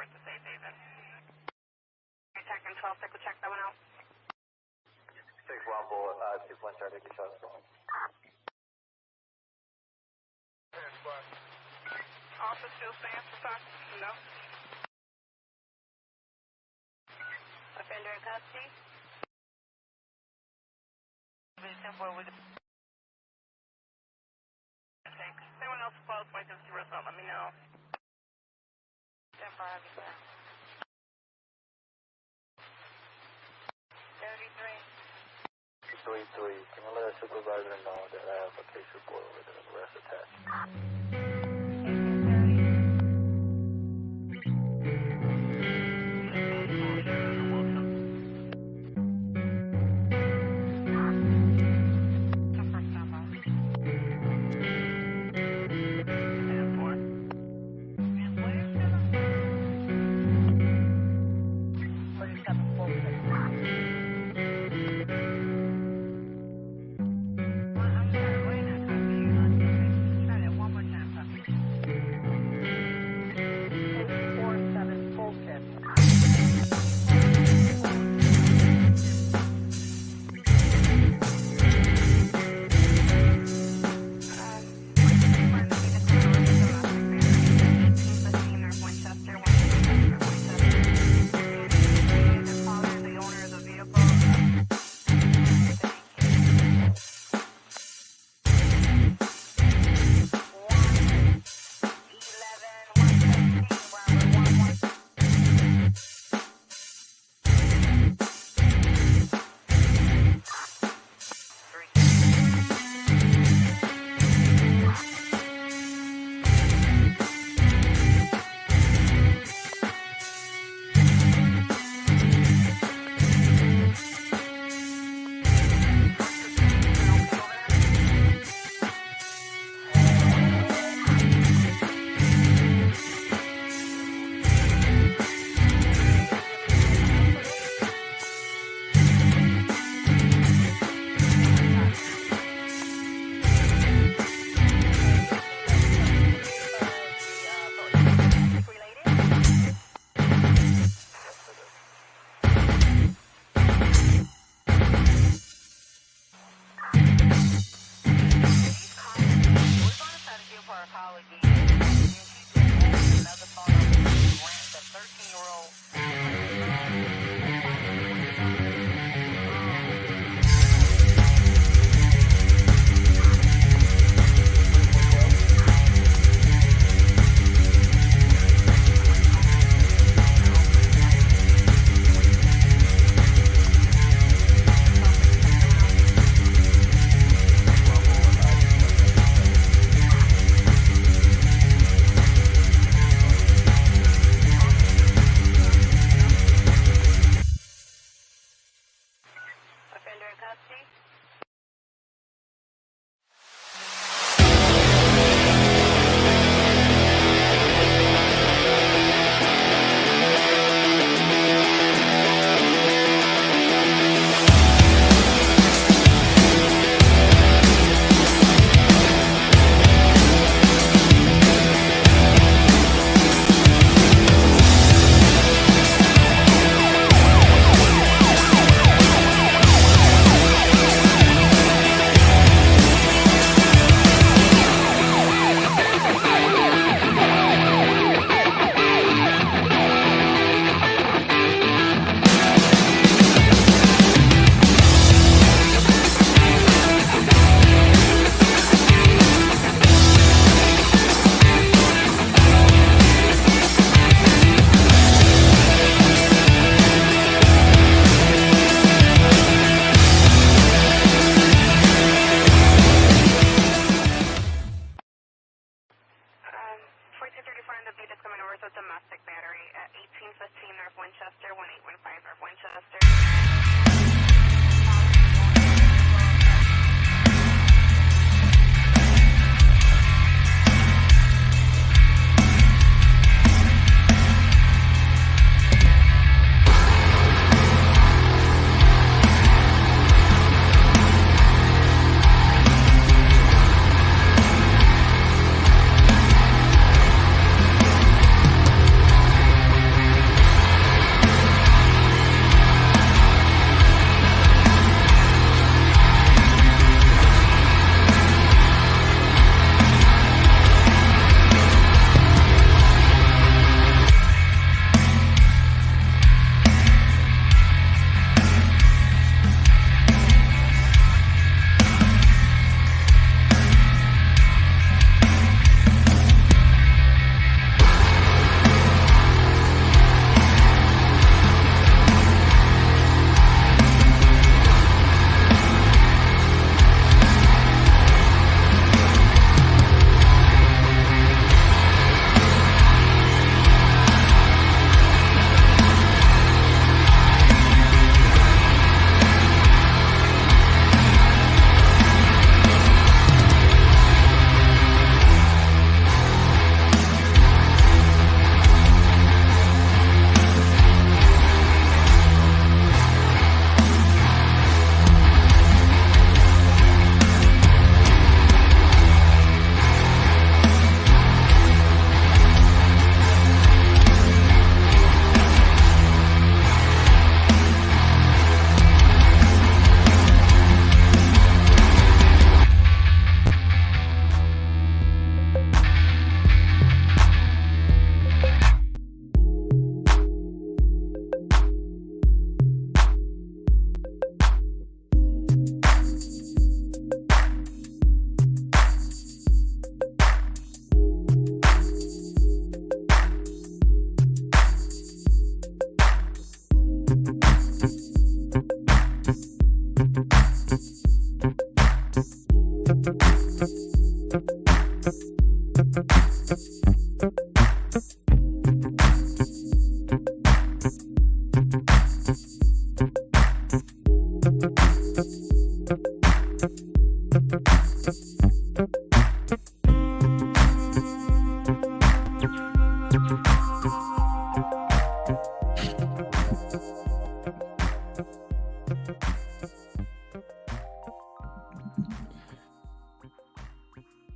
towards the safe haven. Tech and 12, we'll check that one out. 6 Rumble, 2-1 started, get shots going. Officer still stands for talk? No. Offender in custody? Thanks. Anyone else close by just let me know. 10-5, you sir. 33. 3-3, can you let a supervisor know that I have a case report with an arrest attached?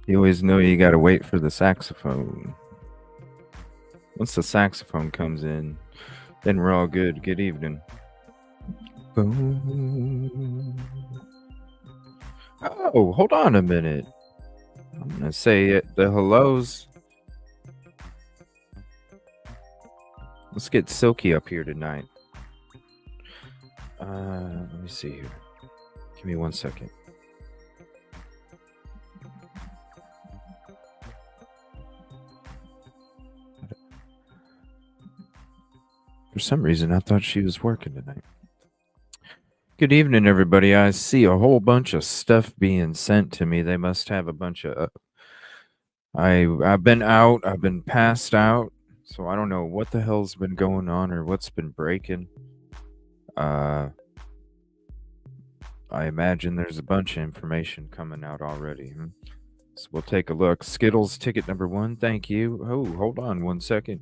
You always know you gotta wait for the saxophone. Once the saxophone comes in, then we're all good. Good evening. Boom. Oh, hold on a minute. I'm gonna say it, the hellos. Let's get Silky up here tonight. Let me see here. Give me 1 second. For some reason, I thought she was working tonight. Good evening, everybody. I see a whole bunch of stuff being sent to me. They must have a bunch of. I've been out. I've been passed out, so I don't know what the hell's been going on or what's been breaking. I imagine there's a bunch of information coming out already. So we'll take a look. Skittles ticket number 1. Thank you. Oh, hold on 1 second.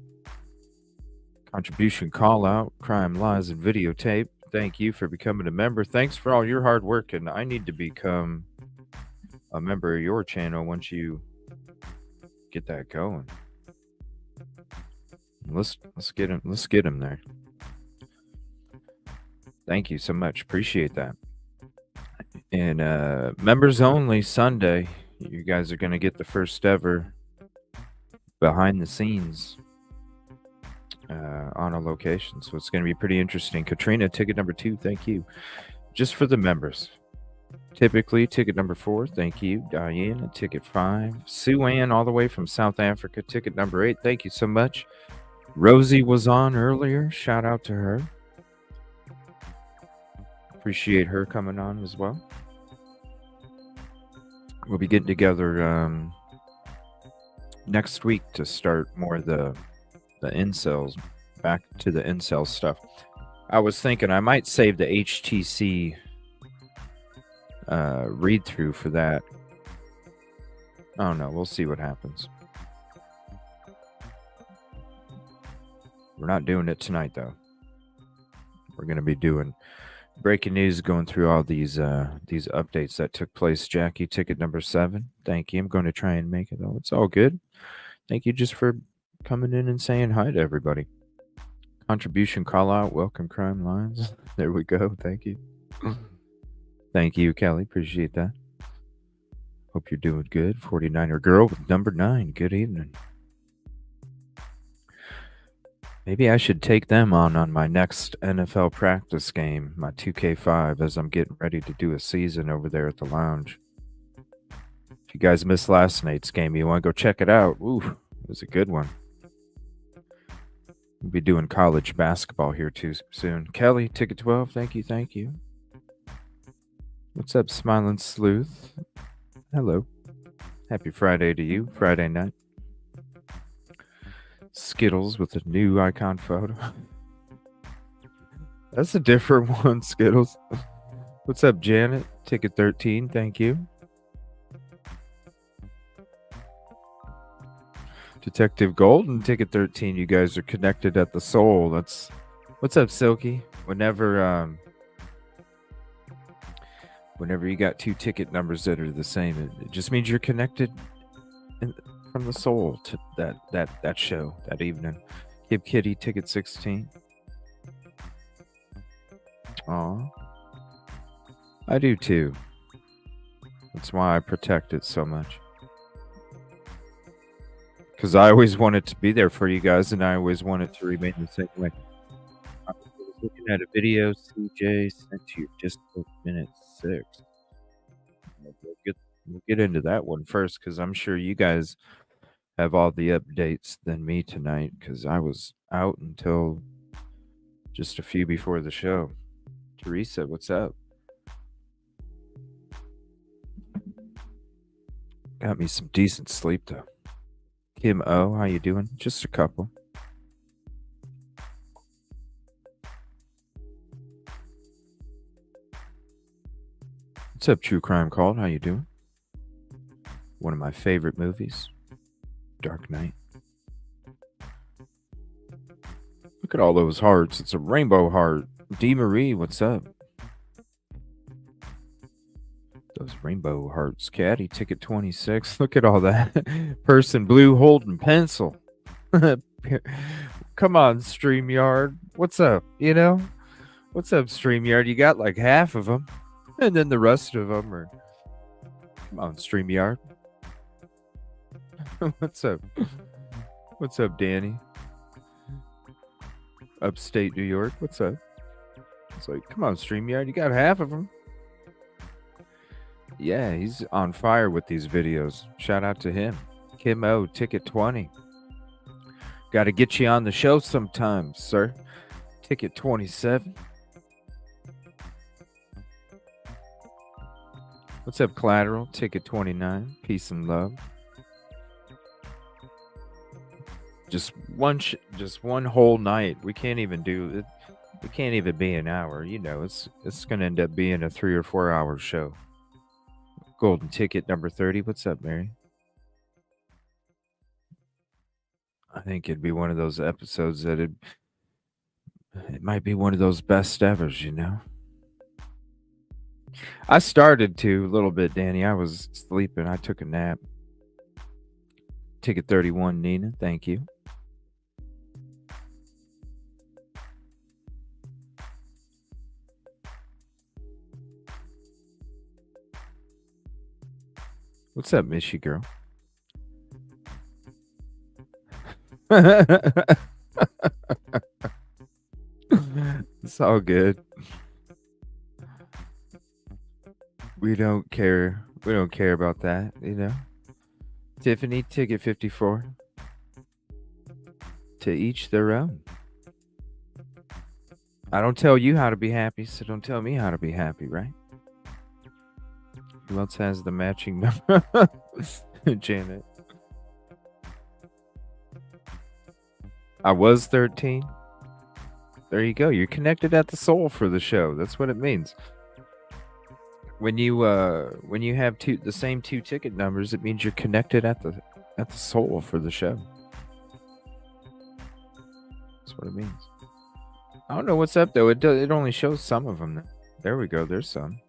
Contribution call out, crime, lies, and videotape. Thank you for becoming a member. Thanks for all your hard work, and I need to become a member of your channel once you get that going. Let's get him. Let's get him there. Thank you so much. Appreciate that. And members only Sunday. You guys are gonna get the first ever behind the scenes on a location, so it's going to be pretty interesting. Katrina, ticket number 2, thank you. Just for the members. Typically, ticket number 4, thank you. Diana, ticket 5. Sue Ann, all the way from South Africa, ticket number 8, thank you so much. Rosie was on earlier, shout out to her. Appreciate her coming on as well. We'll be getting together next week to start more of the incels, back to the incel stuff. I was thinking I might save the HTC read through for that. I don't know. We'll see what happens. We're not doing it tonight, though. We're going to be doing breaking news, going through all these updates that took place. Jackie, ticket number 7. Thank you. I'm going to try and make it, though. It's all good. Thank you just for coming in and saying hi to everybody. Contribution call out, welcome crime lines. There we go. Thank you. Thank you, Kelly. Appreciate that. Hope you're doing good. 49er girl with number 9. Good evening. Maybe I should take them on my next NFL practice game, my 2K5, as I'm getting ready to do a season over there at the lounge. If you guys missed last night's game, you want to go check it out. Ooh, it was a good one. We'll be doing college basketball here too soon. Kelly, ticket 12. Thank you. Thank you. What's up, Smiling Sleuth? Hello. Happy Friday to you. Friday night. Skittles with a new icon photo. That's a different one, Skittles. What's up, Janet? Ticket 13. Thank you. Detective Golden, ticket 13. You guys are connected at the soul. That's what's up, Silky. Whenever you got 2 ticket numbers that are the same, it just means you're connected from the soul to that show that evening. Kib Kitty, ticket 16. Aw, I do too. That's why I protect it so much. Because I always want it to be there for you guys, and I always want it to remain the same way. I was looking at a video CJ sent you just a minute 6. We'll get into that one first, because I'm sure you guys have all the updates than me tonight, because I was out until just a few before the show. Teresa, what's up? Got me some decent sleep, though. Kim O, how you doing? Just a couple. What's up, True Crime Called? How you doing? One of my favorite movies, Dark Knight. Look at all those hearts. It's a rainbow heart. D. Marie, what's up? Those Rainbow Hearts Caddy ticket 26. Look at all that. Person blue holding pencil. Come on, StreamYard. What's up? You know? What's up, StreamYard? You got like half of them. And then the rest of them are. Come on, StreamYard. What's up? What's up, Danny? Upstate New York. What's up? It's like, come on, StreamYard. You got half of them. Yeah, he's on fire with these videos. Shout out to him. Kim O, ticket 20. Got to get you on the show sometime, sir. Ticket 27. What's up, Collateral? Ticket 29. Peace and love. Just one whole night. We can't even do it. It can't even be an hour. You know, it's going to end up being a 3 or 4 hour show. Golden ticket number 30. What's up, Mary? I think it'd be one of those episodes that it might be one of those best evers, you know? I started to a little bit, Danny. I was sleeping. I took a nap. Ticket 31, Nina. Thank you. What's up, Mishy girl? It's all good. We don't care. We don't care about that, you know. Tiffany, ticket 54. To each their own. I don't tell you how to be happy, so don't tell me how to be happy, right? Who else has the matching number? Janet. I was 13. There you go. You're connected at the soul for the show. That's what it means. When you have the same two ticket numbers, it means you're connected at the soul for the show. That's what it means. I don't know what's up though. It only shows some of them. There we go. There's some.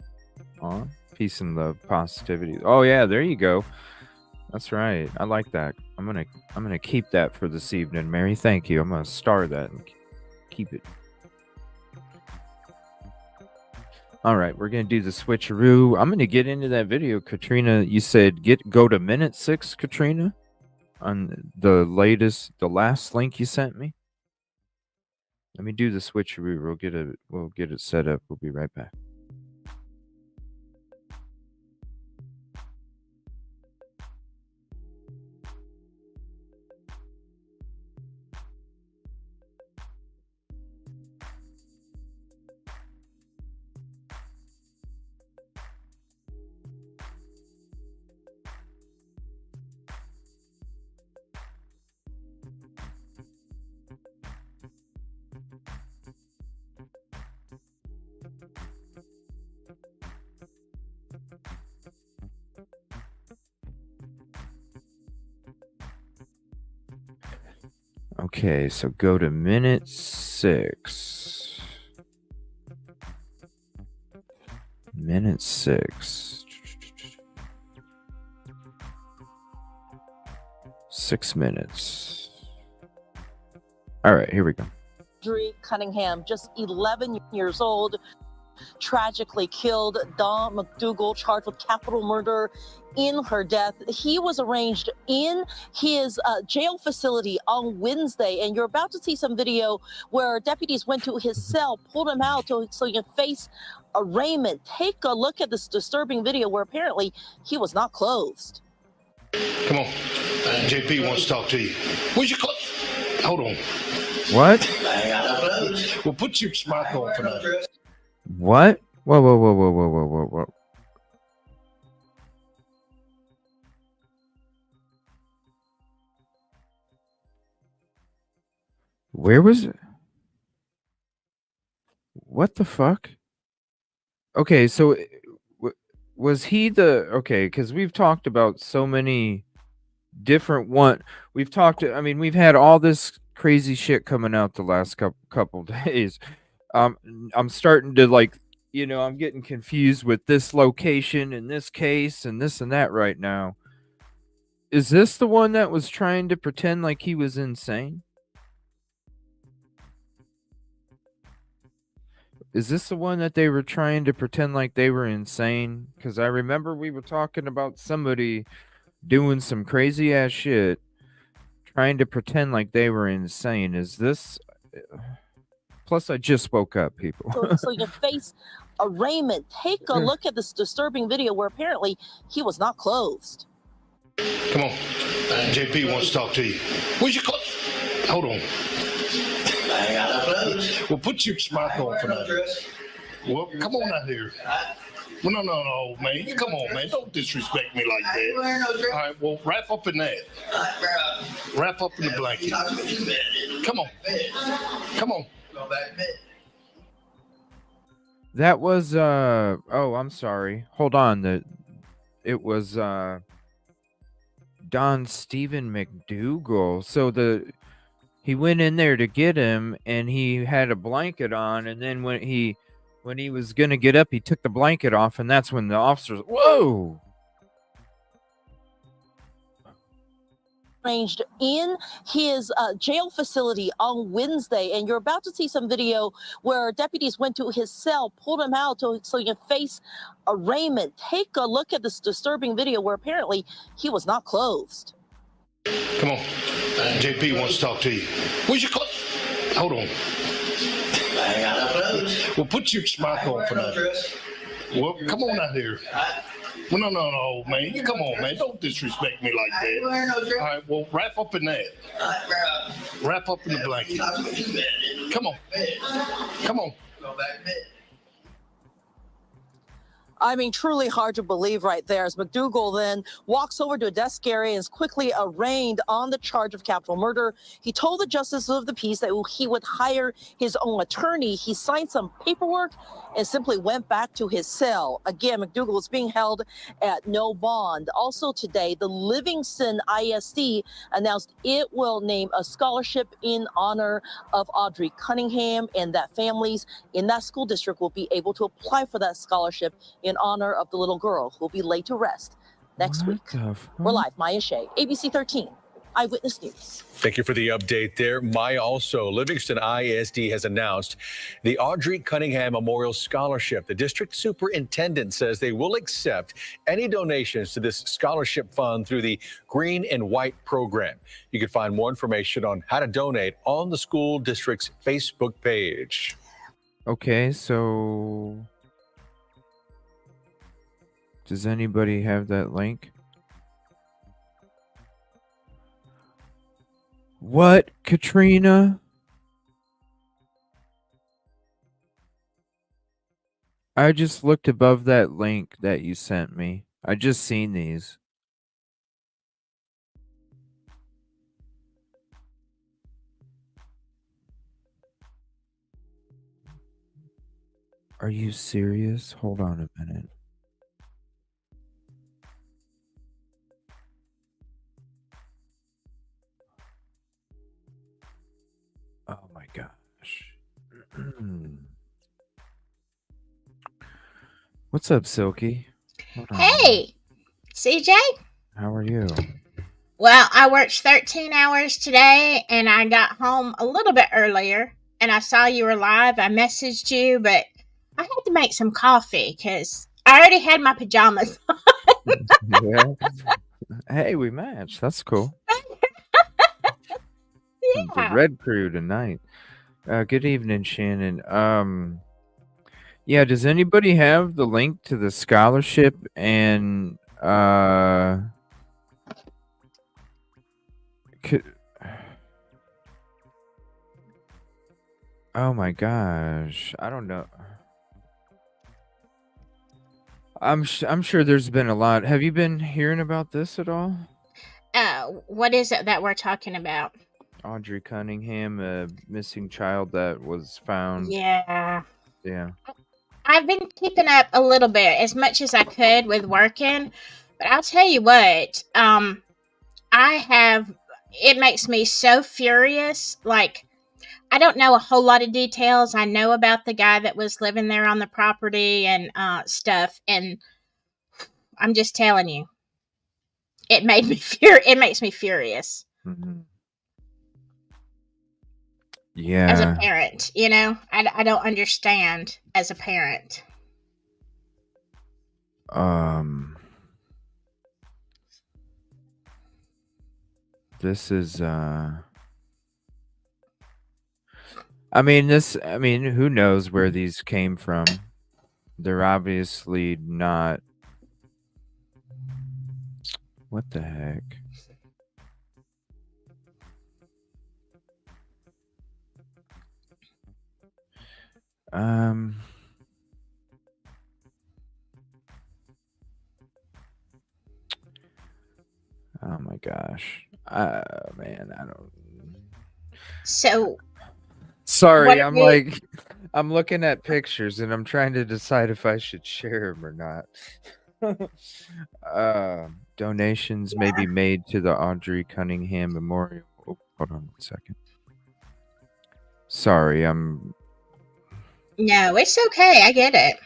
On peace and love, positivity. Oh yeah, there you go. That's right. I like that. I'm gonna keep that for this evening, Mary. Thank you. I'm gonna star that and keep it. All right, we're gonna do the switcheroo. I'm gonna get into that video, Katrina. You said go to minute 6, Katrina, on the last link you sent me. Let me do the switcheroo. We'll get it set up. We'll be right back. Okay, so go to minute 6. Minute 6. 6 minutes. All right, here we go. Audrii Cunningham, just 11 years old, tragically killed. Dawn McDougal charged with capital murder in her death. He was arraigned in his jail facility on Wednesday, and you're about to see some video where deputies went to his cell, pulled him out so he can face arraignment. Take a look at this disturbing video where apparently he was not clothed. Come on. JP wants to talk to you. Where's your clothes? Hold on. What? Well, put your smock on for now. What? Whoa. Where was it? What the fuck? Okay, so was he because we've talked about so many different we've had all this crazy shit coming out the last couple days. I'm starting to I'm getting confused with this location and this case and this and that right now. Is this the one that was trying to pretend like he was insane? Is this the one that they were trying to pretend like they were insane? Because I remember we were talking about somebody doing some crazy ass shit, trying to pretend like they were insane. Is this? Plus, I just woke up, people. So you face arraignment. Take a look at this disturbing video where apparently he was not clothed. Come on. JP wants to talk to you. Where's your clothes? Hold on. I ain't got no clothes. Well, put your smock on for now. Well, come on out here. Well, no, man. Come on, man. Don't disrespect me like I ain't that. wearing no dress. All right, well, wrap up in that. Bro. Wrap up in the blanket. Talk to me in bed. Come on. Come on. Go back to bed. That was oh, I'm sorry. Hold on. It was Don Stephen McDougal. So he went in there to get him, and he had a blanket on, and then when he was gonna get up, he took the blanket off, and that's when the officers, whoa! Arranged in his jail facility on Wednesday, and you're about to see some video where deputies went to his cell, pulled him out so you can face arraignment. Take a look at this disturbing video where apparently he was not clothed. Come on. JP wants to talk to you. Where's your clothes? Hold on. I ain't got no clothes. Well, put your smock on for now. Well, come on out here. Well, no, man. Come on, man. Don't disrespect me like I ain't that. wearing no dress. All right, well, wrap up in that. Bro. Wrap up in the blanket. Talk to me in bed. Come on. Come on. Go back to bed. I mean, truly hard to believe right there as McDougal then walks over to a desk area and is quickly arraigned on the charge of capital murder. He told the justice of the peace that he would hire his own attorney. He signed some paperwork and simply went back to his cell. Again, McDougal is being held at no bond. Also today, the Livingston ISD announced it will name a scholarship in honor of Audrii Cunningham, and that families in that school district will be able to apply for that scholarship in honor of the little girl who will be laid to rest next week. We're live. Maya Shea, ABC 13, Eyewitness News. Thank you for the update there. Maya, also, Livingston ISD has announced the Audrii Cunningham Memorial Scholarship. The district superintendent says they will accept any donations to this scholarship fund through the Green and White program. You can find more information on how to donate on the school district's Facebook page. Okay, so does anybody have that link? What, Katrina? I just looked above that link that you sent me. I just seen these. Are you serious? Hold on a minute. Oh my gosh. What's up, Silky? Hold on. Hey, CJ. How are you? Well, I worked 13 hours today and I got home a little bit earlier and I saw you were live. I messaged you, but I had to make some coffee because I already had my pajamas. Yeah. Hey, we matched. That's cool. The Yeah. Red Crew tonight. Good evening, Shannon. Yeah, does anybody have the link to the scholarship and oh my gosh, I don't know. I'm sure there's been a lot. Have you been hearing about this at all? What is it that we're talking about? Audrii Cunningham, a missing child that was found. Yeah. Yeah. I've been keeping up a little bit, as much as I could with working, but I'll tell you what, it makes me so furious. Like, I don't know a whole lot of details. I know about the guy that was living there on the property and stuff, and I'm just telling you, it made me it makes me furious Mhm. as a Yeah. parent. You know, I don't understand as a parent. This is I mean, who knows where these came from? They're obviously not. What the heck? Um Oh my gosh. Man, I don't. So, what Sorry, are I'm you? like, I'm looking at pictures and I'm trying to decide if I should share them or not. Donations may be made to the Audrey Cunningham Memorial. Oh, hold on 1 second. Sorry, I'm. No, it's okay. I get it.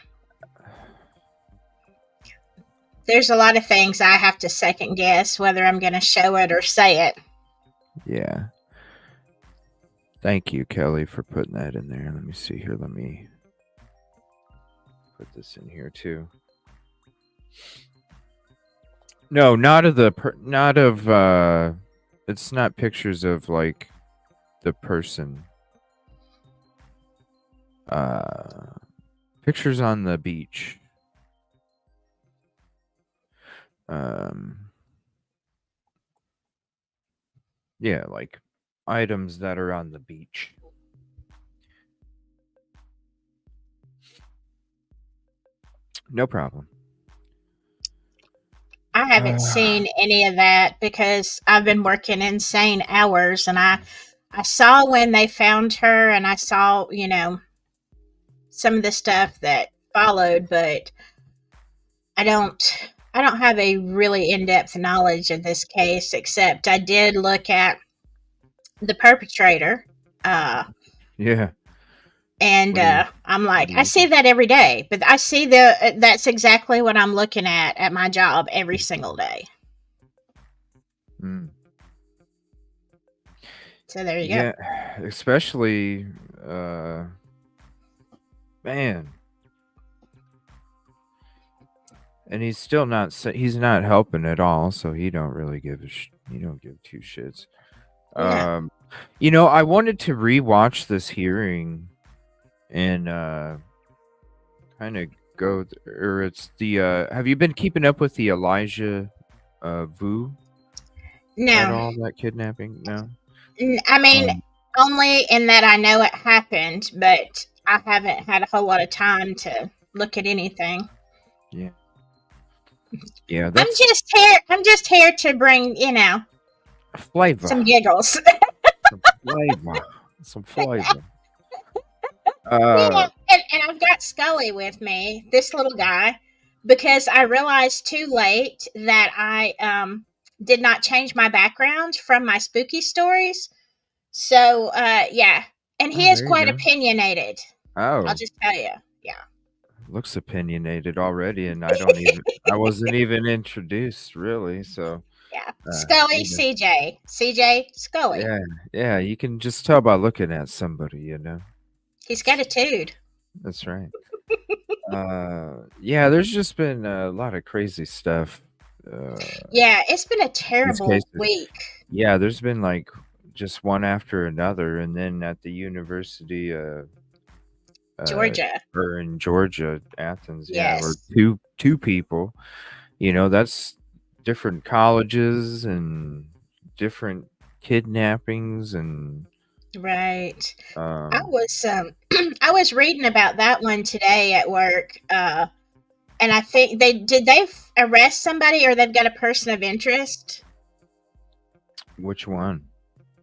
There's a lot of things I have to second guess whether I'm going to show it or say it. Yeah. Thank you, Kelly, for putting that in there. Let me see here. Let me put this in here too. No, not of the not of it's not pictures of like the person. Pictures on the beach. Yeah, like items that are on the beach. No problem. I haven't seen any of that because I've been working insane hours, and I saw when they found her, and I saw, you know, some of the stuff that followed, but I don't have a really in-depth knowledge of this case, except I did look at the perpetrator, Yeah. and I'm like, what do I you see that every day, but I see that's exactly what I'm looking at my job every single day. Mm. So there you go. Yeah, especially man. And he's still not he's not helping at all, so he don't really give he don't give two shits. Yeah. You know, I wanted to rewatch this hearing and kind of go or it's the have you been keeping up with the Elijah Vu at No. all, that kidnapping? No. I mean, only in that I know it happened, but I haven't had a whole lot of time to look at anything. Yeah. Yeah, I'm just here to bring, you know, flavor. some giggles. Some flavor. Yeah, and I've got Scully with me, this little guy, because I realized too late that I did not change my background from my spooky stories. So yeah, and he is there you quite go. opinionated. I'll Oh, just tell you, yeah. looks opinionated already, and I wasn't even introduced really. So Yeah, Scully, you know, CJ, Scully. yeah, you can just tell by looking at somebody, you know. He's got a dude. That's right. Yeah, there's just been a lot of crazy stuff. Yeah, it's been a These terrible cases. week. Yeah, there's been like just one after another, and then at the University Georgia. or in Georgia, Athens, yeah, or Yes. two people. You know, that's different colleges and different kidnappings and Right. I um was I was reading about that one today at work. And I think they arrest somebody, or they've got a person of interest which one?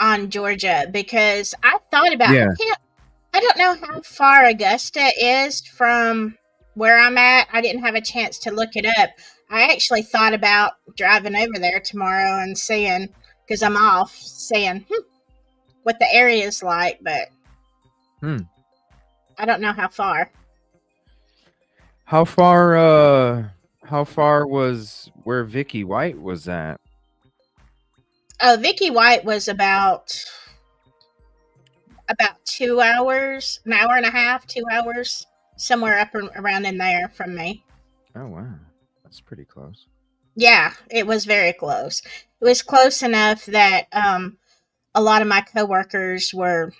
on Georgia, because I thought about Yeah. I don't know how far Augusta is from where I'm at. I didn't have a chance to look it up. I actually thought about driving over there tomorrow and seeing, because I'm off, seeing what the area is like, but Hmm. I don't know how far. How far? How far was where Vicky White was at? Oh, Vicky White was about 2 hours, an hour and a half, 2 hours, somewhere up around in there from me. Oh wow, that's pretty close. Yeah, it was very close. It was close enough that a lot of my coworkers were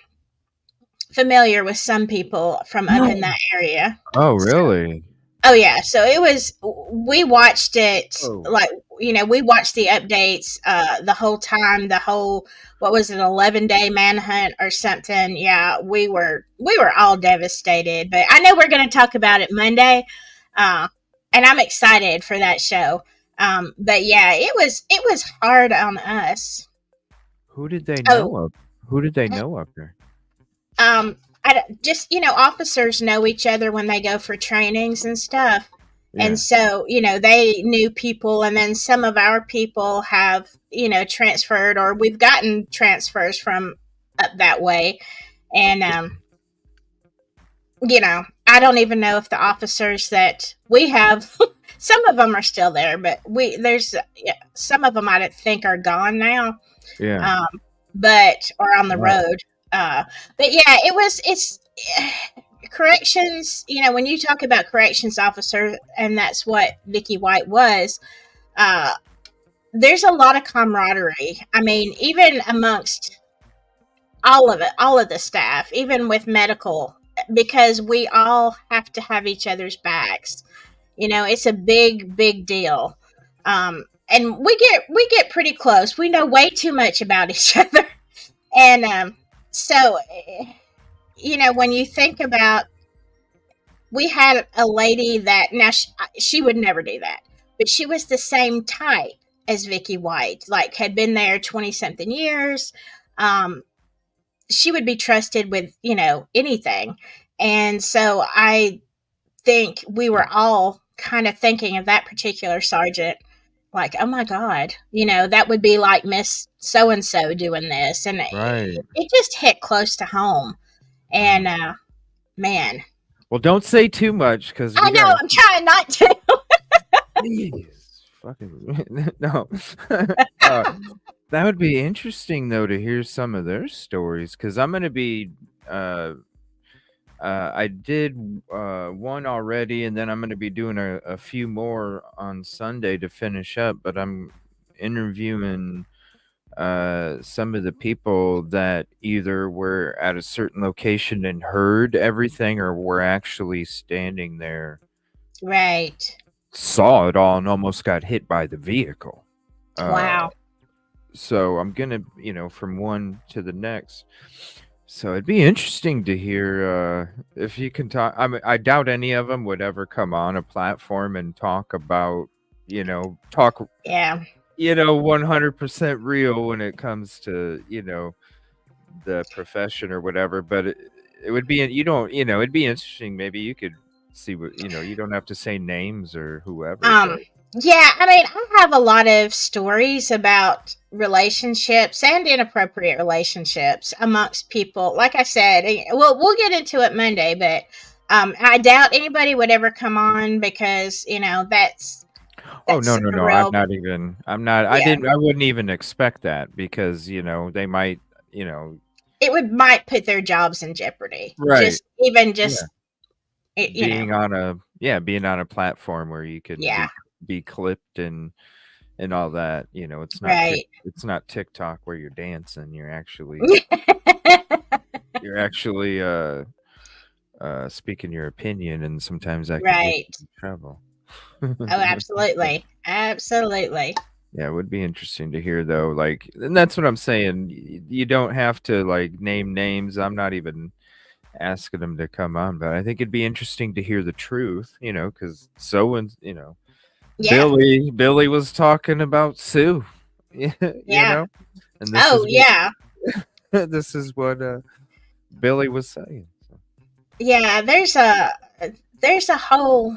familiar with some people from up in that area. Oh So, really? oh yeah, so it was. We watched it Oh like we watched the updates the whole time. The whole what was it, 11-day manhunt or something? Yeah, we were all devastated. But I know we're going to talk about it Monday, uh, and I'm excited for that show. But yeah, it was hard on us. who did they Oh, know of? Who did they know up there? um, just officers know each other when they go for trainings and stuff. And Yeah. so, they knew people, and then some of our people have, transferred, or we've gotten transfers from up that way. And, I don't even know if the officers that we have, some of them are still there, but some of them I think are gone now, Yeah. um, or on the Wow. road. But yeah, it's corrections. When you talk about corrections officer, and that's what Vicky White was, uh, there's a lot of camaraderie. I mean, even amongst all of the staff, even with medical, because we all have to have each other's backs. It's a big deal. And we get pretty close. We know way too much about each other. And so, when you think about, we had a lady that, now she would never do that, but she was the same type as Vicky White, like had been there 20 something years. Um, she would be trusted with, anything. And so I think we were all kind of thinking of that particular sergeant, like, oh my God, that would be like Miss So and so doing this. And Right. it just hit close to home. And, Wow. man, Well, don't say too much because I we know gotta. I'm trying not to. Please, fucking no. That would be interesting though to hear some of their stories because I'm gonna be. I did one already, and then I'm gonna be doing a few more on Sunday to finish up. But I'm interviewing some of the people that either were at a certain location and heard everything or were actually standing there, Right. saw it all, and almost got hit by the vehicle. Uh, Wow. so I'm gonna, from one to the next. So it'd be interesting to hear if you can talk. I doubt any of them would ever come on a platform and talk about, talk Yeah. 100% real when it comes to, the profession or whatever. But it would be, it'd be interesting. Maybe you could see what, you don't have to say names or whoever, but Yeah, I mean, I have a lot of stories about relationships and inappropriate relationships amongst people. Like I said, we'll get into it Monday, but I doubt anybody would ever come on because, oh, that's no. a real, yeah. I wouldn't even expect that because, they might, It might put their jobs in jeopardy. right. Yeah. Just, Being on a platform where you can yeah, be clipped and all that, right. it's not TikTok where you're dancing. You're actually speaking your opinion, and sometimes that could get Right. you in trouble. Oh, absolutely. Absolutely. Yeah, it would be interesting to hear though. Like, and that's what I'm saying. You don't have to like name names. I'm not even asking them to come on, but I think it'd be interesting to hear the truth, because Yeah. Billy was talking about Sue, Yeah. and Oh, yeah. this is what Billy was saying. So, Yeah, there's a whole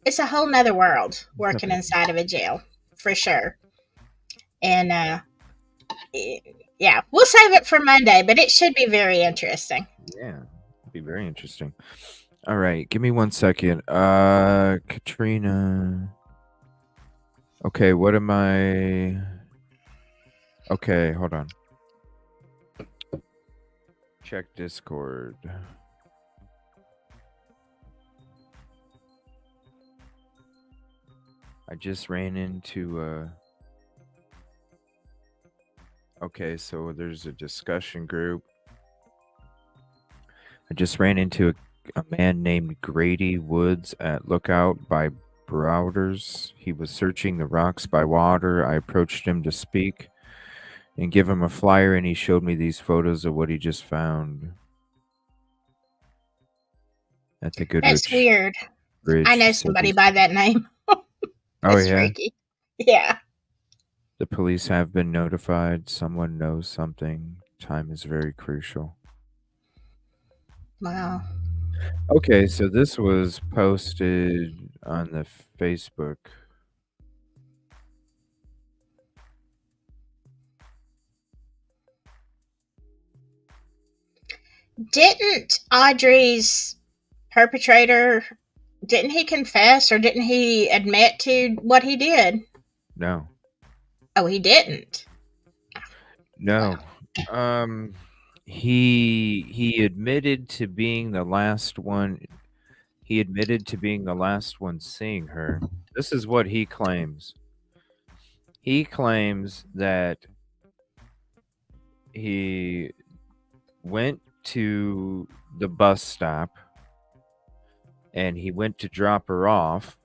it's a whole nother world working inside of a jail, for sure. And yeah, we'll save it for Monday, but it should be very interesting. yeah, Be very interesting. All right, give me 1 second. Katrina. Okay, what am I? Okay, hold on. Check Discord. I just ran into okay, so there's a discussion group. I just ran into a man named Grady Woods at Lookout by Browders. He was searching the rocks by water. I approached him to speak and give him a flyer, and he showed me these photos of what he just found at the That's Goodrich weird. Bridge. I know He said somebody he's- by that name. Oh, That's yeah? freaky. Yeah. The police have been notified. Someone knows something. Time is very crucial. Wow. Okay, so this was posted on the Facebook. Didn't Audrey's perpetrator, didn't he confess or didn't he admit to what he did? No. Oh, he didn't. No. He admitted to being the last one. He admitted to being the last one seeing her. This is what he claims. He claims that he went to the bus stop and he went to drop her off,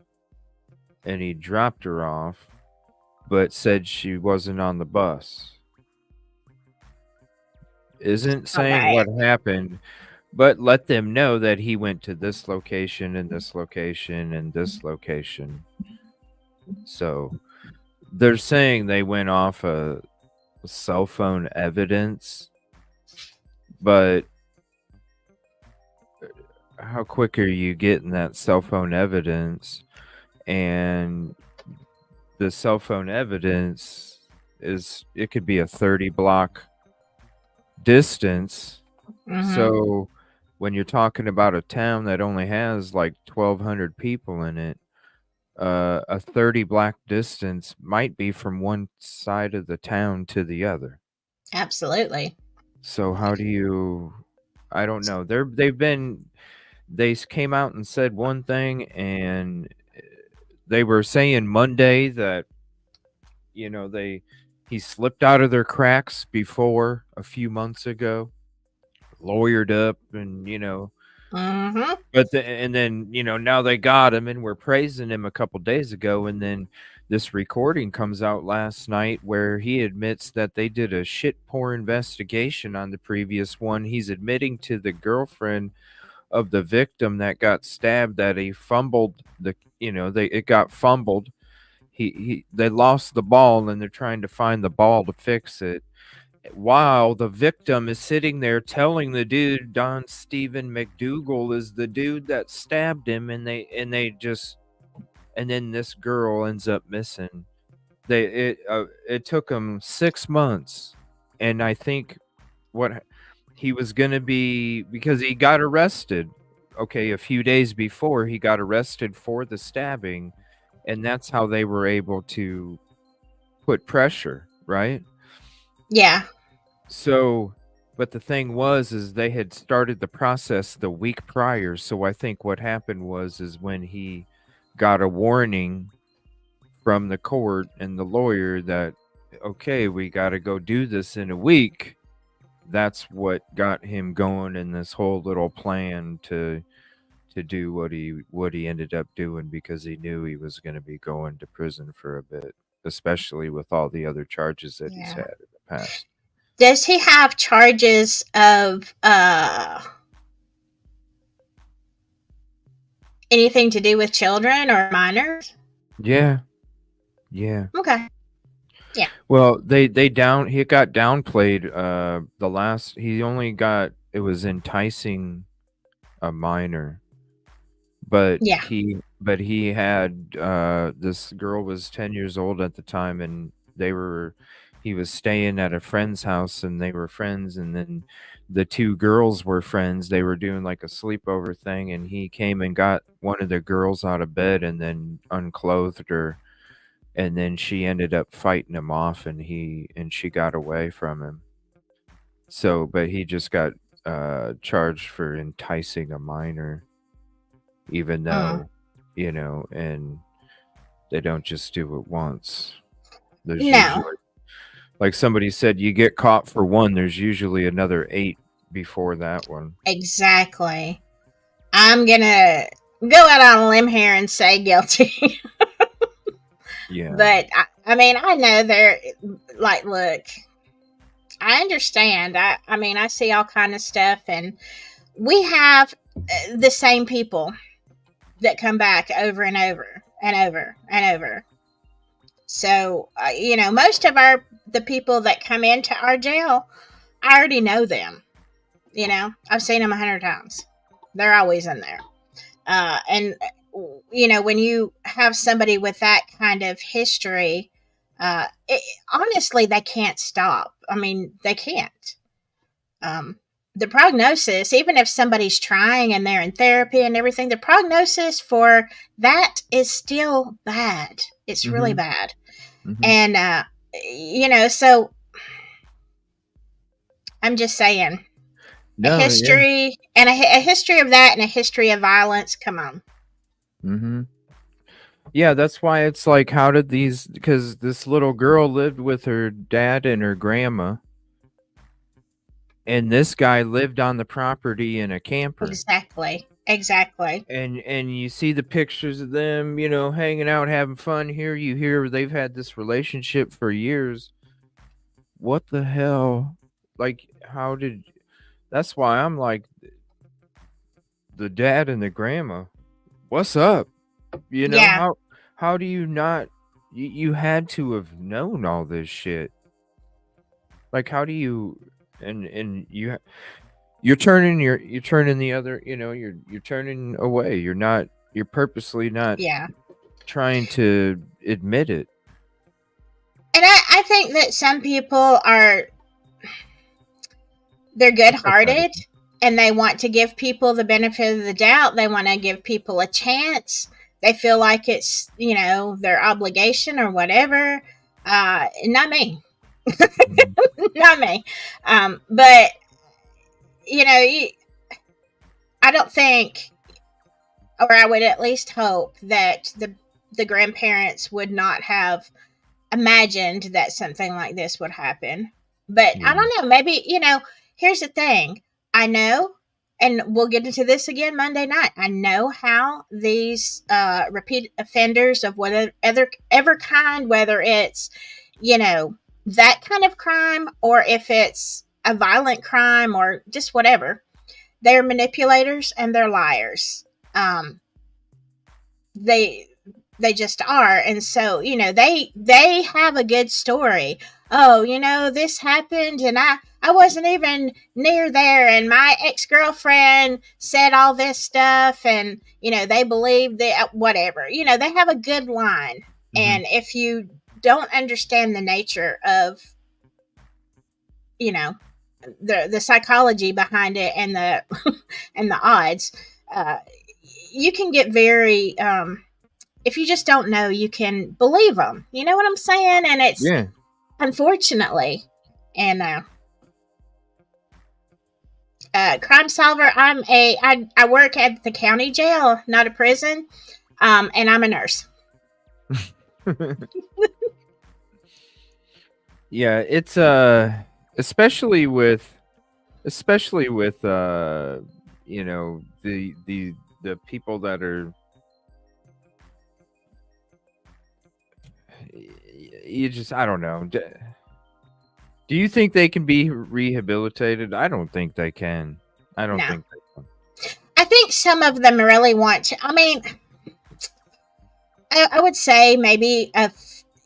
and he dropped her off, but said she wasn't on the bus. Isn't saying what happened, but let them know that he went to this location and this location and this location. So they're saying they went off a cell phone evidence, but how quick are you getting that cell phone evidence? And the cell phone evidence is, it could be a 30 block distance. So when you're talking about a town that only has like 1,200 people in it, a 30 block distance might be from one side of the town to the other. Absolutely. So how do you? I don't know. They came out and said one thing, and they were saying Monday that he slipped out of their cracks before a few months ago, lawyered up, and but then now they got him and we're praising him a couple days ago, and then this recording comes out last night where he admits that they did a shit poor investigation on the previous one. He's admitting to the girlfriend of the victim that got stabbed that he fumbled it got fumbled. They lost the ball and they're trying to find the ball to fix it, while the victim is sitting there telling the dude Don Stephen McDougal is the dude that stabbed him, and then this girl ends up missing. It took him 6 months, and I think what he was going to be, because he got arrested a few days before he got arrested for the stabbing, and that's how they were able to put pressure, right? Yeah. So, but the thing is they had started the process the week prior. So I think what happened is when he got a warning from the court and the lawyer that, okay, we got to go do this in a week. That's what got him going in this whole little plan to do what he ended up doing, because he knew he was going to be going to prison for a bit, especially with all the other charges that he's had in the past. Does he have charges of anything to do with children or minors? Yeah. Okay. Yeah. Well, he got downplayed. He only got, it was enticing a minor, but he had this girl was 10 years old at the time, and he was staying at a friend's house, and they were friends, and then the two girls were friends. They were doing like a sleepover thing, and he came and got one of the girls out of bed and then unclothed her, and then she ended up fighting him off, and she got away from him. So, but he just got charged for enticing a minor, even though, and they don't just do it once. There's No. usually, like somebody said, you get caught for one, there's usually another 8 before that one. Exactly. I'm gonna go out on a limb here and say guilty. Yeah. But I mean, I know they're like, look, I understand. I mean, I see all kind of stuff, and we have the same people that come back over and over and over and over. So, most of the people that come into our jail, I already know them. I've seen them 100 times. They're always in there. And when you have somebody with that kind of history, honestly, they can't stop. I mean, they can't. The prognosis, even if somebody's trying and they're in therapy and everything, the prognosis for that is still bad. It's really bad. And, so I'm just saying, a history and a history of that and a history of violence. Come on. Yeah, that's why it's like, how did because this little girl lived with her dad and her grandma, and this guy lived on the property in a camper. Exactly. And you see the pictures of them, hanging out, having fun. Here you hear they've had this relationship for years. What the hell? Like, that's why I'm like, the dad and the grandma, what's up? How do you not, you had to have known all this shit. Like, how do you, and you're turning the other, you're turning away. You're purposely not trying to admit it. And I think that some people they're good-hearted and they want to give people the benefit of the doubt. They want to give people a chance. They feel like it's, their obligation or whatever. Not me. Not me. But, I don't think, or I would at least hope that the grandparents would not have imagined that something like this would happen. But I don't know. Maybe, here's the thing. I know, and we'll get into this again Monday night. I know how these repeat offenders of whatever kind, whether it's, that kind of crime, or if it's a violent crime or just whatever, they're manipulators and they're liars. They just are. And so, they have a good story. Oh, this happened and I wasn't even near there, and my ex-girlfriend said all this stuff, and, they believe that whatever, they have a good line. And if you don't understand the nature of, the psychology behind it and the and the odds, you can get very if you just don't know, you can believe them. You know what I'm saying? And it's unfortunately. And Crime Solver, I work at the county jail, not a prison, and I'm a nurse. Yeah, it's especially with the people that are, I don't know. Do you think they can be rehabilitated? I don't think they can. I don't think they can. I think some of them really want to. I mean, I would say maybe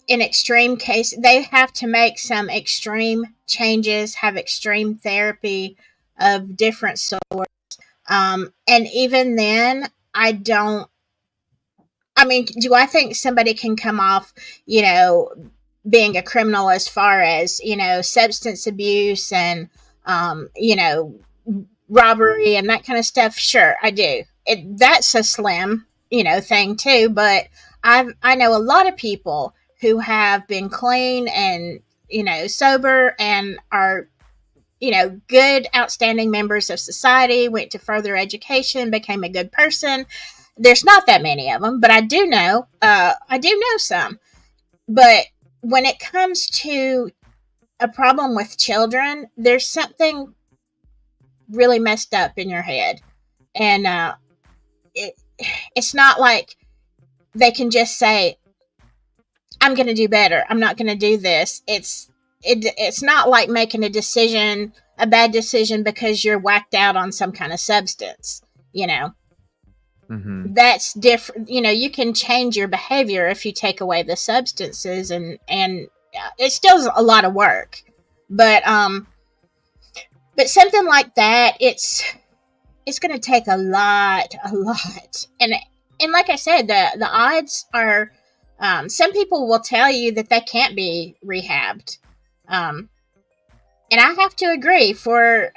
in extreme case, they have to make some extreme changes, have extreme therapy of different sorts. And even then, do I think somebody can come off, being a criminal as far as, substance abuse and you know, robbery and that kind of stuff. Sure, I do. That's a slim, you know, thing too. But I know a lot of people who have been clean and, you know, sober and are, you know, good, outstanding members of society, went to further education, became a good person. There's not that many of them, but I do know some. But when it comes to a problem with children, there's something really messed up in your head. And it's not like they can just say, I'm going to do better. I'm not going to do this. It's not like making a bad decision because you're whacked out on some kind of substance, you know. Mm-hmm. That's different. You know, you can change your behavior if you take away the substances, and it's still a lot of work. But something like that, it's going to take a lot, and like I said, the odds are. Some people will tell you that they can't be rehabbed, and I have to agree. I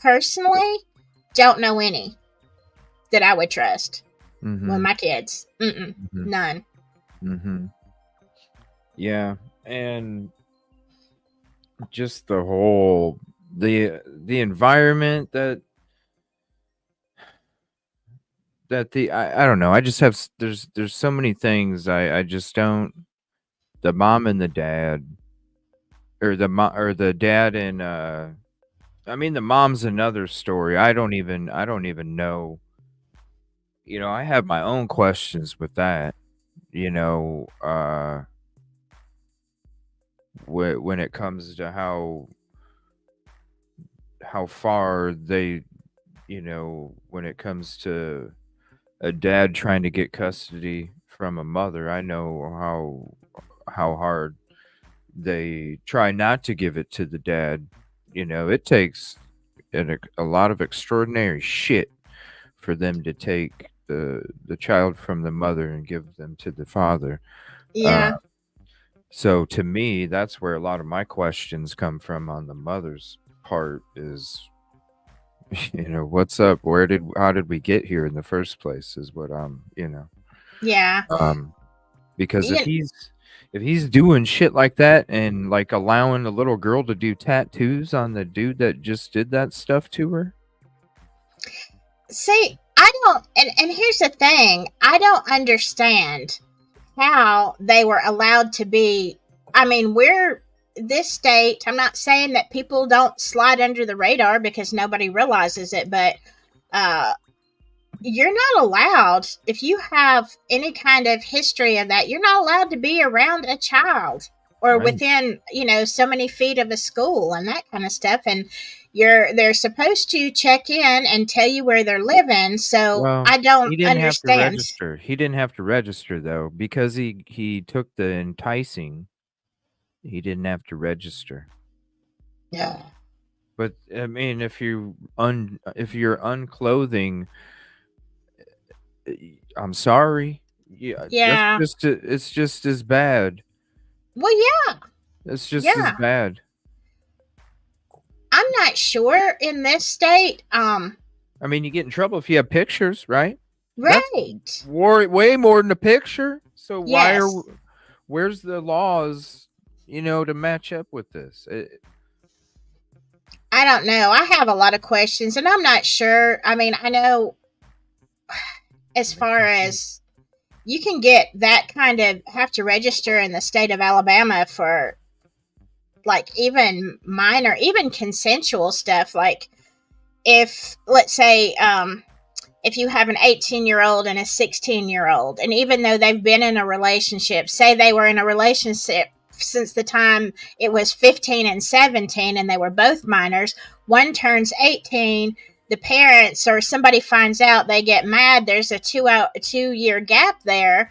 personally don't know any that I would trust Mm-hmm. with my kids. Mm-hmm. None. Mm-hmm. Yeah, and just the whole the environment that I don't know. I just have there's so many things I just don't. The mom and the dad, or the dad and I mean, the mom's another story. I don't even know. You know, I have my own questions with that. You know, when it comes to how far they, you know, when it comes to a dad trying to get custody from a mother, I know how hard they try not to give it to the dad. You know, it takes a lot of extraordinary shit for them to take the child from the mother and give them to the father. Yeah. So to me, that's where a lot of my questions come from on the mother's part is, you know, what's up? How did we get here in the first place is what you know. Yeah. Because if he's doing shit like that and like allowing a little girl to do tattoos on the dude that just did that stuff to her. See, I don't, and here's the thing, I don't understand how they were allowed to be. I mean, we're this state. I'm not saying that people don't slide under the radar because nobody realizes it, but you're not allowed, if you have any kind of history of that, you're not allowed to be around a child or Right. within, you know, so many feet of a school and that kind of stuff. And they're supposed to check in and tell you where they're living. So Well, I don't he didn't have to understand. register. He didn't have to register though because he took the enticing. He didn't have to register. Yeah. But I mean, if you're unclothing, I'm sorry. Yeah. It's just as bad. Well, yeah. It's just as Yeah. bad. I'm not sure in this state. I mean, you get in trouble if you have pictures, right? Right. Way more than a picture. So Yes. where's the laws, you know, to match up with this? I don't know. I have a lot of questions and I'm not sure. I mean, I know as far as you can get that kind of have to register in the state of Alabama for like even minor, even consensual stuff. Like if, let's say, if you have an 18-year-old and a 16-year-old, and even though they've been in a relationship, say they were in a relationship since the time it was 15 and 17 and they were both minors, one turns 18, the parents or somebody finds out, they get mad, there's a 2-year gap there,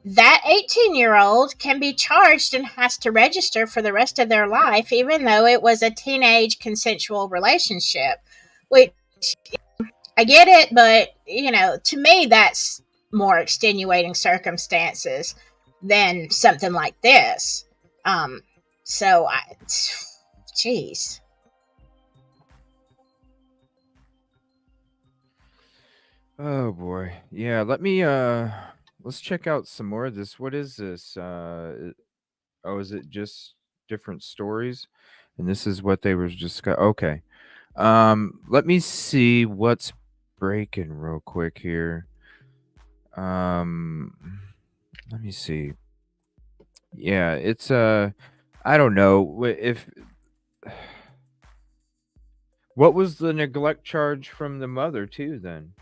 that 18-year-old can be charged and has to register for the rest of their life, even though it was a teenage consensual relationship. Which, I get it, but, you know, to me, that's more extenuating circumstances than something like this. So, geez. Oh boy. Yeah, let me let's check out some more of this. What is this? Oh, is it just different stories? And this is what they were just okay. Let me see what's breaking real quick here. Let me see. Yeah, it's I don't know if what was the neglect charge from the mother too then?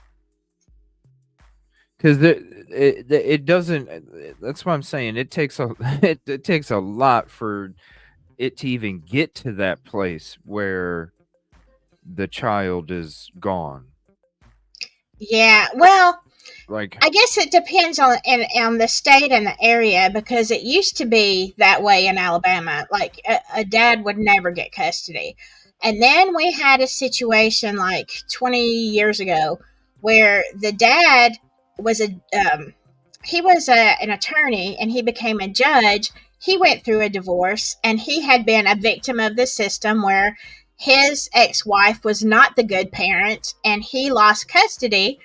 Because it doesn't. That's what I'm saying. It takes a it takes a lot for it to even get to that place where the child is gone. Yeah, well, Like, I guess it depends on the state and the area because it used to be that way in Alabama. Like a dad would never get custody, and then we had a situation like 20 years ago where the dad was an attorney and he became a judge. He went through a divorce and he had been a victim of the system where his ex-wife was not the good parent and he lost custody,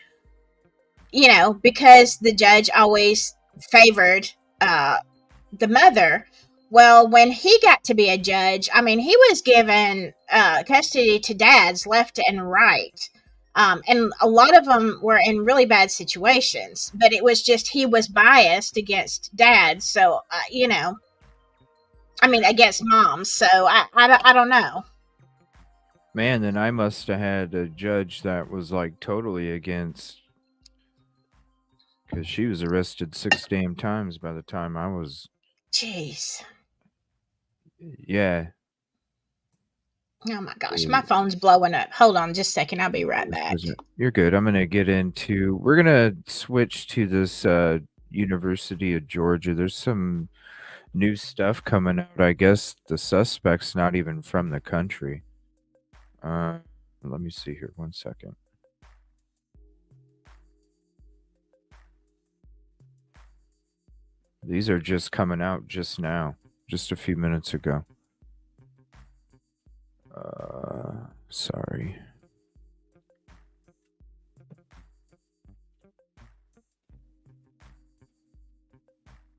because the judge always favored the mother. Well, when he got to be a judge, I mean, he was given custody to dads left and right. And a lot of them were in really bad situations, but it was just he was biased against dads. So, I mean, against moms. So I don't know. man, then I must have had a judge that was like totally against, because she was arrested 6 damn times by the time I was. Jeez. Yeah. Oh my gosh, my phone's blowing up. Hold on just a second. I'll be right back. You're good. I'm gonna get into. We're gonna switch to this University of Georgia. There's some new stuff coming out. I guess the suspect's not even from the country. Let me see here. 1 second. These are just coming out just now, just a few minutes ago. Sorry.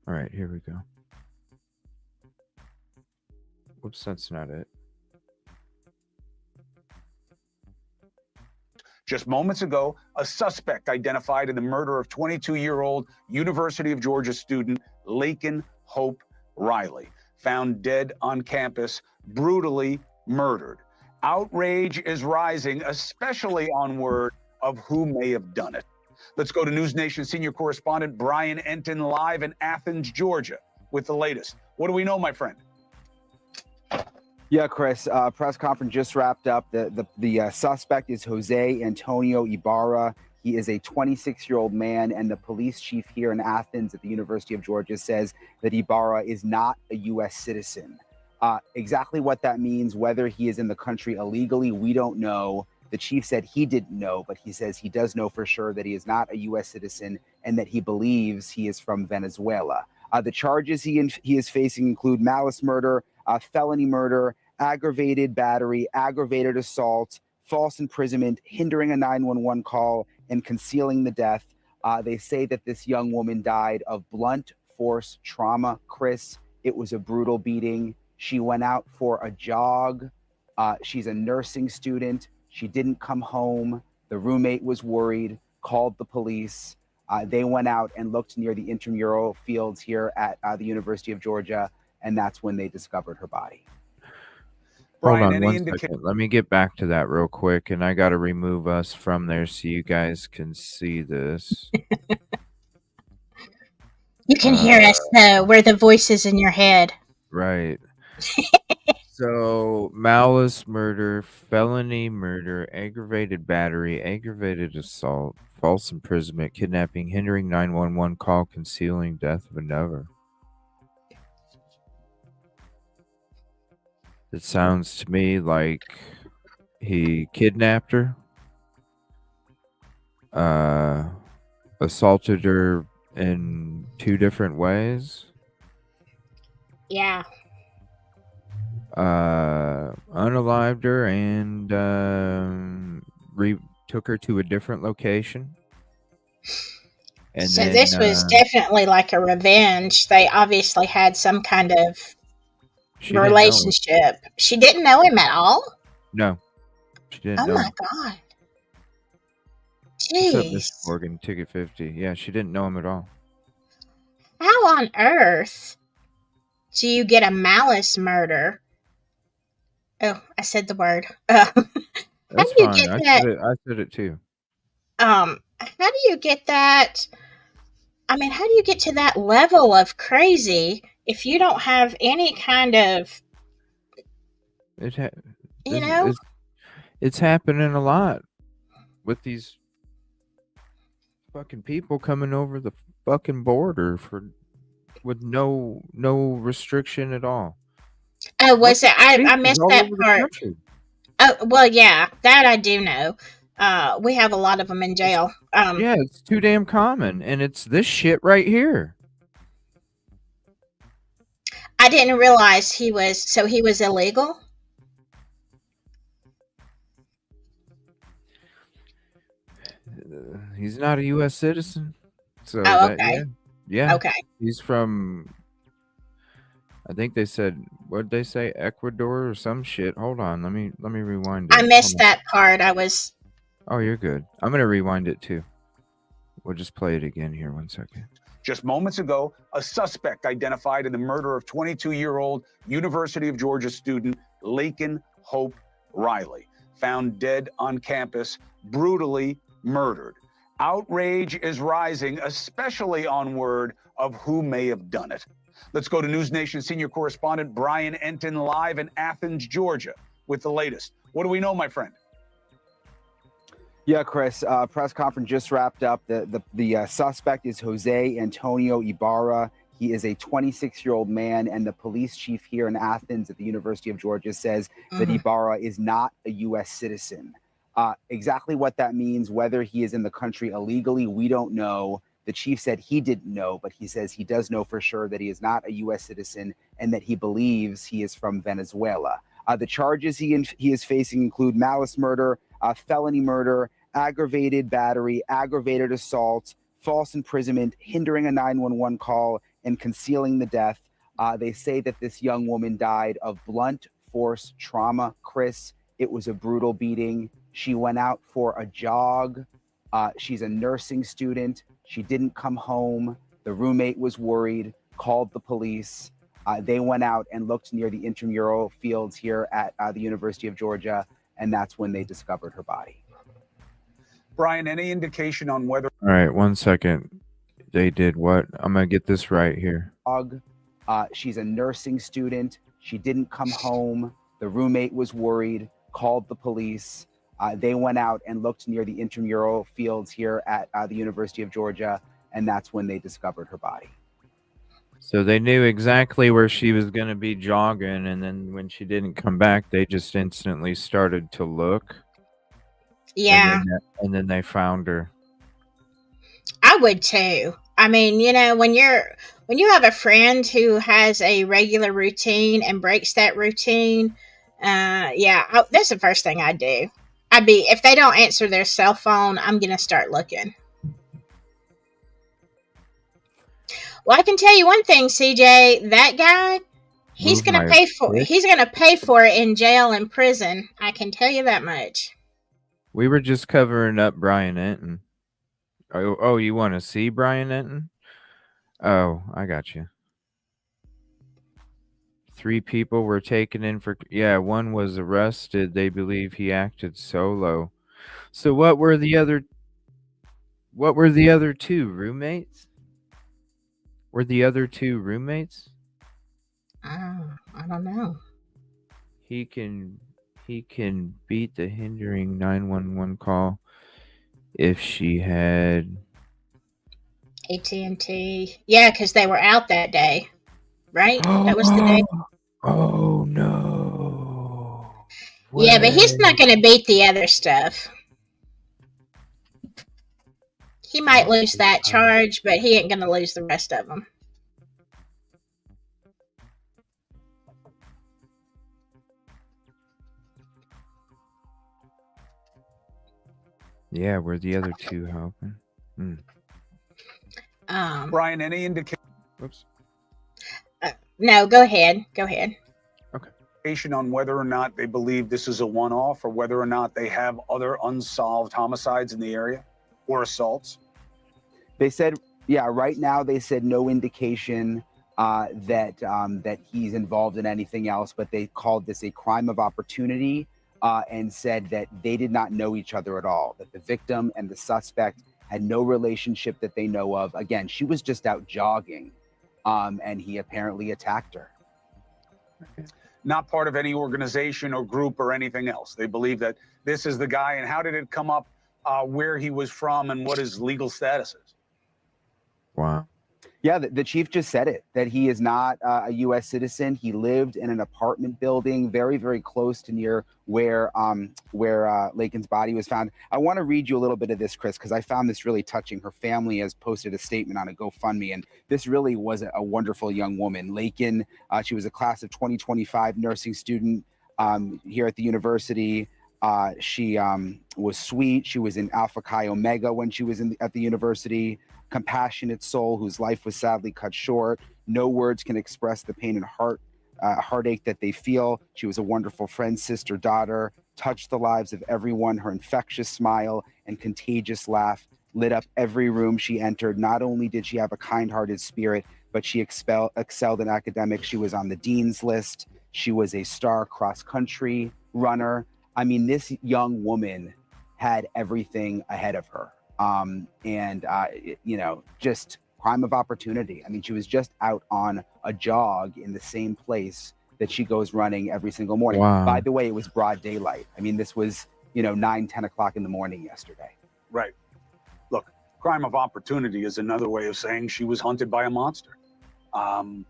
All right, here we go. Whoops, that's not it. Just moments ago, a suspect identified in the murder of 22-year-old University of Georgia student Laken Hope Riley, found dead on campus, brutally murdered. Outrage is rising, especially on word of who may have done it. Let's go to News Nation senior correspondent Brian Enton live in Athens, Georgia, with the latest. What do we know, my friend? Yeah, Chris, press conference just wrapped up. The suspect is Jose Antonio Ibarra. He is a 26-year-old man, and the police chief here in Athens at the University of Georgia says that Ibarra is not a U.S. citizen. Exactly what that means, whether he is in the country illegally, we don't know. The chief said he didn't know, but he says he does know for sure that he is not a U.S. citizen and that he believes he is from Venezuela. The charges he is facing include malice murder, felony murder, aggravated battery, aggravated assault, false imprisonment, hindering a 911 call, and concealing the death. They say that this young woman died of blunt force trauma, Chris. It was a brutal beating. She went out for a jog. She's a nursing student. She didn't come home. The roommate was worried, called the police. They went out and looked near the intramural fields here at the University of Georgia, and that's when they discovered her body. Brian, hold on 1 second. Let me get back to that real quick, and I got to remove us from there so you guys can see this. You can hear us, though. We're the voices in your head. Right. So, malice murder, felony murder, aggravated battery, aggravated assault, false imprisonment, kidnapping, hindering 911 call, concealing death of another. It sounds to me like he kidnapped her, assaulted her in 2 different ways. Yeah. Unalived her and took her to a different location. And So then this was definitely like a revenge. They obviously had some kind of she didn't know him. relationship. She didn't know him at all? No, she didn't Oh know my him. God. What's up, Mr. Jeez. Morgan? Ticket 50. Yeah, she didn't know him at all. How on earth do you get a malice murder? Oh, I said the word. How do That's you fine. get that? I said it too. How do you get that? I mean, how do you get to that level of crazy if you don't have any kind of, It you know? it's happening a lot with these fucking people coming over the fucking border with no restriction at all. Oh, was it? I Cases missed all that over the part. country. Oh, well, yeah, that I do know. We have a lot of them in jail. Yeah, it's too damn common, and it's this shit right here. I didn't realize he was illegal. He's not a U.S. citizen, so Oh, that okay. yeah, Okay. he's from. I think they said, what did they say, Ecuador or some shit. Hold on, let me rewind it. I missed that part. Oh, you're good. I'm gonna rewind it too. We'll just play it again here. 1 second. Just moments ago, a suspect identified in the murder of 22-year-old University of Georgia student Laken Hope Riley, found dead on campus, brutally murdered. Outrage is rising, especially on word of who may have done it. Let's go to News Nation senior correspondent Brian Enton live in Athens, Georgia, with the latest. What do we know, my friend? Yeah, Chris, press conference just wrapped up. The suspect is Jose Antonio Ibarra. He is a 26-year-old man, and the police chief here in Athens at the University of Georgia says that Ibarra is not a U.S. citizen. Exactly what that means, whether he is in the country illegally, we don't know. The chief said he didn't know, but he says he does know for sure that he is not a U.S. citizen and that he believes he is from Venezuela. The charges he is facing include malice murder, felony murder, aggravated battery, aggravated assault, false imprisonment, hindering a 911 call, and concealing the death. They say that this young woman died of blunt force trauma, Chris. It was a brutal beating. She went out for a jog. She's a nursing student. She didn't come home. The roommate was worried, called the police. They went out and looked near the intramural fields here at the University of Georgia, and that's when they discovered her body. Brian, any indication on whether... All right, 1 second. They did what? I'm going to get this right here. She's a nursing student. She didn't come home. The roommate was worried, called the police. They went out and looked near the intramural fields here at the University of Georgia, and that's when they discovered her body. So they knew exactly where she was going to be jogging, and then when she didn't come back, they just instantly started to look. Yeah. And then they found her. I would too. I mean, you know, when you have a friend who has a regular routine and breaks that routine, that's the first thing I'd do. If they don't answer their cell phone, I'm going to start looking. Well, I can tell you one thing, CJ, that guy, he's going to pay for it in jail and prison. I can tell you that much. We were just covering up Brian Enton. Oh, you want to see Brian Enton? Oh, I got you. 3 people were taken in for... Yeah, one was arrested. They believe he acted solo. So what were the other 2 roommates? Were the other 2 roommates? I don't know. He can beat the hindering 911 call if she had AT&T. Yeah, because they were out that day, right? That was the day. Oh no. Yeah, but he's not going to beat the other stuff. He might lose that charge, but he ain't going to lose the rest of them. Yeah, were the other 2 helping? Brian, any indication? Oops. No, go ahead. Go ahead. On whether or not they believe this is a one-off or whether or not they have other unsolved homicides in the area or assaults? They said, yeah, right now they said no indication that he's involved in anything else, but they called this a crime of opportunity and said that they did not know each other at all, that the victim and the suspect had no relationship that they know of. Again, she was just out jogging and he apparently attacked her. Not part of any organization or group or anything else. They believe that this is the guy. And how did it come up where he was from and what his legal status is? Wow. Yeah, the chief just said it, that he is not a U.S. citizen. He lived in an apartment building very, very close to near where Laken's body was found. I want to read you a little bit of this, Chris, because I found this really touching. Her family has posted a statement on a GoFundMe, and this really was a wonderful young woman. Laken, she was a class of 2025 nursing student here at the university. She was sweet. She was in Alpha Chi Omega when she was at the university. Compassionate soul whose life was sadly cut short. No words can express the pain and heartache that they feel. She was a wonderful friend, sister, daughter, touched the lives of everyone. Her infectious smile and contagious laugh lit up every room she entered. Not only did she have a kind-hearted spirit, but she excelled in academics. She was on the dean's list. She was a star cross-country runner. I mean, this young woman had everything ahead of her. Just crime of opportunity. I mean, she was just out on a jog in the same place that she goes running every single morning. Wow. By the way, it was broad daylight. I mean, this was, 9, 10 o'clock in the morning yesterday. Right. Look, crime of opportunity is another way of saying she was hunted by a monster. And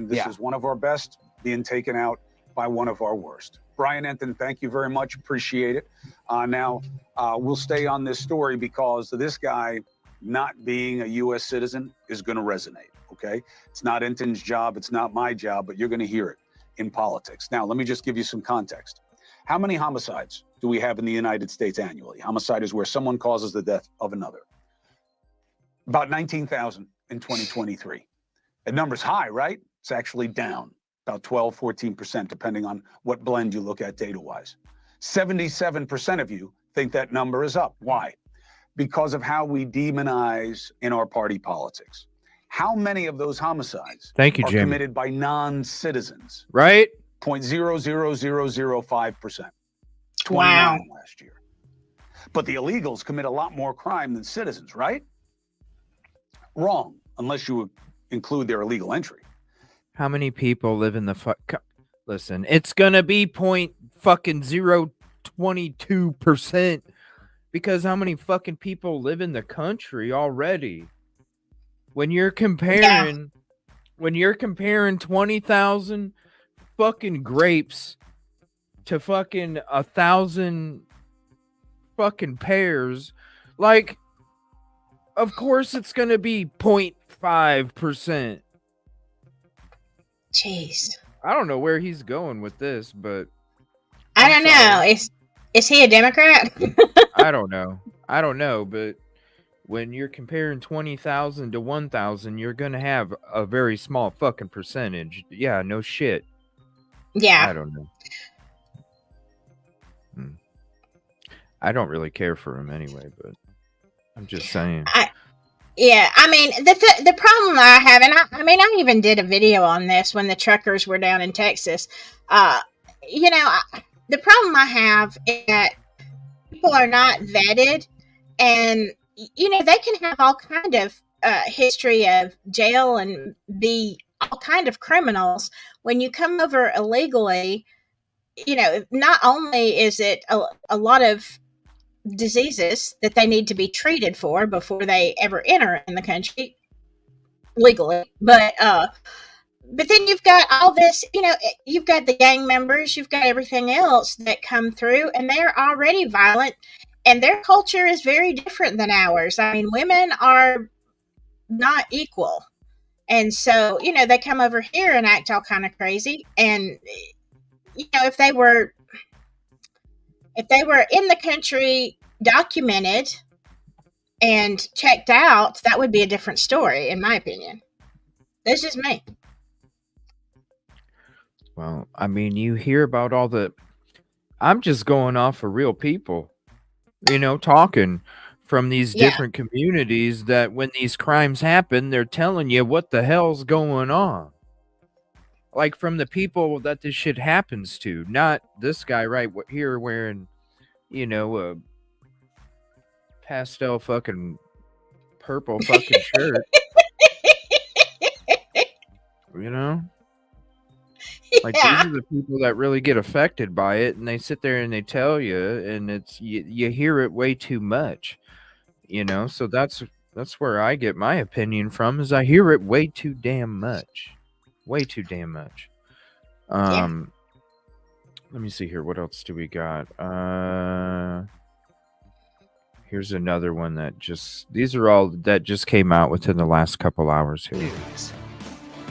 this is one of our best being taken out by one of our worst. Brian Enton, thank you very much. Appreciate it. Now, we'll stay on this story because this guy not being a U.S. citizen is going to resonate, okay? It's not Enton's job. It's not my job, but you're going to hear it in politics. Now, let me just give you some context. How many homicides do we have in the United States annually? Homicide is where someone causes the death of another. About 19,000 in 2023. That number's high, right? It's actually down. About 12, 14%, depending on what blend you look at data-wise. 77% of you think that number is up. Why? Because of how we demonize in our party politics. How many of those homicides Thank you, are Jim. committed by non-citizens? Right? 0.00005%. 29 Wow. last year. But the illegals commit a lot more crime than citizens, right? Wrong, unless you include their illegal entry. How many people live in the Listen, it's gonna be 0.022% because how many fucking people live in the country already? When you're comparing 20,000 fucking grapes to fucking 1,000 fucking pears, like, of course it's gonna be 0.5%. Jeez. I don't know where he's going with this, but I don't know. Is he a Democrat? I don't know, but when you're comparing 20,000 to 1,000, you're gonna have a very small fucking percentage. Yeah, no shit. Yeah. I don't know. I don't really care for him anyway, but I'm just saying. Yeah, I mean, the problem I have, and I even did a video on this when the truckers were down in Texas. The problem I have is that people are not vetted, and they can have all kind of history of jail and be all kind of criminals. When you come over illegally, not only is it a lot of diseases that they need to be treated for before they ever enter in the country legally, but then you've got all this, you've got the gang members, you've got everything else that come through, and they're already violent, and their culture is very different than ours. I mean, women are not equal, and so they come over here and act all kind of crazy, and if they were in the country, documented, and checked out, that would be a different story, in my opinion. That's just me. Well, I mean, you hear about all the. I'm just going off of real people, talking from these Yeah. different communities that when these crimes happen, they're telling you what the hell's going on. Like from the people that this shit happens to, not this guy right here wearing, a pastel fucking purple fucking shirt. Like these are the people that really get affected by it, and they sit there and they tell you, and it's you hear it way too much, So that's where I get my opinion from, is I hear it way too damn much, Yeah. Let me see here. What else do we got? Here's another one these are all that just came out within the last couple hours here.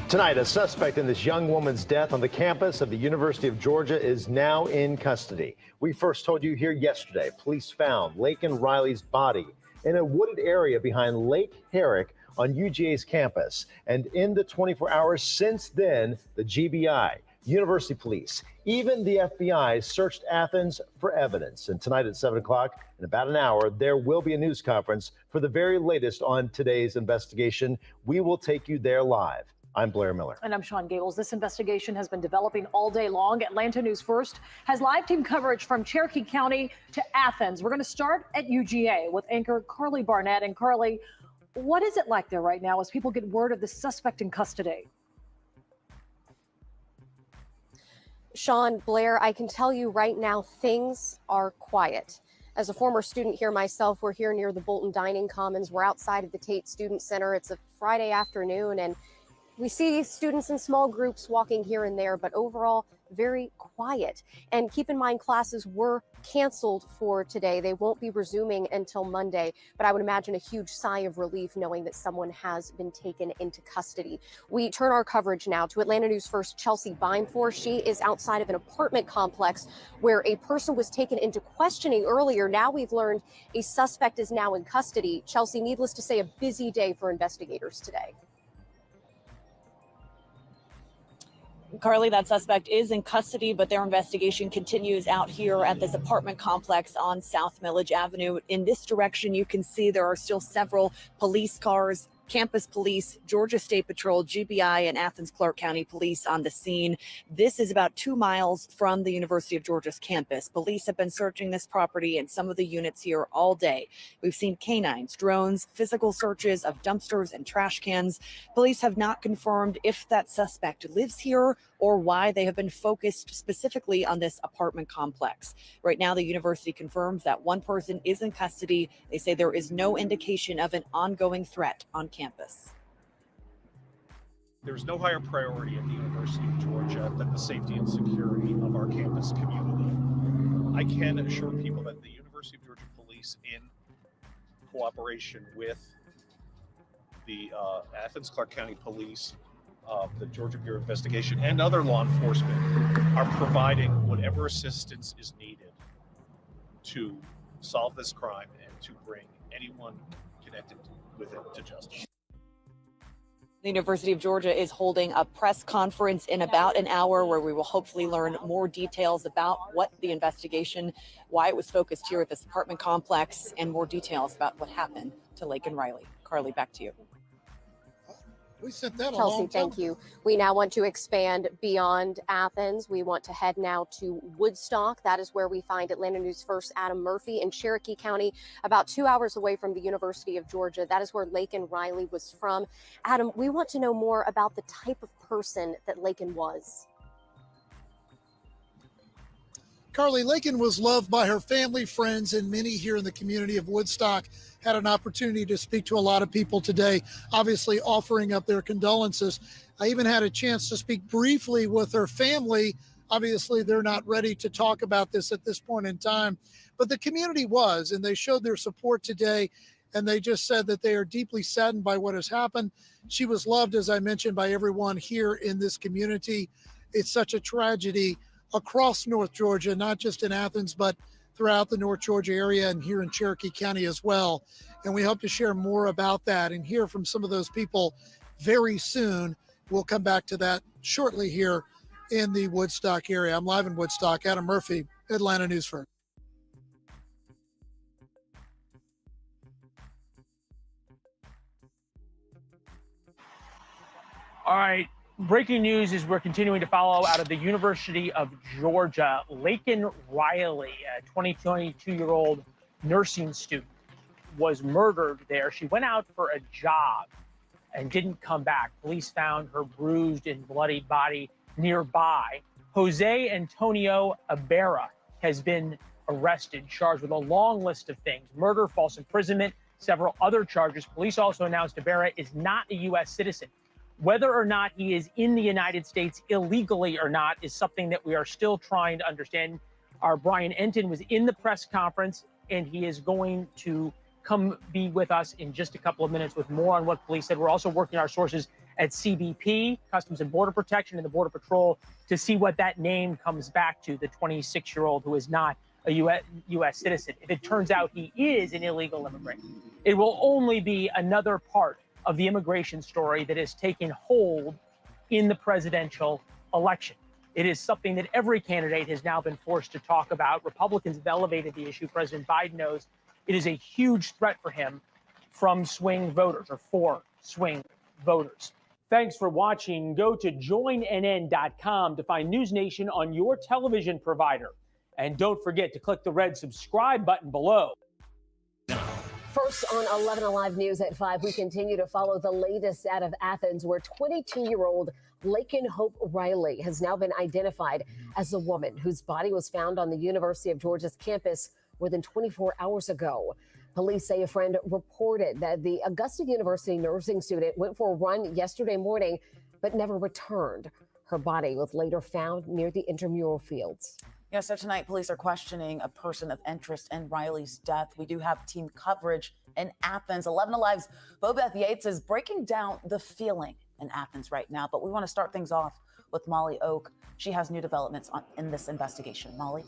Tonight, a suspect in this young woman's death on the campus of the University of Georgia is now in custody. We first told you here yesterday, police found Laken Riley's body in a wooded area behind Lake Herrick on UGA's campus. And in the 24 hours since then, the GBI, University Police, even the FBI searched Athens for evidence. And tonight at 7 o'clock, in about an hour, there will be a news conference for the very latest on today's investigation. We will take you there live. I'm Blair Miller. And I'm Sean Gables. This investigation has been developing all day long. Atlanta News First has live team coverage from Cherokee County to Athens. We're going to start at UGA with anchor Carly Barnett. And Carly, what is it like there right now as people get word of the suspect in custody? Sean, Blair, I can tell you right now, things are quiet. As a former student here myself, we're here near the Bolton Dining Commons. We're outside of the Tate Student Center. It's a Friday afternoon, and we see students in small groups walking here and there, but overall, very quiet. And keep in mind, classes were canceled for today. They won't be resuming until Monday, but I would imagine a huge sigh of relief knowing that someone has been taken into custody. We turn our coverage now to Atlanta News First Chelsea Bimefor. She is outside of an apartment complex where a person was taken into questioning earlier. Now we've learned a suspect is now in custody. Chelsea, needless to say, a busy day for investigators today. Carly, that suspect is in custody, but their investigation continues out here at this apartment complex on South Millage Avenue. In this direction, you can see there are still several police cars, campus police, Georgia State Patrol, GBI, and Athens Clarke County Police on the scene. This is about 2 miles from the University of Georgia's campus. Police have been searching this property and some of the units here all day. We've seen canines, drones, physical searches of dumpsters and trash cans. Police have not confirmed if that suspect lives here or why they have been focused specifically on this apartment complex. Right now, the university confirms that one person is in custody. They say there is no indication of an ongoing threat on campus. There's no higher priority at the University of Georgia than the safety and security of our campus community. I can assure people that the University of Georgia Police, in cooperation with the Athens Clarke County Police, the Georgia Bureau of Investigation, and other law enforcement, are providing whatever assistance is needed to solve this crime and to bring anyone connected with it to justice. The University of Georgia is holding a press conference in about an hour where we will hopefully learn more details about what the investigation, why it was focused here at this apartment complex, and more details about what happened to Laken Riley. Carly, back to you. We sent that Chelsea, thank you. We now want to expand beyond Athens. We want to head now to Woodstock. That is where we find Atlanta News First Adam Murphy in Cherokee County, about 2 hours away from the University of Georgia. That is where Laken Riley was from. Adam, we want to know more about the type of person that Laken was. Carly, Laken was loved by her family, friends, and many here in the community of Woodstock. Had an opportunity to speak to a lot of people today, obviously offering up their condolences. I even had a chance to speak briefly with her family. Obviously, they're not ready to talk about this at this point in time, but the community was, and they showed their support today, and they just said that they are deeply saddened by what has happened. She was loved, as I mentioned, by everyone here in this community. It's such a tragedy across North Georgia, not just in Athens, but throughout the North Georgia area and here in Cherokee County as well. And we hope to share more about that and hear from some of those people very soon. We'll come back to that shortly here in the Woodstock area. I'm live in Woodstock. Adam Murphy, Atlanta News First. All right, breaking news is we're continuing to follow out of the University of Georgia. Laken Riley, a 22-year-old nursing student, was murdered there. She went out for a job and didn't come back. Police found her bruised and bloody body nearby. Jose Antonio Ibarra has been arrested, charged with a long list of things: murder, false imprisonment, several other charges. Police also announced Ibarra is not a U.S. citizen. Whether or not he is in the United States illegally or not is something that we are still trying to understand. Our Brian Enton was in the press conference, and he is going to come be with us in just a couple of minutes with more on what police said. We're also working our sources at CBP, Customs and Border Protection, and the Border Patrol to see what that name comes back to, the 26-year-old who is not a U.S. citizen. If it turns out he is an illegal immigrant, it will only be another part of the immigration story that has taken hold in the presidential election. It is something that every candidate has now been forced to talk about. Republicans have elevated the issue. President Biden knows it is a huge threat for him from swing voters, or for swing voters. Thanks for watching. Go to joinnn.com to find News Nation on your television provider. And don't forget to click the red subscribe button below. First on 11 Alive News at 5, we continue to follow the latest out of Athens, where 22-year-old Laken Hope Riley has now been identified as the woman whose body was found on the University of Georgia's campus more than 24 hours ago. Police say a friend reported that the Augusta University nursing student went for a run yesterday morning, but never returned. Her body was later found near the intramural fields. Yeah, so tonight police are questioning a person of interest in Riley's death. We do have team coverage in Athens. 11 Alive's Bobeth Yates is breaking down the feeling in Athens right now, but we want to start things off with Molly Oak. She has new developments in this investigation. Molly?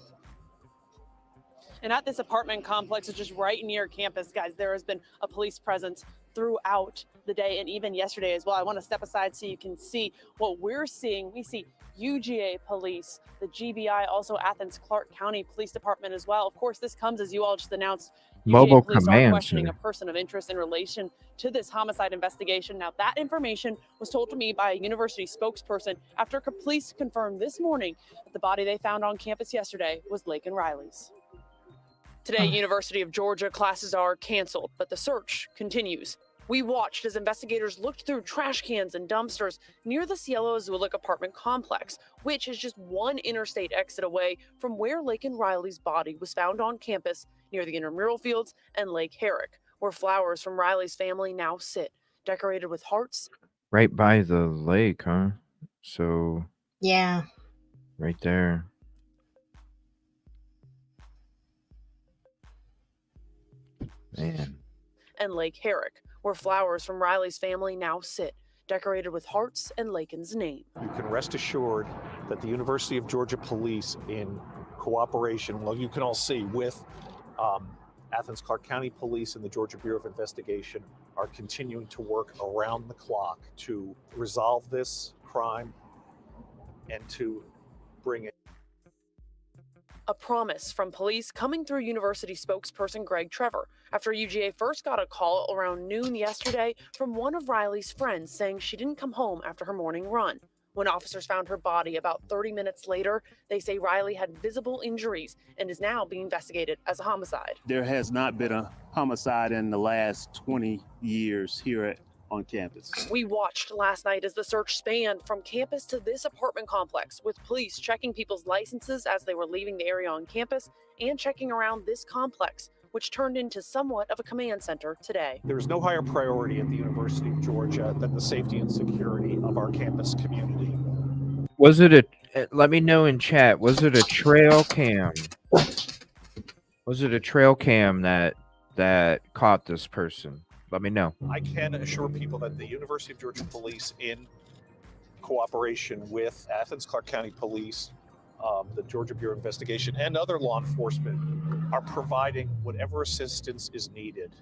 And at this apartment complex, which is right near campus, guys, there has been a police presence throughout the day and even yesterday as well. I want to step aside so you can see what we're seeing. We see UGA police, the GBI, also Athens Clark County Police Department as well. Of course, this comes as you all just announced. Mobile UGA police are command questioning center. a person of interest in relation to this homicide investigation. Now, that information was told to me by a university spokesperson after police confirmed this morning that the body they found on campus yesterday was Laken Riley's. Today, University of Georgia classes are canceled, but the search continues. We watched as investigators looked through trash cans and dumpsters near the Cielo Azulik apartment complex, which is just one interstate exit away from where Laken Riley's body was found on campus near the intramural fields and Lake Herrick, where flowers from Riley's family now sit, decorated with hearts. Right by the lake, huh? So, Yeah. right there. Man. And Lake Herrick, where flowers from Riley's family now sit, decorated with hearts and Laken's name. You can rest assured that the University of Georgia Police, in cooperation, well, you can all see, with Athens Clark County Police and the Georgia Bureau of Investigation, are continuing to work around the clock to resolve this crime and to bring it. A promise from police coming through university spokesperson Greg Trevor after UGA first got a call around noon yesterday from one of Riley's friends saying she didn't come home after her morning run. When officers found her body about 30 minutes later, they say Riley had visible injuries and is now being investigated as a homicide. There has not been a homicide in the last 20 years here on campus. We watched last night as the search spanned from campus to this apartment complex, with police checking people's licenses as they were leaving the area on campus and checking around this complex, which turned into somewhat of a command center today. There is no higher priority at the University of Georgia than the safety and security of our campus community. Was it let me know in chat, was it a trail cam? Was it a trail cam that caught this person? Let me know. I can assure people that the University of Georgia Police, in cooperation with Athens Clark County Police, the Georgia Bureau of Investigation and other law enforcement are providing whatever assistance is needed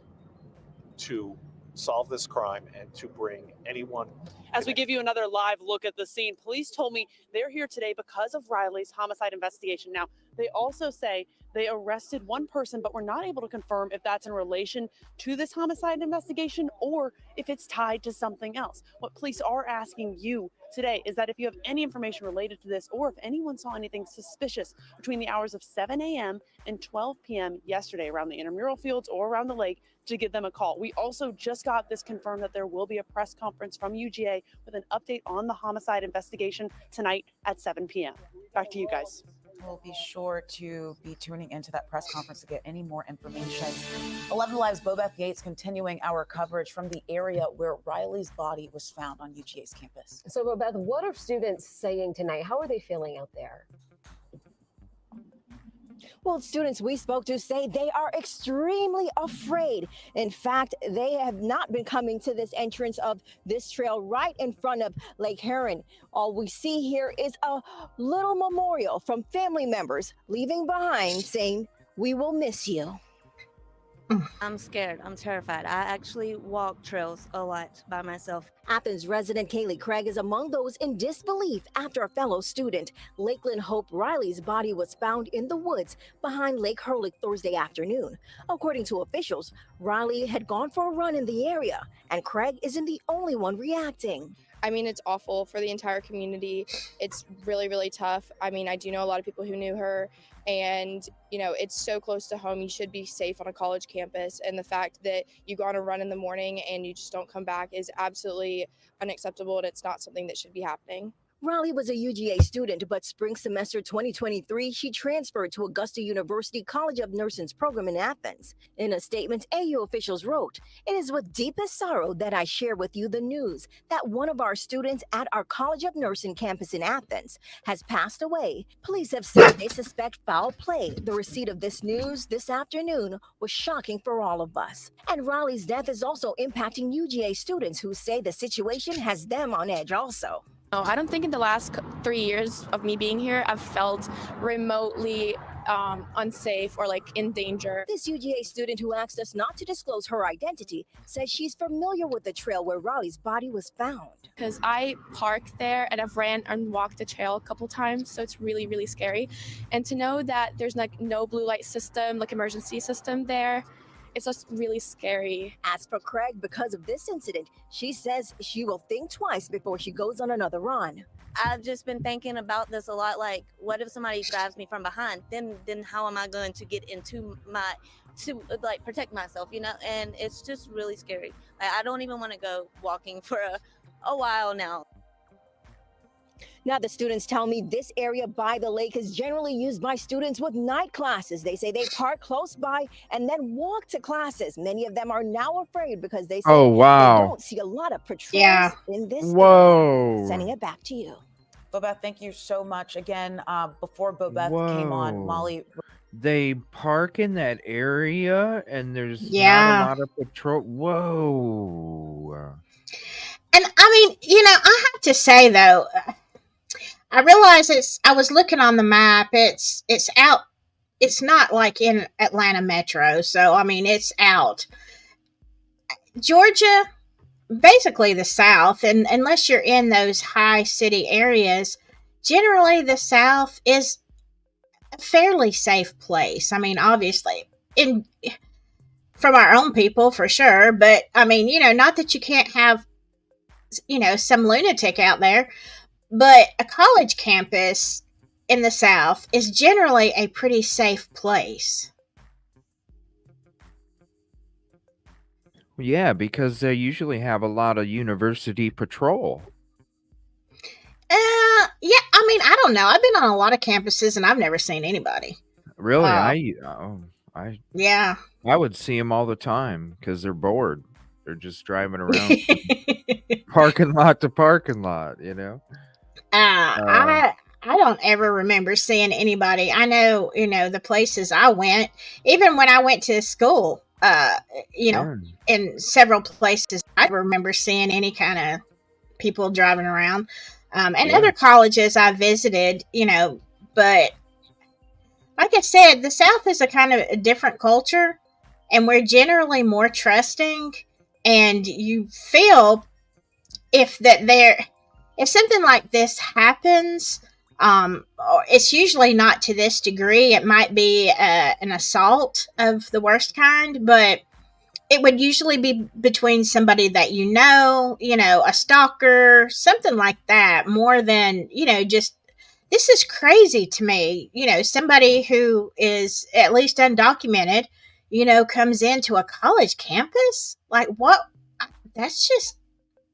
to solve this crime and to bring anyone. As we give you another live look at the scene, police told me they're here today because of Riley's homicide investigation. Now, they also say they arrested one person, but we're not able to confirm if that's in relation to this homicide investigation or if it's tied to something else. What police are asking you today is that if you have any information related to this or if anyone saw anything suspicious between the hours of 7 a.m. and 12 p.m. yesterday around the intramural fields or around the lake, to give them a call. We also just got this confirmed that there will be a press conference from UGA with an update on the homicide investigation tonight at 7 p.m. Back to you guys. We'll be sure to be tuning into that press conference to get any more information. 11 Live's Bobeth Yates continuing our coverage from the area where Riley's body was found on UGA's campus. So, Bobeth, what are students saying tonight? How are they feeling out there? Well, students we spoke to say they are extremely afraid. In fact, they have not been coming to this entrance of this trail right in front of Lake Huron. All we see here is a little memorial from family members leaving behind saying, "We will miss you." I'm scared. I'm terrified. I actually walk trails a lot by myself. Athens resident Kaylee Craig is among those in disbelief after a fellow student, Lakeland Hope Riley's body was found in the woods behind Lake Hurlick Thursday afternoon. According to officials, Riley had gone for a run in the area, and Craig isn't the only one reacting. I mean, it's awful for the entire community. It's really, really tough. I mean, I do know a lot of people who knew her, and, you know, it's so close to home. You should be safe on a college campus. And the fact that you go on a run in the morning and you just don't come back is absolutely unacceptable, and it's not something that should be happening. Riley was a UGA student, but spring semester 2023, she transferred to Augusta University College of Nursing's program in Athens. In a statement, AU officials wrote, "It is with deepest sorrow that I share with you the news that one of our students at our College of Nursing campus in Athens has passed away. Police have said they suspect foul play. The receipt of this news this afternoon was shocking for all of us." And Riley's death is also impacting UGA students who say the situation has them on edge also. No, I don't think in the last 3 years of me being here, I've felt remotely unsafe or like in danger. This UGA student who asked us not to disclose her identity says she's familiar with the trail where Riley's body was found. Because I parked there and I've ran and walked the trail a couple times, so it's really, really scary. And to know that there's like no blue light system, like emergency system there, it's just really scary. As for Craig, because of this incident, she says she will think twice before she goes on another run. I've just been thinking about this a lot. Like, what if somebody grabs me from behind? Then how am I going to get into to like protect myself, you know? And it's just really scary. Like, I don't even want to go walking for a while now. Now, the students tell me this area by the lake is generally used by students with night classes. They say they park close by and then walk to classes. Many of them are now afraid because they say they don't see a lot of patrols in this area. Sending it back to you. Bobeth, thank you so much. Again, before Bobeth came on, Molly. They park in that area and there's not a lot of patrol. Whoa. And I mean, you know, I have to say though, I realize I was looking on the map. It's out. It's not like in Atlanta Metro. So, I mean, it's out. Georgia, basically the South, and unless you're in those high city areas, generally the South is a fairly safe place. I mean, obviously, from our own people for sure. But I mean, you know, not that you can't have, you know, some lunatic out there. But a college campus in the South is generally a pretty safe place. Yeah, because they usually have a lot of university patrol. Yeah, I mean, I don't know. I've been on a lot of campuses and I've never seen anybody. Really? Yeah. I would see them all the time because they're bored. They're just driving around parking lot to parking lot, you know? I don't ever remember seeing anybody. I know, you know, the places I went, even when I went to school, you know, in several places, I remember seeing any kind of people driving around. And other colleges I visited, you know, But like I said, the South is a kind of a different culture, and we're generally more trusting. And you feel if something like this happens, or it's usually not to this degree. It might be an assault of the worst kind, but it would usually be between somebody that a stalker, something like that, more than, just this is crazy to me. Somebody who is at least undocumented, comes into a college campus. Like, what? That's just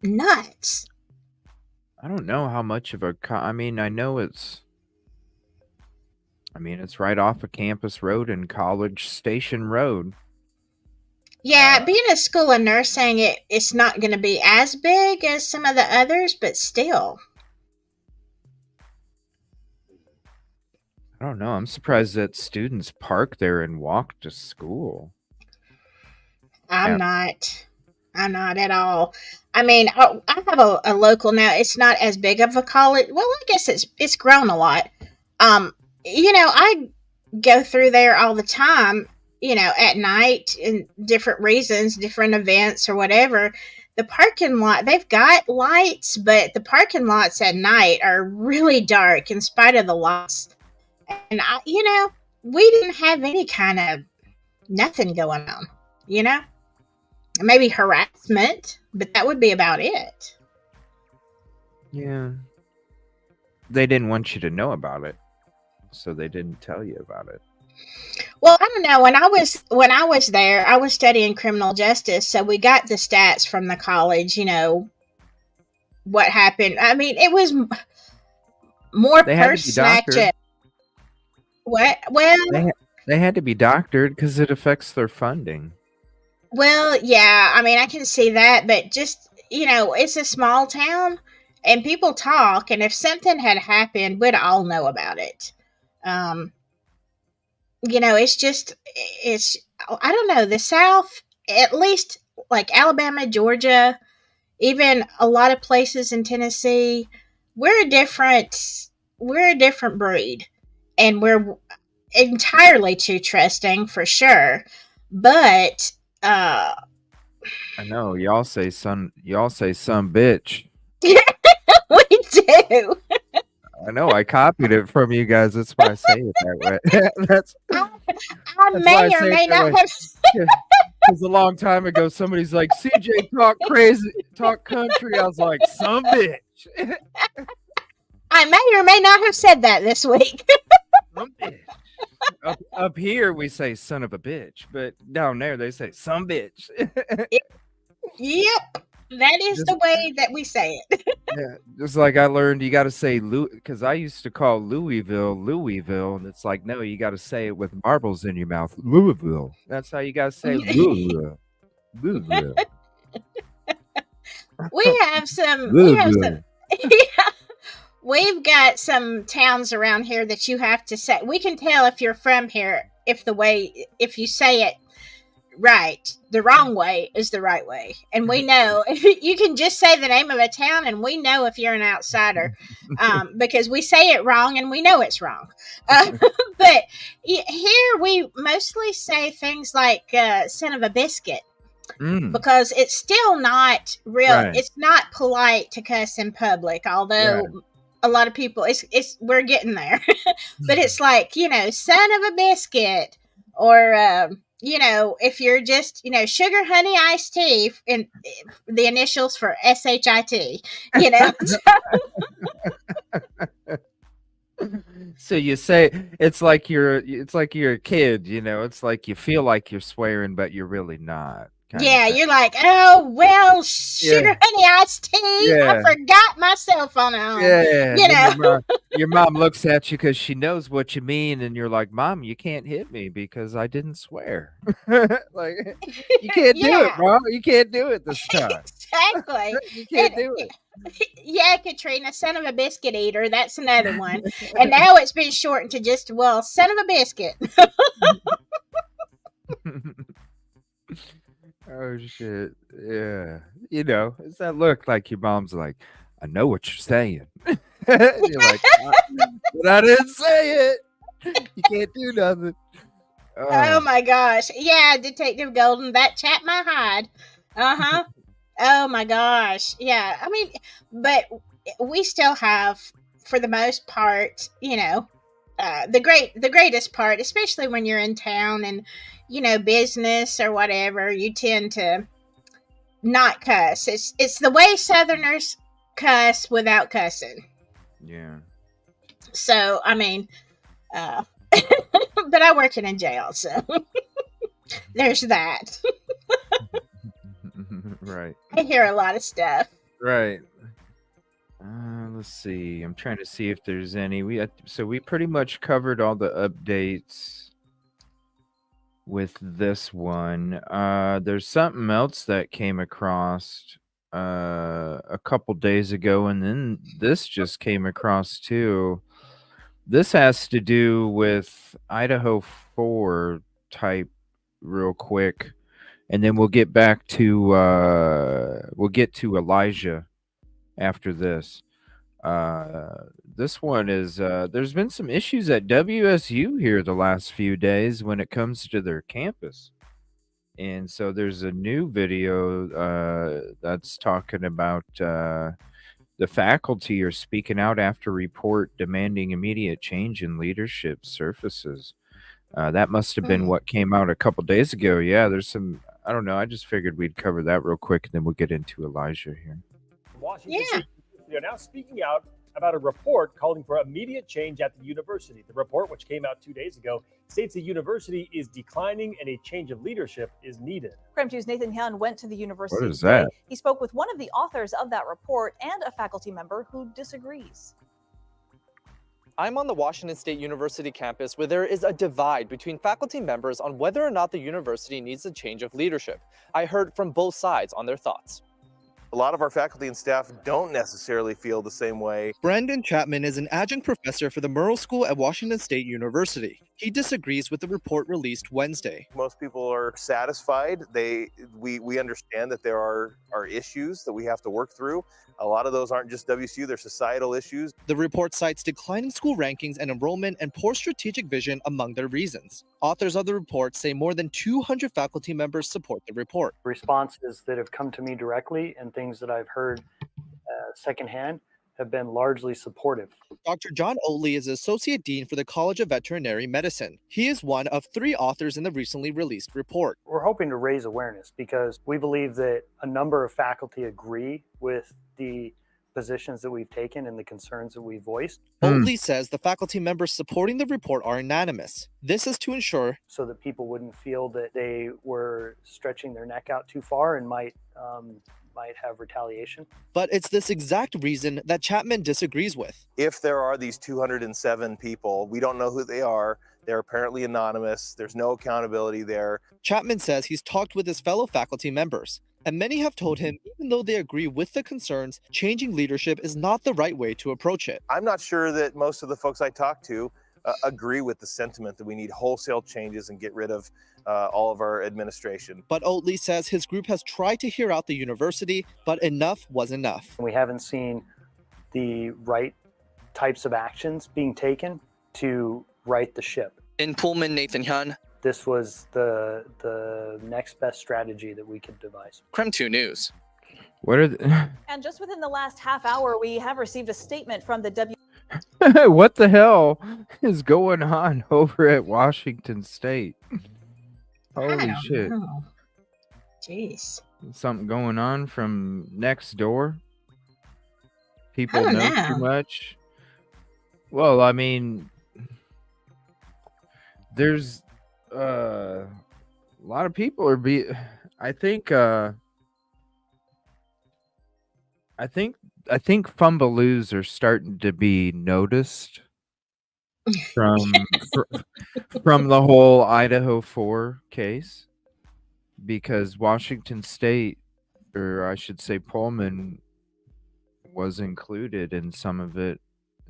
nuts. I don't know how much of a. I mean, I know it's. I mean, it's right off a campus road and College Station Road. Yeah, being a school of nursing, it's not going to be as big as some of the others, but still. I don't know. I'm surprised that students park there and walk to school. I'm not at all. I mean, I have a local now. It's not as big of a college. Well, I guess it's grown a lot. I go through there all the time, at night in different reasons, different events or whatever. The parking lot, they've got lights, but the parking lots at night are really dark in spite of the lights. And we didn't have any kind of nothing going on, maybe harassment, but that would be about it. Yeah. They didn't want you to know about it, so they didn't tell you about it. Well, I don't know. When I was there, I was studying criminal justice, so we got the stats from the college. What happened. I mean, it was more purse snatching. What? Well, they had to be doctored because it affects their funding. Well, yeah. I mean, I can see that, but just it's a small town, and people talk, and if something had happened, we'd all know about it. It's I don't know, the South, at least like Alabama, Georgia, even a lot of places in Tennessee, we're a different breed, and we're entirely too trusting for sure. But I know y'all say son bitch. We do. I know. I copied it from you guys. That's why I say it that way. That's I may or may not have. Because a long time ago, somebody's like, CJ talk crazy, talk country. I was like, some bitch. I may or may not have said that this week. Some bitch. Up here, we say son of a bitch, but down there, they say some bitch. Yep. That is the way that we say it. Yeah, just like I learned, you got to say because I used to call Louisville, and it's like, no, you got to say it with marbles in your mouth. Louisville. That's how you got to say Louisville. Louisville. We have some. Yeah, we've got some towns around here that you have to say. We can tell if you're from here if you say it right. The wrong way is the right way, and we know you can just say the name of a town, and we know if you're an outsider, because we say it wrong and we know it's wrong. But here we mostly say things like "son of a biscuit," because it's still not real. Right. It's not polite to cuss in public, although a lot of people, we're getting there. But it's like, son of a biscuit, or if you're just, sugar honey iced tea, and the initials for SHIT, So you say it's like you're a kid, it's like you feel like you're swearing, but you're really not. Yeah, you're like, oh, well, sugar honey iced tea. Yeah. I forgot my cell phone at home. Yeah. Your mom looks at you because she knows what you mean, and you're like, Mom, you can't hit me because I didn't swear. Like, you can't do it, Mom. You can't do it this time. Exactly. You can't do it. Yeah, Katrina, son of a biscuit eater. That's another one. And now it's been shortened to just, son of a biscuit. Oh shit! Yeah, it's that look like your mom's like, I know what you're saying. You're like, but I didn't say it. You can't do nothing. Oh my gosh. Yeah, Detective Golden, that chapped my hide. Uh-huh. Oh my gosh. Yeah. I mean, but we still have, for the most part, the greatest part, especially when you're in town and, business or whatever, you tend to not cuss. It's the way Southerners cuss without cussing. Yeah. So, I mean, but I work in a jail, so there's that. Right. I hear a lot of stuff. Right. Let's see. I'm trying to see if there's any. So we pretty much covered all the updates with this one. There's something else that came across a couple days ago, and then this just came across too. This has to do with Idaho 4 type real quick, and then we'll get back to Elijah after this. This one is there's been some issues at WSU here the last few days when it comes to their campus. And so there's a new video that's talking about the faculty are speaking out after report demanding immediate change in leadership surfaces. That must have been what came out a couple days ago. Yeah, there's some, I don't know. I just figured we'd cover that real quick and then we'll get into Elijah here. Washington State University are now speaking out about a report calling for immediate change at the university. The report, which came out 2 days ago, states the university is declining and a change of leadership is needed. KREM 2's Nathan Hyun went to the university What is today. that? He spoke with one of the authors of that report and a faculty member who disagrees. I'm on the Washington State University campus where there is a divide between faculty members on whether or not the university needs a change of leadership. I heard from both sides on their thoughts. A lot of our faculty and staff don't necessarily feel the same way. Brendan Chapman is an adjunct professor for the Murrow School at Washington State University. He disagrees with the report released Wednesday. Most people are satisfied. We understand that there are issues that we have to work through. A lot of those aren't just WSU, they're societal issues. The report cites declining school rankings and enrollment and poor strategic vision among their reasons. Authors of the report say more than 200 faculty members support the report. Responses that have come to me directly and things that I've heard secondhand have been largely supportive. Dr. John Oatley is Associate Dean for the College of Veterinary Medicine. He is one of 3 authors in the recently released report. We're hoping to raise awareness because we believe that a number of faculty agree with the positions that we've taken and the concerns that we voiced. Oatley says the faculty members supporting the report are unanimous. This is to ensure so that people wouldn't feel that they were stretching their neck out too far and might have retaliation. But it's this exact reason that Chapman disagrees with. If there are these 207 people, we don't know who they are. They're apparently anonymous. There's no accountability there. Chapman says he's talked with his fellow faculty members, and many have told him, even though they agree with the concerns, changing leadership is not the right way to approach it. I'm not sure that most of the folks I talk to agree with the sentiment that we need wholesale changes and get rid of all of our administration. But Oatley says his group has tried to hear out the university, but enough was enough. We haven't seen the right types of actions being taken to right the ship. In Pullman, Nathan Hyun. This was the next best strategy that we could devise. KREM 2 News. What are And just within the last half hour, we have received a statement from the what the hell is going on over at Washington State? Holy shit. Jeez. Something going on from next door? People know too much? Well, I mean, there's a lot of people are I think fumbaloos are starting to be noticed from from the whole Idaho 4 case, because Washington State, or I should say Pullman, was included in some of it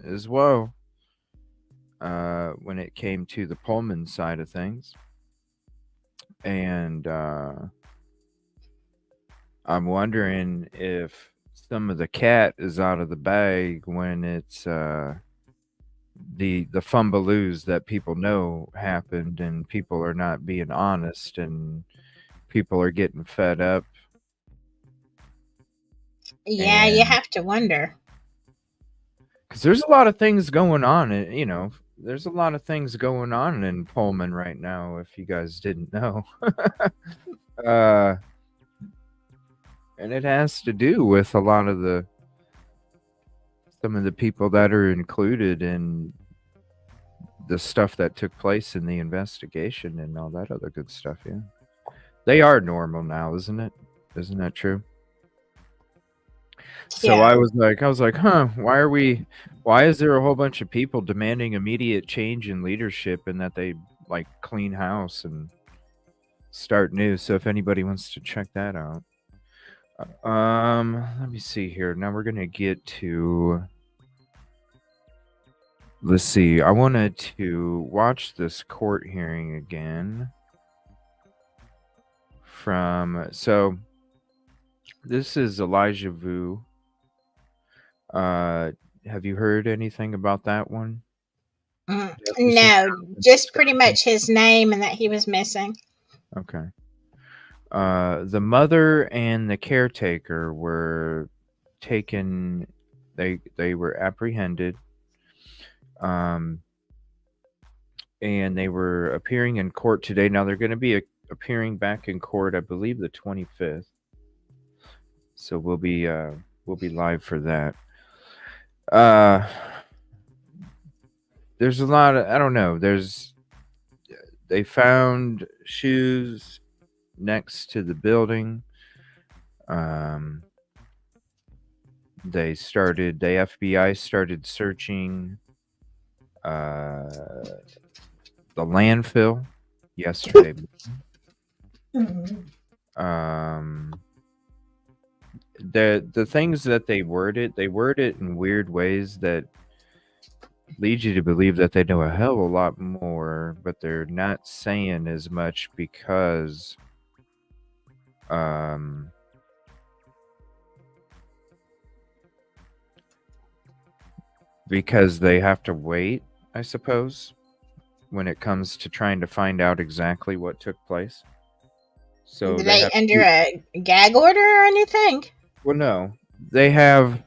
as well when it came to the Pullman side of things. And I'm wondering if some of the cat is out of the bag when it's the fumbaloos that people know happened, and people are not being honest, and people are getting fed up. Yeah, you And have to wonder. because there's a lot of things going on, there's a lot of things going on in Pullman right now, if you guys didn't know. uh and it has to do with a lot of some of the people that are included in the stuff that took place in the investigation and all that other good stuff. Yeah, they are normal now, isn't it? Isn't that true? So Yeah. I was like, huh, why is there a whole bunch of people demanding immediate change in leadership and that they like clean house and start new? So if anybody wants to check that out. Let me see here. Now we're gonna get to, let's see. I wanted to watch this court hearing again so this is Elijah Vu. Have you heard anything about that one? No, just pretty much his name and that he was missing. Okay. The mother and the caretaker were taken. They were apprehended. And they were appearing in court today. Now they're going to be appearing back in court, I believe, the 25th. So we'll be live for that. There's a lot of, I don't know. They found shoes next to the building. The FBI started searching the landfill yesterday. The things that they word it in weird ways that lead you to believe that they know a hell of a lot more, but they're not saying as much because they have to wait, I suppose, when it comes to trying to find out exactly what took place. So they under a gag order or anything? Well, no. They have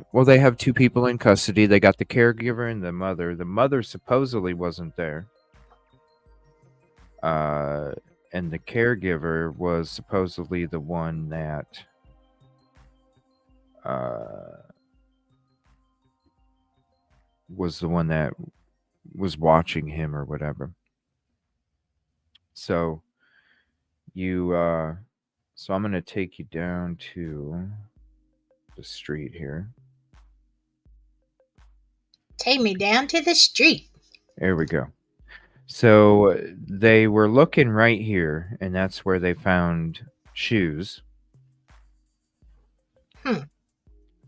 two people in custody. They got the caregiver and the mother. The mother supposedly wasn't there. And the caregiver was supposedly the one that was watching him or whatever. So so I'm going to take you down to the street here. Take me down to the street. There we go. So they were looking right here, and that's where they found shoes.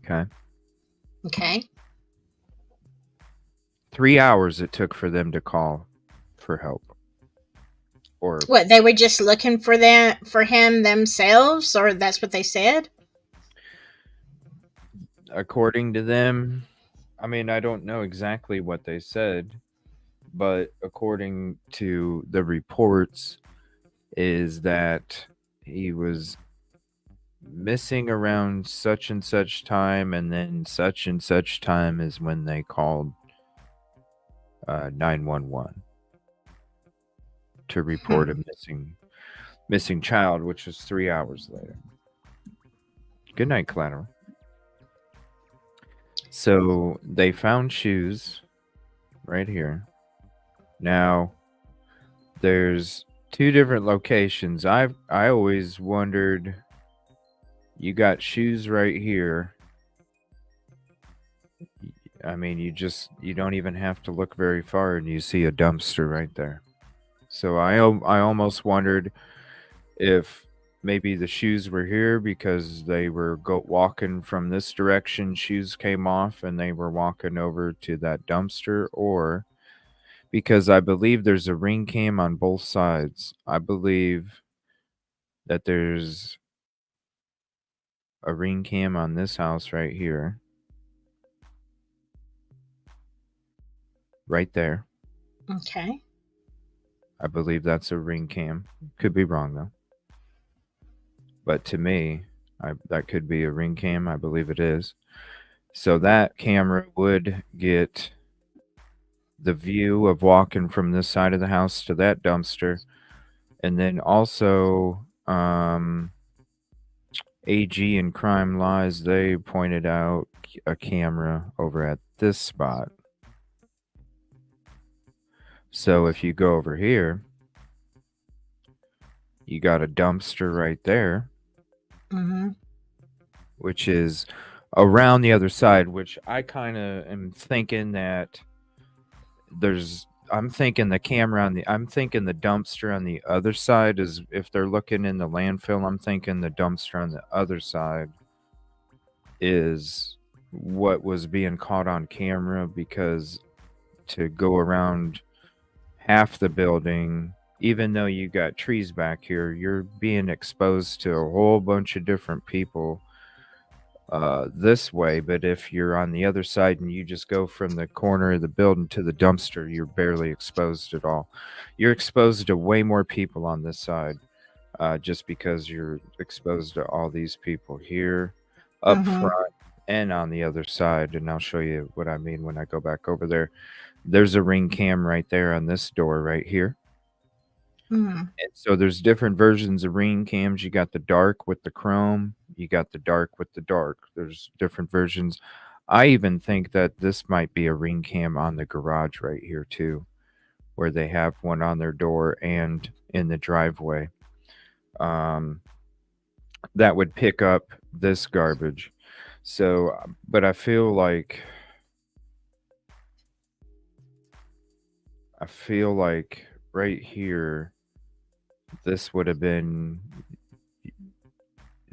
Okay. 3 hours it took for them to call for help. Or what, they were just looking for him themselves, or that's what they said? According to them, I mean, I don't know exactly what they said, but according to the reports is that he was missing around such and such time, and then such and such time is when they called 911 to report a missing child, which was 3 hours later. Good night, Collateral. So they found shoes right here. Now there's two different locations. I always wondered, you got shoes right here. I mean, you don't even have to look very far and you see a dumpster right there. So I almost wondered if maybe the shoes were here because they were walking from this direction, shoes came off and they were walking over to that dumpster, or because I believe there's a ring cam on both sides. I believe that there's a ring cam on this house right here. Right there. Okay. I believe that's a ring cam. Could be wrong though. But to me, that could be a ring cam. I believe it is. So that camera would get the view of walking from this side of the house to that dumpster. And then also, AG and Crime Lies, they pointed out a camera over at this spot. So if you go over here, you got a dumpster right there, Mm-hmm. which is around the other side, which I kind of am thinking that I'm thinking the dumpster on the other side is, if they're looking in the landfill, I'm thinking the dumpster on the other side is what was being caught on camera, because to go around half the building, even though you got trees back here, you're being exposed to a whole bunch of different people this way. But if you're on the other side and you just go from the corner of the building to the dumpster, you're barely exposed at all. You're exposed to way more people on this side, just because you're exposed to all these people here up Mhm. front and on the other side. And I'll show you what I mean when I go back over there. There's a ring cam right there on this door right here. Mm. And so there's different versions of ring cams. You got the dark with the chrome. You got the dark with the dark. There's different versions. I even think that this might be a ring cam on the garage right here too, where they have one on their door and in the driveway. That would pick up this garbage. So, but I feel like right here, this would have been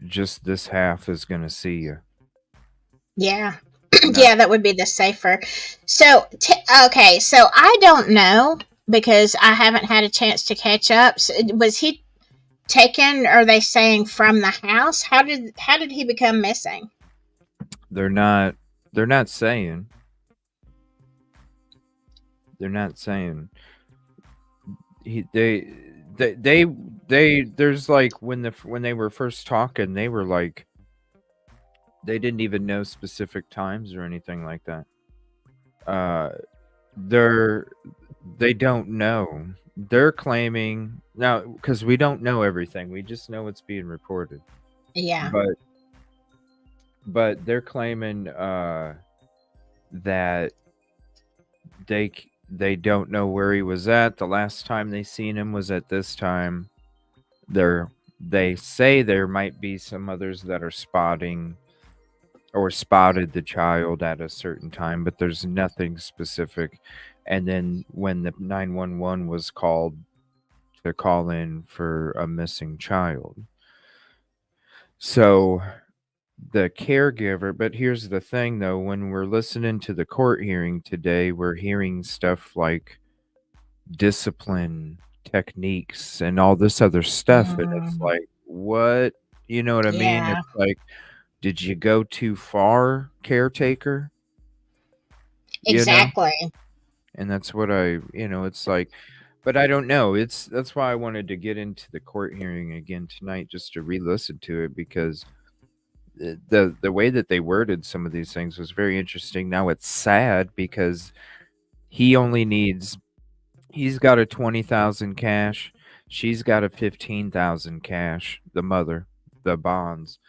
just this half is going to see you. Yeah. Yeah, that would be the safer. So, okay, so I don't know because I haven't had a chance to catch up. So, was he taken, are they saying from the house? How did he become missing? They're not saying. They're not saying. They there's like when they were first talking, they were like they didn't even know specific times or anything like that. They don't know. They're claiming now, because we don't know everything. We just know what's being reported. Yeah. But they're claiming that they don't know where he was at. The last time they seen him was at this time. They say there might be some others that are spotted the child at a certain time, but there's nothing specific. And then when the 911 was called to call in for a missing child. So the caregiver, but here's the thing though, when we're listening to the court hearing today, we're hearing stuff like discipline techniques and all this other stuff. And it's like, what? You know what I mean? Yeah. It's like, did you go too far, caretaker? Exactly. And that's what it's like, but I don't know. That's why I wanted to get into the court hearing again tonight, just to re-listen to it, because the way that they worded some of these things was very interesting. Now it's sad because he's got a 20,000 cash. She's got a 15,000 cash. The mother, the bonds.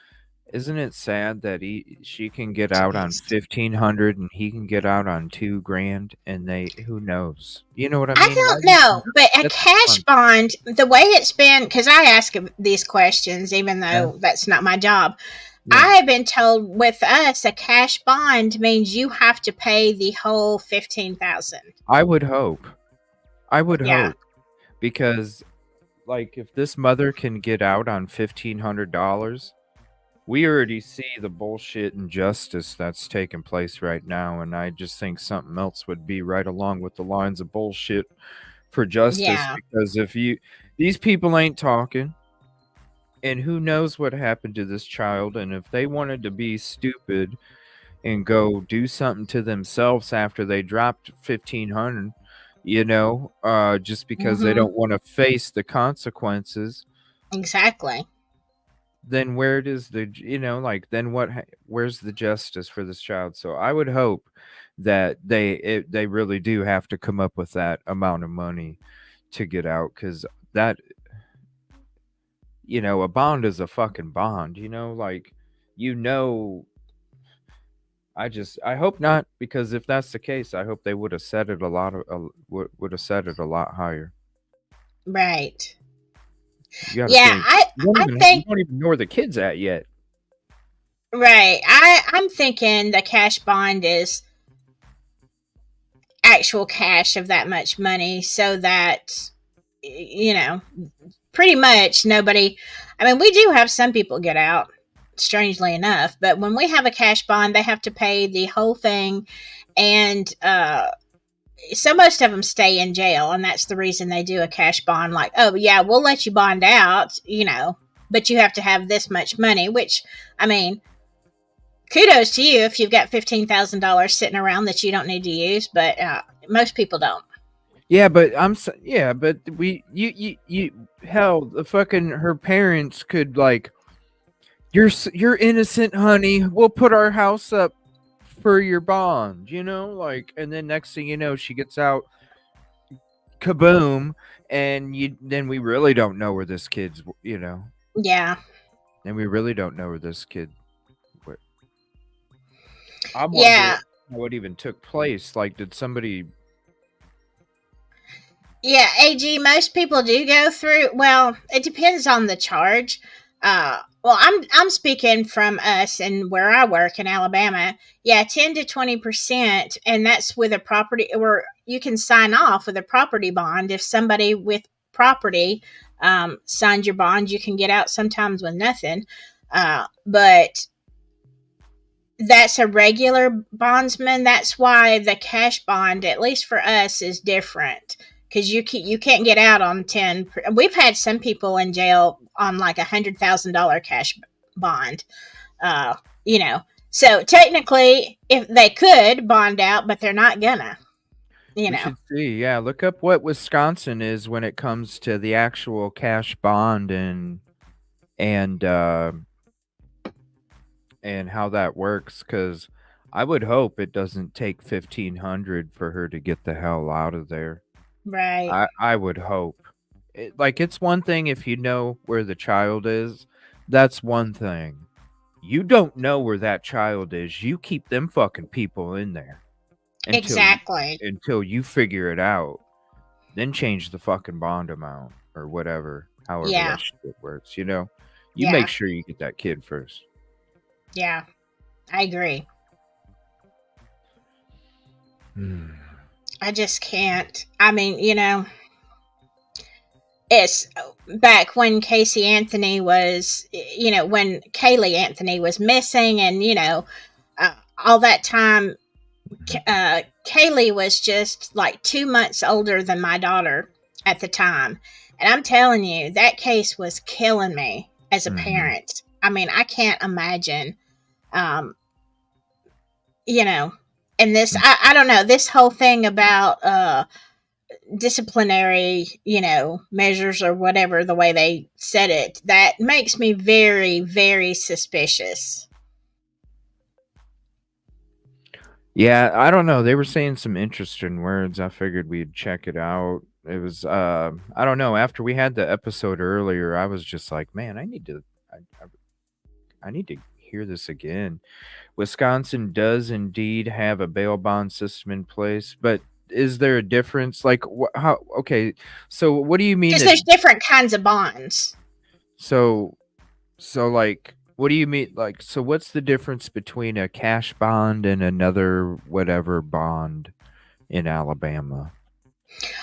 Isn't it sad that she can get out on 1,500 and he can get out on $2,000, and who knows? You know what I mean? I don't know, but a cash bond, the way it's been, because I ask these questions, even though that's not my job. I've been told with us, a cash bond means you have to pay the whole 15,000. I would hope. Hope, because like if this mother can get out on $1,500, we already see the bullshit and injustice that's taking place right now, and I just think something else would be right along with the lines of bullshit for justice. Yeah. Because if these people ain't talking, And who knows what happened to this child, and if they wanted to be stupid and go do something to themselves after they dropped 1,500, just because they Mm-hmm. don't want to face the consequences, Exactly. then where does then where's the justice for this child? So I would hope that they really do have to come up with that amount of money to get out, because that, a bond is a fucking bond, I hope not, because if that's the case, I hope they would have set it would have set it a lot higher. Right. You got to Yeah, think. I You think don't even know where the kid's at yet. right. I'm thinking the cash bond is actual cash of that much money, so that pretty much nobody. I mean, we do have some people get out, strangely enough, but when we have a cash bond, they have to pay the whole thing, and so most of them stay in jail, and that's the reason they do a cash bond. Like, oh yeah, we'll let you bond out, but you have to have this much money. Which, I mean, kudos to you if you've got $15,000 sitting around that you don't need to use, but most people don't. Yeah, but hell, the fucking her parents could like, you're innocent, honey. We'll put our house up for your bond, and then next thing you know, she gets out, kaboom, and then we really don't know where this kid's, Yeah. and we really don't know where this kid. I'm Yeah. wondering what even took place. Like, did somebody? Yeah, AG, most people do go through. Well, it depends on the charge. Well, I'm speaking from us and where I work in Alabama. Yeah, 10 to 20%, and that's with a property, or you can sign off with a property bond. If somebody with property signs your bond, you can get out sometimes with nothing. But that's a regular bondsman. That's why the cash bond, at least for us, is different, because you can't get out on 10. We've had some people in jail on like $100,000 cash bond. So technically, if they could bond out, but they're not gonna. We should see. Yeah, look up what Wisconsin is when it comes to the actual cash bond and how that works, because I would hope it doesn't take 1,500 for her to get the hell out of there. Right. I would hope. It's one thing if you know where the child is. That's one thing. You don't know where that child is. You keep them fucking people in there. Until you figure it out. Then change the fucking bond amount or whatever. However that shit works, You make sure you get that kid first. Yeah, I agree. I just can't. I mean, it's back when Casey Anthony was, when Kaylee Anthony was missing, and, all that time, Kaylee was just like 2 months older than my daughter at the time. And I'm telling you, that case was killing me as a parent. I mean, I can't imagine, and this, I don't know, this whole thing about disciplinary, measures or whatever, the way they said it, that makes me very, very suspicious. Yeah, I don't know. They were saying some interesting words. I figured we'd check it out. It was, I don't know. After we had the episode earlier, I was just like, man, I need to hear this again. Wisconsin does indeed have a bail bond system in place, but is there a difference? Like, how? Okay, so what do you mean? Because there's different kinds of bonds. So, like, what do you mean? Like, so what's the difference between a cash bond and another whatever bond in Alabama?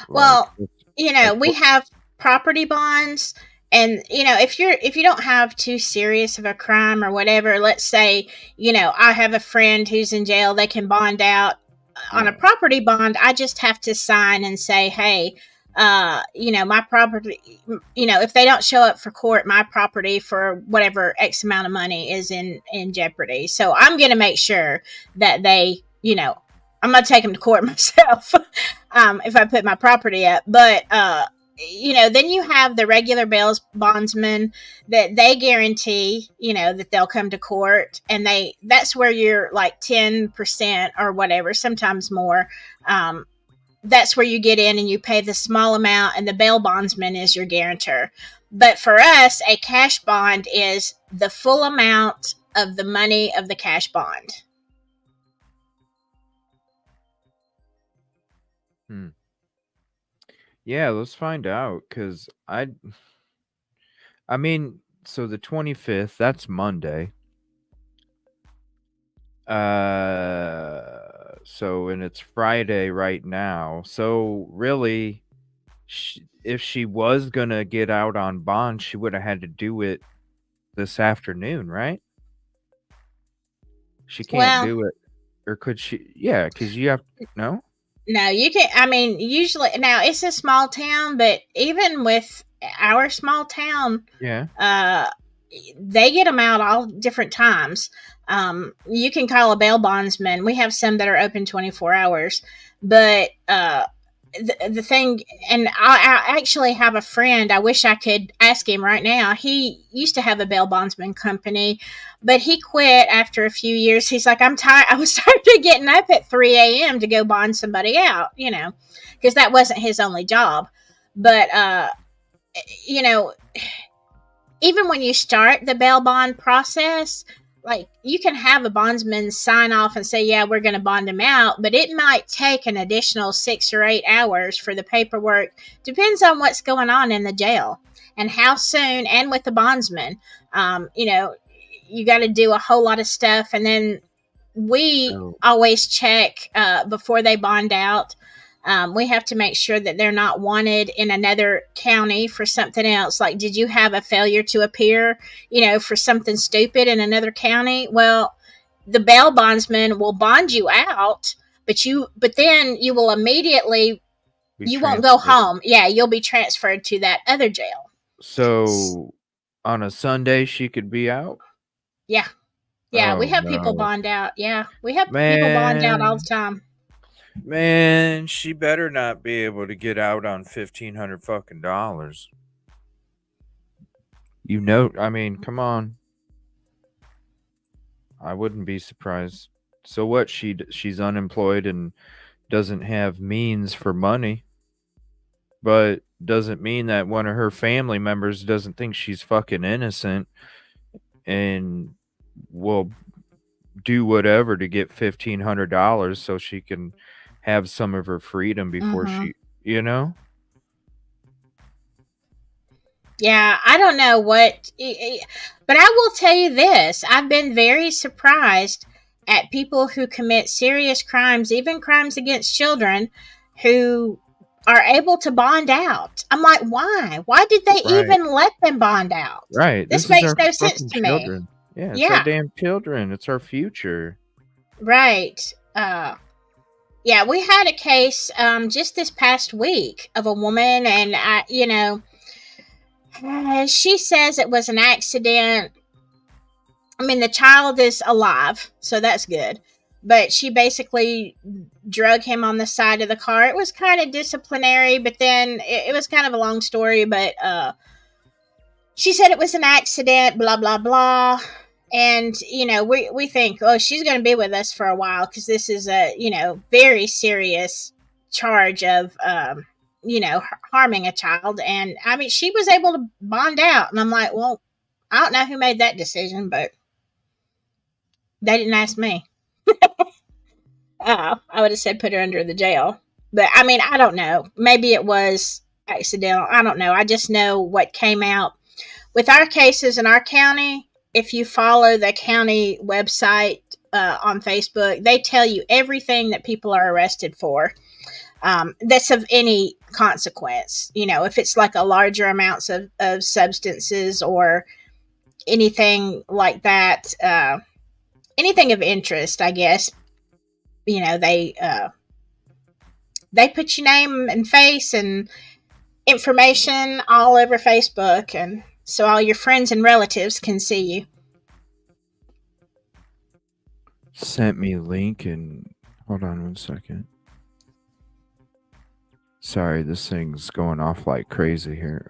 Well, we have property bonds, and if you don't have too serious of a crime or whatever, let's say, I have a friend who's in jail, they can bond out on a property bond. I just have to sign and say, hey, my property, if they don't show up for court, my property for whatever X amount of money is in jeopardy. So I'm going to make sure that they, I'm going to take them to court myself if I put my property up. But, then you have the regular bail bondsmen that they guarantee, that they'll come to court, and that's where you're like 10% or whatever, sometimes more. That's where you get in and you pay the small amount, and the bail bondsman is your guarantor. But for us, a cash bond is the full amount of the money of the cash bond. Yeah, let's find out, because I mean, so the 25th, that's Monday. And it's Friday right now. So really, if she was gonna get out on bond, she would have had to do it this afternoon, right? She can't do it, or could she? Yeah, because you have no. No, you can. I mean, usually now it's a small town, but even with our small town, they get them out all different times. You can call a bail bondsman. We have some that are open 24 hours, but the thing, and I actually have a friend. I wish I could ask him right now. He used to have a bail bondsman company, but he quit after a few years. He's like, I'm tired. I was tired of getting up at 3 a.m. to go bond somebody out, because that wasn't his only job. But, even when you start the bail bond process, like, you can have a bondsman sign off and say, yeah, we're going to bond him out, but it might take an additional 6 or 8 hours for the paperwork. Depends on what's going on in the jail and how soon, and with the bondsman. You got to do a whole lot of stuff. And then we always check before they bond out. We have to make sure that they're not wanted in another county for something else. Like, did you have a failure to appear, for something stupid in another county? Well, the bail bondsman will bond you out, but then you will immediately, you won't go home. Yeah, you'll be transferred to that other jail. So on a Sunday, she could be out? Yeah. Yeah, we have people bond out. Yeah, we have people bond out all the time. Man, she better not be able to get out on $1,500 fucking dollars. I mean, come on. I wouldn't be surprised. So what? She's unemployed and doesn't have means for money, but doesn't mean that one of her family members doesn't think she's fucking innocent and will do whatever to get $1,500 so she can have some of her freedom before she. Yeah, I don't know what, but I will tell you this. I've been very surprised at people who commit serious crimes, even crimes against children, who are able to bond out. I'm like, why? Why did they even let them bond out? Right. This makes no sense to children. me. Yeah, it's our damn children. It's our future. Right. Yeah, we had a case just this past week of a woman, and she says it was an accident. I mean, the child is alive, so that's good. But she basically drug him on the side of the car. It was kind of disciplinary, but then it was kind of a long story. But she said it was an accident, blah, blah, blah. And, we think, oh, she's going to be with us for a while because this is a, very serious charge of harming a child. And I mean, she was able to bond out, and I'm like, well, I don't know who made that decision, but they didn't ask me. I would have said put her under the jail, but I mean, I don't know. Maybe it was accidental. I don't know. I just know what came out with our cases in our county. If you follow the county website on Facebook, they tell you everything that people are arrested for. That's of any consequence. If it's like a larger amounts of substances or anything like that, anything of interest, I guess, they put your name and face, and information all over Facebook, and so all your friends and relatives can see you. Sent me a link, and hold on one second. Sorry, this thing's going off like crazy here.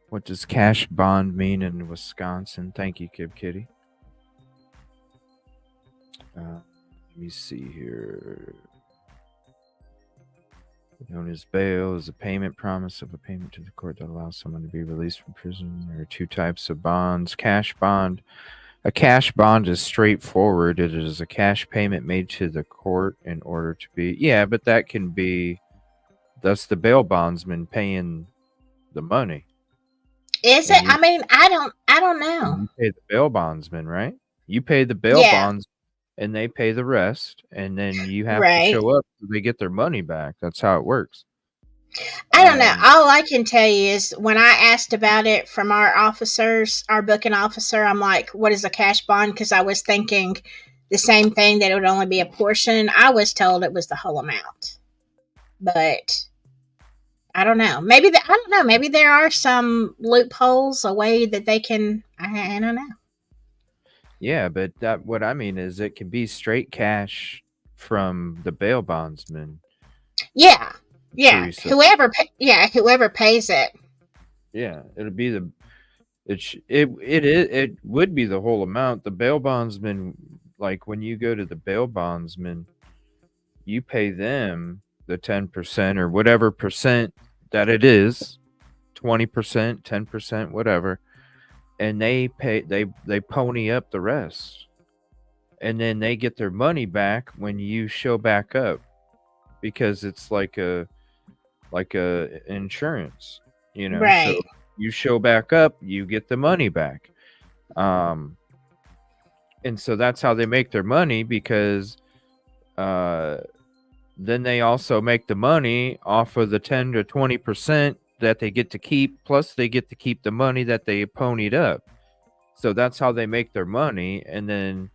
What does cash bond mean in Wisconsin? Thank you, Kib Kitty. Let me see here. Known as bail is a payment promise of a payment to the court that allows someone to be released from prison. There are two types of bonds. Cash bond. A cash bond is straightforward. It is a cash payment made to the court in order to be... Yeah, but that can be... That's the bail bondsman paying the money. Is it? I mean, I don't know. You pay the bail bondsman, right? You pay the bail bonds, and they pay the rest, and then you have to show up so they get their money back. That's how it works. I don't know. All I can tell you is when I asked about it from our officers, our booking officer, I'm like, what is a cash bond? Because I was thinking the same thing, that it would only be a portion. I was told it was the whole amount. But I don't know. Maybe I don't know. Maybe there are some loopholes, a way that they can. I don't know. Yeah, but what I mean is it can be straight cash from the bail bondsman. Yeah. Teresa. Whoever pays it. Yeah, it'll be it would be the whole amount. The bail bondsman, like when you go to the bail bondsman, you pay them the 10% or whatever percent that it is, 20%, 10%, whatever, and they pony up the rest, and then they get their money back when you show back up, because it's like a insurance, you know. Right. So you show back up, you get the money back, and so that's how they make their money, because then they also make the money off of the 10 to 20% that they get to keep, plus they get to keep the money that they ponied up. So that's how they make their money. And then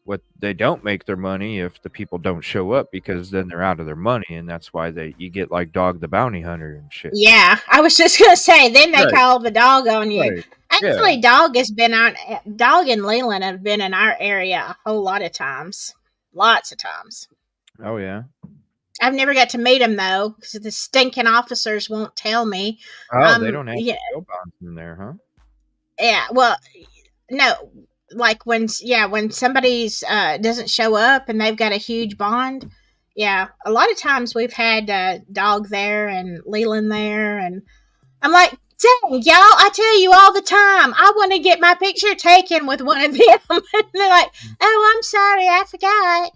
what they don't make their money if the people don't show up, because then they're out of their money, and that's why you get like Dog the Bounty Hunter and shit. Yeah, I was just gonna say, then they call the dog on you. Right. Actually, Dog and Leland have been in our area a whole lot of times, lots of times. Oh yeah. I've never got to meet him though, because the stinking officers won't tell me. Oh, they don't have bail bonds in there, huh? Yeah, well, no, like when somebody's doesn't show up and they've got a huge bond. Yeah, a lot of times we've had Dog there and Leland there, and I'm like, dang, y'all, I tell you all the time, I want to get my picture taken with one of them. And they're like, oh, I'm sorry, I forgot.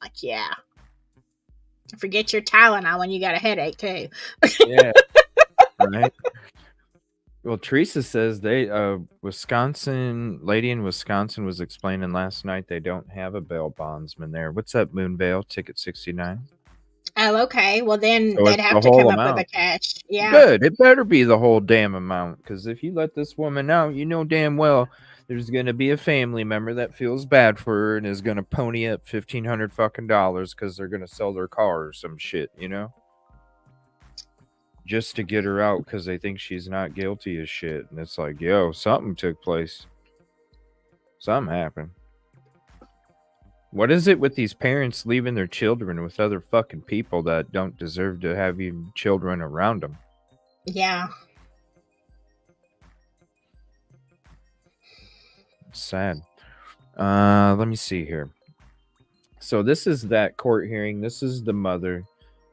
Like, yeah. Forget your Tylenol when you got a headache too. Yeah. Right. Well, Teresa says Wisconsin lady in Wisconsin was explaining last night they don't have a bail bondsman there. What's up, Moon Bail? Ticket 69. Oh, okay. Well, then So they'd it's have the to come whole up with a amount. cash. Yeah. Good. It better be the whole damn amount, because if you let this woman out, you know damn well there's going to be a family member that feels bad for her and is going to pony up $1,500 fucking dollars because they're going to sell their car or some shit, you know, just to get her out because they think she's not guilty as shit. And it's like, yo, something took place. Something happened. What is it with these parents leaving their children with other fucking people that don't deserve to have even children around them? Yeah. Sad. Let me see here. So this is that court hearing. This is the mother,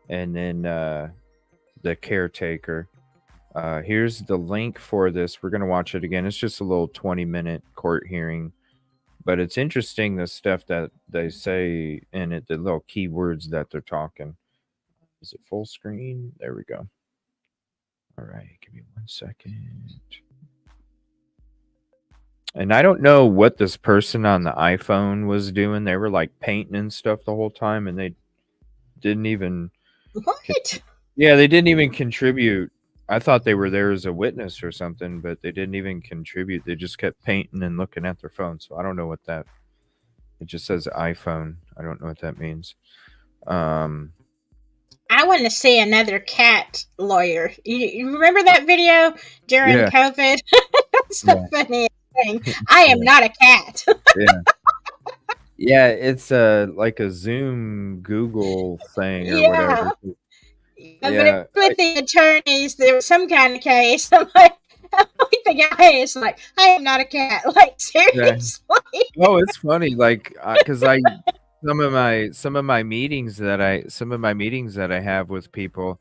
and then the caretaker. Here's the link for this. We're gonna watch it again. It's just a little 20-minute court hearing, but it's interesting the stuff that they say in it, the little keywords that they're talking. Is it full screen? There we go. All right, give me 1 second. And I don't know what this person on the iPhone was doing. They were like painting and stuff the whole time, and they didn't even... What? Yeah, they didn't even contribute I thought they were there as a witness or something, but they didn't even contribute. They just kept painting and looking at their phone. So I don't know what that. It just says iPhone. I don't know what that means. I want to see another cat lawyer. You remember that video during Yeah. COVID? That's the Yeah. funniest thing. I am Yeah. not a cat. Yeah. Yeah, it's like a Zoom Google thing or Yeah. whatever. But Yeah. with the attorneys, there was some kind of case. I'm like the guy is like, I am not a cat. Like, Yeah. seriously. Oh, it's funny, like, because some of my meetings that I have with people,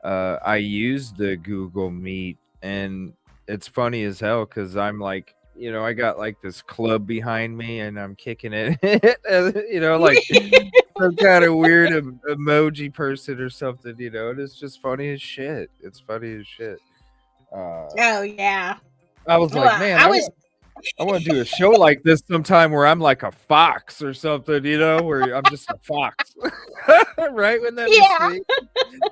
I use the Google Meet, and it's funny as hell because I'm like, I got like this club behind me, and I'm kicking it, like some kind of weird emoji person or something, and it's just funny as shit. It's funny as shit. Oh yeah. I was like, Well, man, I I was. want to do a show like this sometime where I'm like a fox or something, where I'm just a fox. Right? Wouldn't that be Yeah. sweet?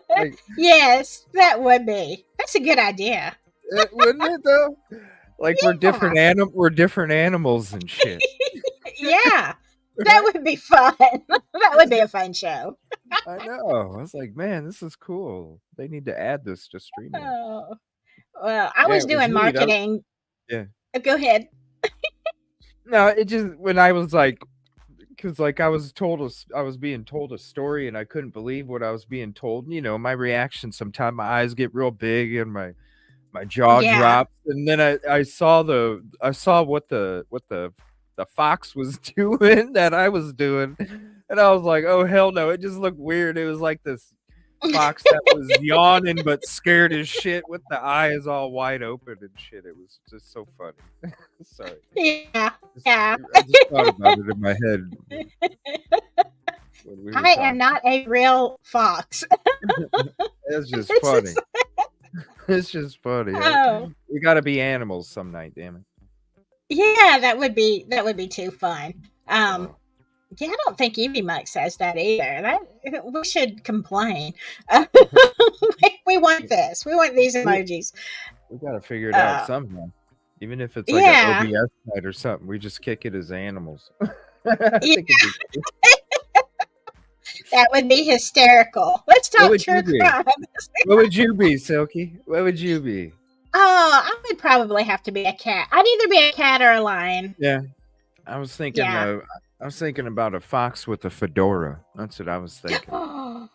Like, Yes, that would be. That's a good idea. wouldn't it though? Like we're different animals and shit. Yeah. That would be fun. That would be a fun show. I know. I was like, man, this is cool. They need to add this to streaming. Oh. Well, I Yeah, was it was doing neat. marketing. Yeah. Go ahead. No, it just when I was like, because like I was being told a story and I couldn't believe what I was being told. My reaction sometimes my eyes get real big and my jaw Yeah. drops, and then I saw what the fox was doing that I was doing, and I was like, oh hell no! It just looked weird. It was like this fox that was yawning but scared as shit with the eyes all wide open and shit. It was just so funny. Sorry. Yeah. Yeah. I just thought about it in my head. When we were I am talking. not a real fox. It's just It's funny. just- It's just funny. Oh. We got to be animals some night, damn it. Yeah, that would be too fun. Yeah, I don't think Evie Mike says that either. We should complain. We want this. We want these emojis. We got to figure it out somehow. Even if it's like Yeah. an OBS night or something, we just kick it as animals. I think it'd be cool. That would be hysterical. Let's What talk would true you be? crime. What would you be, Silky? What would you be? Oh, I would probably have to be a cat. I'd either be a cat or a lion. Yeah. I was thinking Yeah. about a fox with a fedora. That's what I was thinking.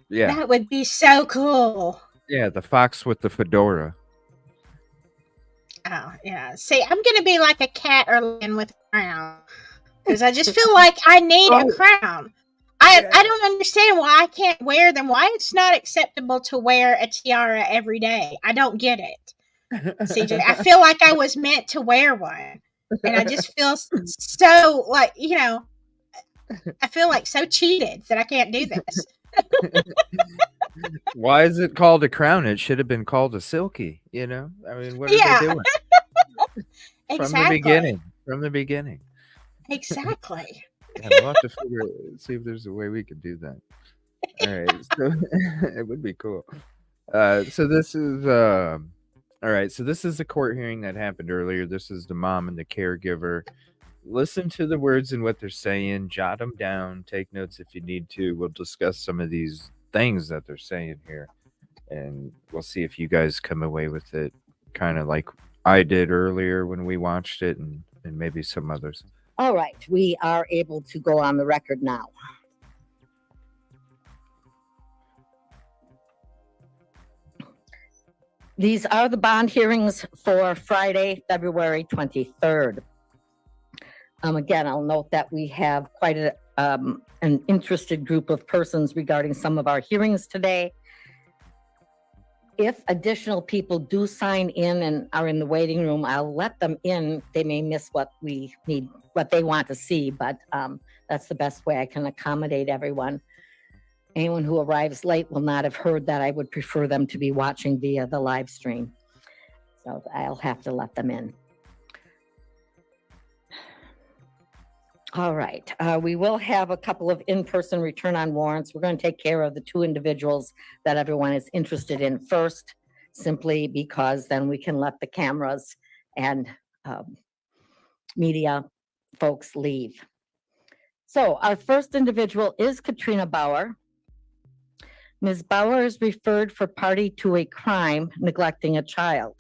Yeah. That would be so cool. Yeah, the fox with the fedora. Oh, yeah. See, I'm going to be like a cat or lion with a crown. Because I just feel like I need a crown. I don't understand why I can't wear them. Why it's not acceptable to wear a tiara every day. I don't get it. CJ, I feel like I was meant to wear one. And I just feel so like, I feel like so cheated that I can't do this. Why is it called a crown? It should have been called a silky, I mean, what are they doing? Exactly. From the beginning. Exactly. Yeah, we'll have to see if there's a way we could do that. All right, so it would be cool. So this is all right. So this is a court hearing that happened earlier. This is the mom and the caregiver. Listen to the words and what they're saying. Jot them down. Take notes if you need to. We'll discuss some of these things that they're saying here, and we'll see if you guys come away with it, kind of like I did earlier when we watched it, and maybe some others. All right, we are able to go on the record now. These are the bond hearings for Friday, February 23rd. Again, I'll note that we have quite an interested group of persons regarding some of our hearings today. If additional people do sign in and are in the waiting room, I'll let them in. They may miss what we need, what they want to see, but that's the best way I can accommodate everyone. Anyone who arrives late will not have heard that. I would prefer them to be watching via the live stream. So I'll have to let them in. All right, we will have a couple of in-person return on warrants. We're going to take care of the two individuals that everyone is interested in first. simply because then we can let the cameras and media folks leave. So our first individual is Katrina Bauer. Ms. Bauer is referred for party to a crime neglecting a child.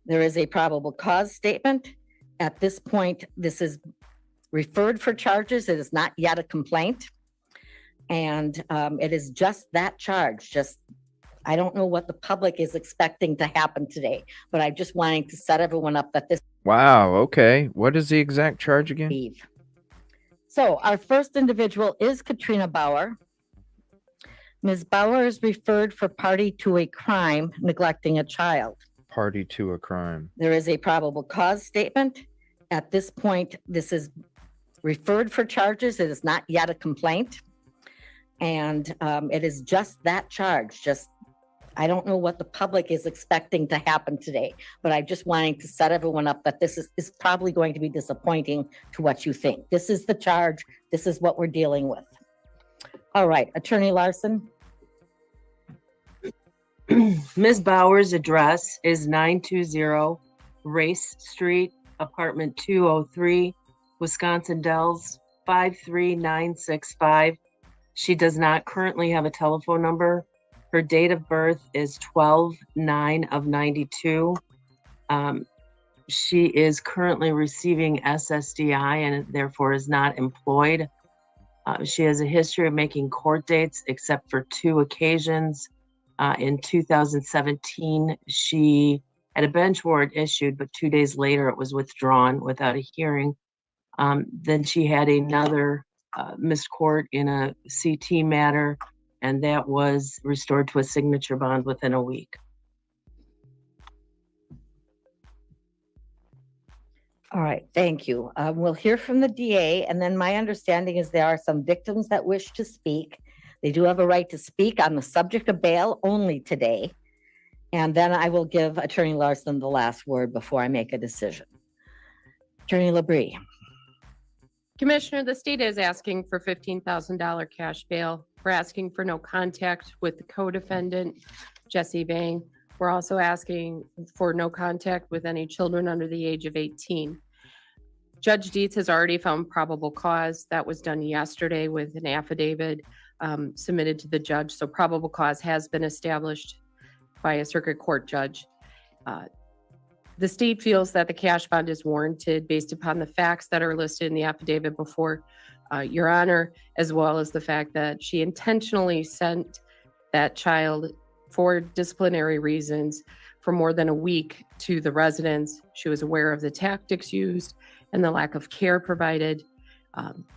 There is a probable cause statement. At this point, this is referred for charges. It is not yet a complaint. And it is just that charge. I don't know what the public is expecting to happen today, but I'm just wanting to set everyone up that this. Wow. Okay. What is the exact charge again? So our first individual is Katrina Bauer. Ms. Bauer is referred for party to a crime neglecting a child. Party to a crime. There is a probable cause statement. At this point, this is referred for charges. It is not yet a complaint. And it is just that charge. I don't know what the public is expecting to happen today, but I'm just wanting to set everyone up that this is probably going to be disappointing to what you think. This is the charge. This is what we're dealing with. All right, Attorney Larson. Ms. Bauer's address is 920 Race Street, apartment 203, Wisconsin Dells 53965. She does not currently have a telephone number. Her date of birth is 12/9/92. She is currently receiving SSDI and therefore is not employed. She has a history of making court dates except for 2 occasions. In 2017, she had a bench warrant issued, but 2 days later it was withdrawn without a hearing. Then she had another missed court in a CT matter, and that was restored to a signature bond within a week. All right, thank you. We'll hear from the DA, and then my understanding is there are some victims that wish to speak. They do have a right to speak on the subject of bail only today. And then I will give Attorney Larson the last word before I make a decision. Attorney Labrie. Commissioner, the state is asking for $15,000 cash bail. We're asking for no contact with the co-defendant, Jesse Vang. We're also asking for no contact with any children under the age of 18. Judge Dietz has already found probable cause. That was done yesterday with an affidavit submitted to the judge. So probable cause has been established by a circuit court judge. The state feels that the cash bond is warranted based upon the facts that are listed in the affidavit before Your Honor, as well as the fact that she intentionally sent that child for disciplinary reasons for more than a week to the residence. She was aware of the tactics used and the lack of care provided.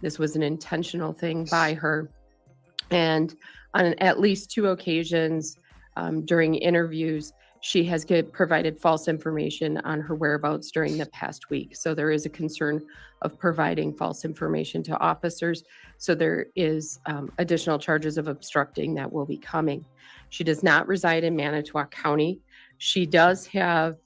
This was an intentional thing by her. And on at least 2 occasions during interviews, she has provided false information on her whereabouts during the past week. So there is a concern of providing false information to officers. So there is additional charges of obstructing that will be coming. She does not reside in Manitowoc County. She does have,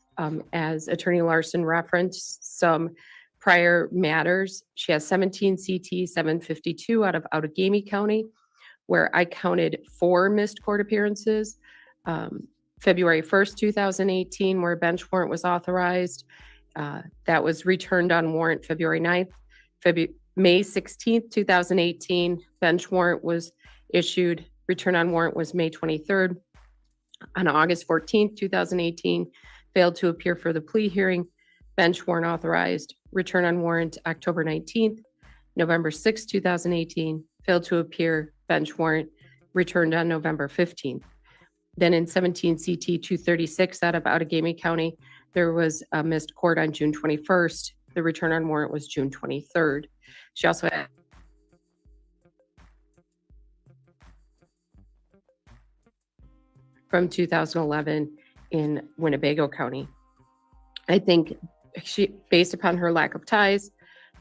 as Attorney Larson referenced, some prior matters. She has 17 CT 752 out of Outagamie County, where I counted 4 missed court appearances. February 1st, 2018, where a bench warrant was authorized. That was returned on warrant February 9th. May 16th, 2018, bench warrant was issued. Return on warrant was May 23rd. On August 14th, 2018, failed to appear for the plea hearing. Bench warrant authorized. Return on warrant October 19th. November 6th, 2018, failed to appear. Bench warrant returned on November 15th. Then in 17 CT 236 out of Outagamie County, there was a missed court on June 21st. The return on warrant was June 23rd. She also had from 2011 in Winnebago County. I think she, based upon her lack of ties,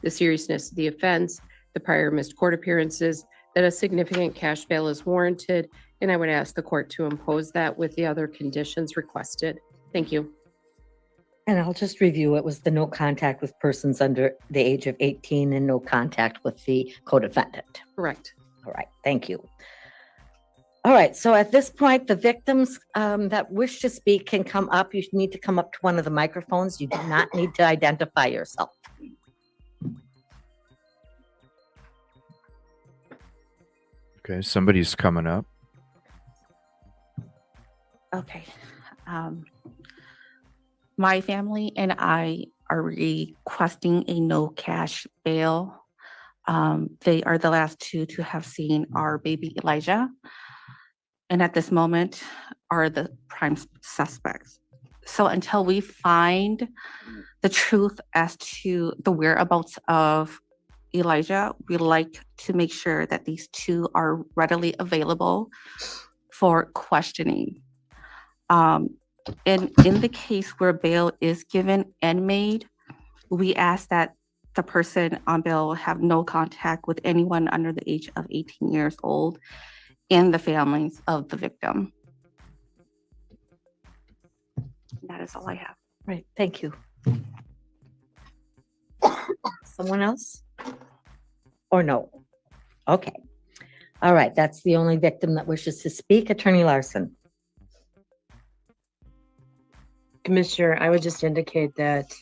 the seriousness of the offense, the prior missed court appearances, that a significant cash bail is warranted, and I would ask the court to impose that with the other conditions requested. Thank you. And I'll just review. It was the no contact with persons under the age of 18 and no contact with the co-defendant. Correct. All right, thank you. All right, so at this point, the victims that wish to speak can come up. You need to come up to one of the microphones. You do not need to identify yourself. Okay, somebody's coming up. Okay. My family and I are requesting a no cash bail. They are the last two to have seen our baby Elijah, and at this moment are the prime suspects. So until we find the truth as to the whereabouts of Elijah, we like to make sure that these two are readily available for questioning. In the case where bail is given and made, we ask that the person on bail have no contact with anyone under the age of 18 years old and the families of the victim. That is all I have. Right, thank you. Someone else? Or no? Okay. All right, that's the only victim that wishes to speak. Attorney Larson. Commissioner, I would just indicate that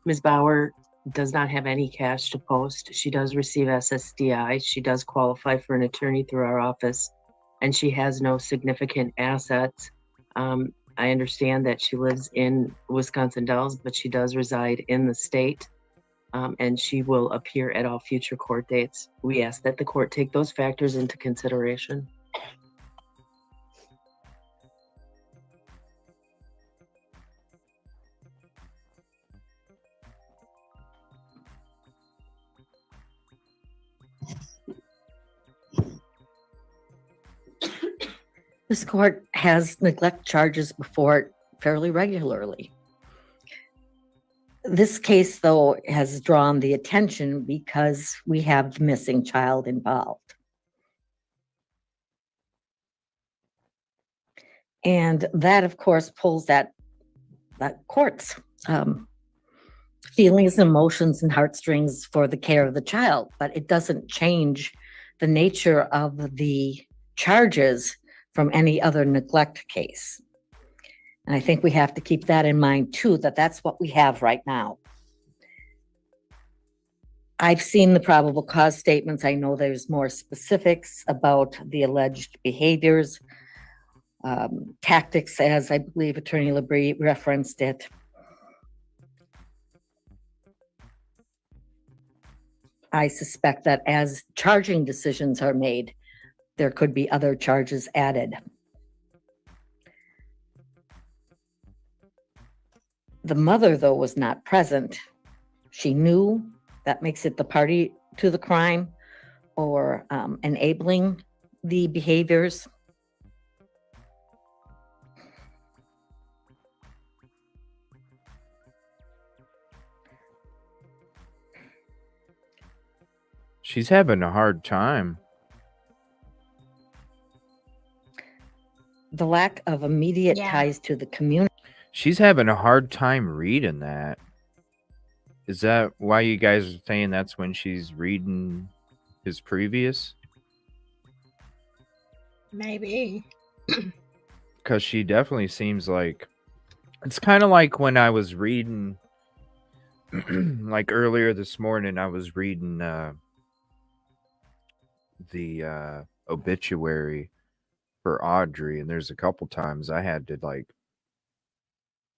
Ms. Bauer does not have any cash to post. She does receive SSDI. She does qualify for an attorney through our office, and she has no significant assets. I understand that she lives in Wisconsin Dells, but she does reside in the state, and she will appear at all future court dates. We ask that the court take those factors into consideration. This court has neglect charges before it fairly regularly. This case, though, has drawn the attention because we have the missing child involved. And that, of course, pulls that court's feelings, emotions, and heartstrings for the care of the child, but it doesn't change the nature of the charges from any other neglect case. And I think we have to keep that in mind too, that that's what we have right now. I've seen the probable cause statements. I know there's more specifics about the alleged behaviors, tactics, as I believe Attorney Labrie referenced it. I suspect that as charging decisions are made, there could be other charges added. The mother, though, was not present. She knew. That makes it the party to the crime or enabling the behaviors. She's having a hard time. The lack of immediate ties to the community. She's having a hard time reading that. Is that why you guys are saying that's when she's reading his previous? Maybe. Because she definitely seems like... It's kind of like when I was reading... like earlier this morning, I was reading the obituary for Audrii, and there's a couple times I had to like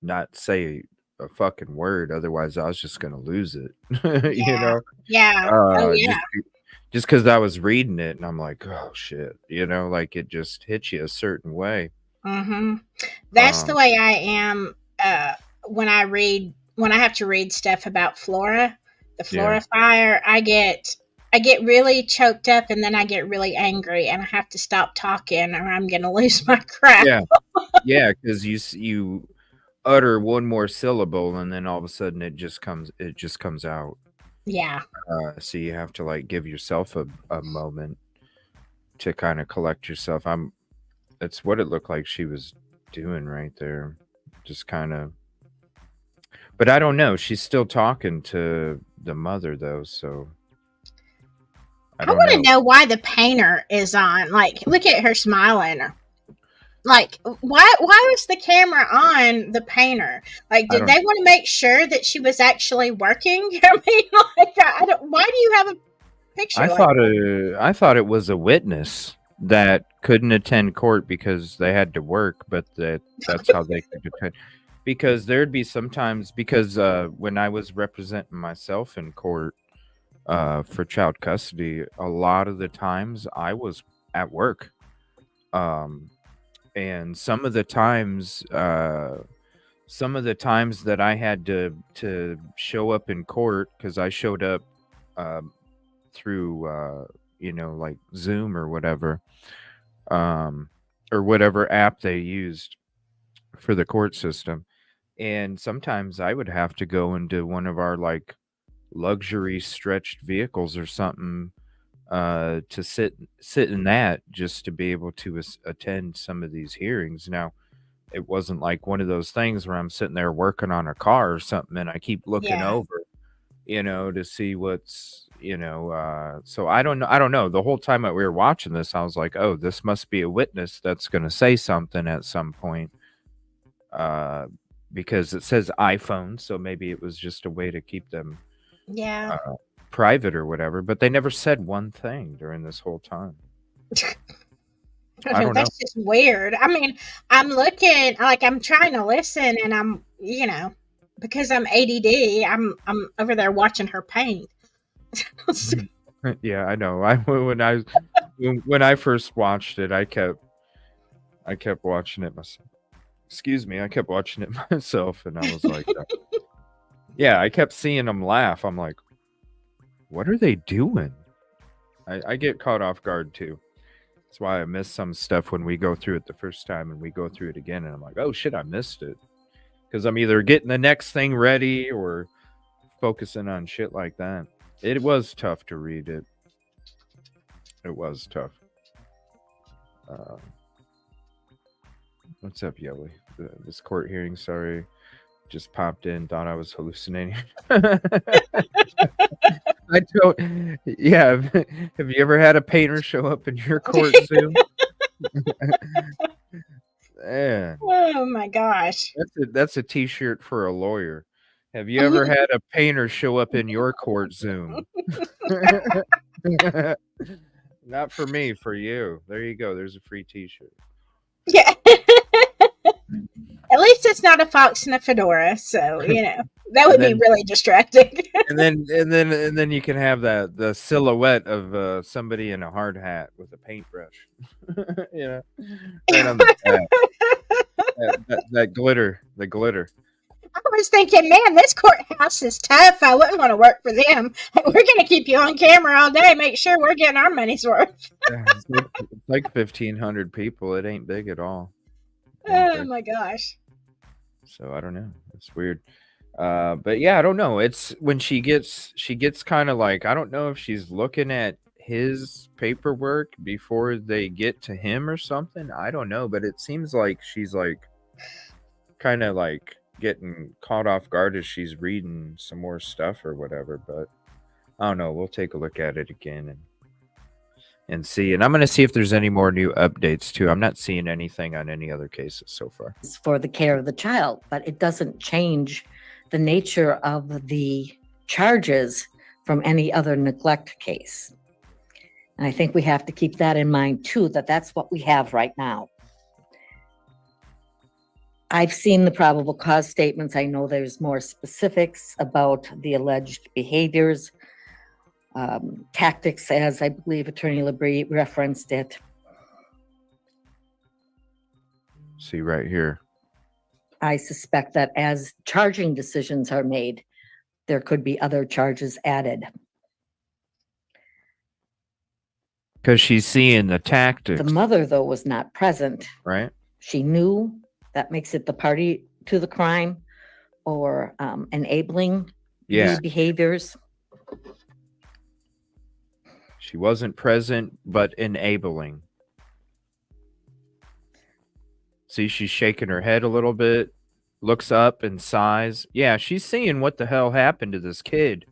not say a fucking word, otherwise I was just gonna lose it. You know? Yeah. Oh, yeah. Just because I was reading it and I'm like, oh shit, you know, like it just hits you a certain way. Mm-hmm. That's the way I am when I have to read stuff about Flora, the Flora fire. I get really choked up, and then I get really angry, and I have to stop talking, or I'm gonna lose my crap. Yeah, because you utter one more syllable, and then all of a sudden it just comes out. Yeah. So you have to like give yourself a moment to kind of collect yourself. That's what it looked like she was doing right there, just kind of. But I don't know. She's still talking to the mother though, so. I don't want to know. know why the painter is on. Like, look at her smiling. Like, why was the camera on the painter? Like, I did don't they want to make sure that she was actually working? I mean, like, I don't. Why do you have a picture like that? I thought it was a witness that couldn't attend court because they had to work, but that's how they could attend. Because there'd be sometimes because when I was representing myself in court for child custody, a lot of the times I was at work. And some of the times that I had to show up in court because I showed up through like Zoom or whatever app they used for the court system. And sometimes I would have to go into one of our like luxury stretched vehicles or something to sit in that just to be able to attend some of these hearings. Now, it wasn't like one of those things where I'm sitting there working on a car or something and I keep looking Yeah. over, to see what's, so I don't know. The whole time that we were watching this, I was like, oh, this must be a witness that's going to say something at some point. Because it says iPhone, so maybe it was just a way to keep them Yeah. private or whatever, but they never said one thing during this whole time. I don't know. That's just weird. I mean, I'm looking, like, I'm trying to listen, and I'm, because I'm ADD, I'm over there watching her paint. Yeah, I know. When I first watched it, I kept watching it myself. Excuse me, I kept watching it myself, and I was like, yeah, I kept seeing them laugh. I'm like, what are they doing? I get caught off guard too. That's why I missed some stuff when we go through it the first time and we go through it again, and I'm like, oh shit, I missed it. Because I'm either getting the next thing ready or focusing on shit like that. It was tough to read it. It was tough. What's up, Yelly? This court hearing, sorry, just popped in, thought I was hallucinating. I don't. Yeah, have you ever had a painter show up in your court Zoom? Man, Oh my gosh. that's a T-shirt for a lawyer. Have you ever had a painter show up in your court Zoom? Not for me, for you. There you go. There's a free T-shirt. Yeah. At least it's not a fox in a fedora, so that would be really distracting. and then you can have the silhouette of somebody in a hard hat with a paintbrush. Right on the back. that glitter, the glitter. I was thinking, man, this courthouse is tough. I wouldn't want to work for them. We're going to keep you on camera all day, make sure we're getting our money's worth. It's like 1,500 people. It ain't big at all. Oh my gosh. So I don't know. It's weird. But yeah, I don't know. It's when she gets kind of like, I don't know if she's looking at his paperwork before they get to him or something. I don't know, but it seems like she's like kind of like getting caught off guard as she's reading some more stuff or whatever. But I don't know. We'll take a look at it again and see. And I'm going to see if there's any more new updates too. I'm not seeing anything on any other cases so far. It's for the care of the child, but it doesn't change the nature of the charges from any other neglect case. And I think we have to keep that in mind too, that's what we have right now. I've seen the probable cause statements. I know there's more specifics about the alleged behaviors, tactics, as I believe Attorney Labrie referenced it. See right here. I suspect that as charging decisions are made, there could be other charges added. Because she's seeing the tactics. The mother, though, was not present. Right. She knew. That makes it the party to the crime or enabling these behaviors. She wasn't present, but enabling. See, she's shaking her head a little bit, looks up and sighs. Yeah, she's seeing what the hell happened to this kid.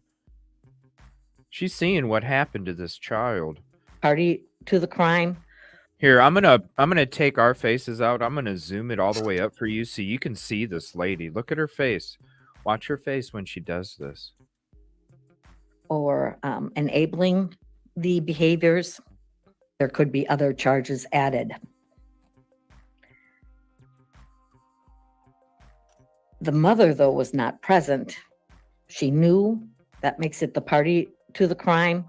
She's seeing what happened to this child. Party to the crime. Here, I'm gonna take our faces out. I'm gonna zoom it all the way up for you so you can see this lady. Look at her face. Watch her face when she does this. Or enabling the behaviors. There could be other charges added. The mother, though, was not present. She knew. That makes it the party to the crime,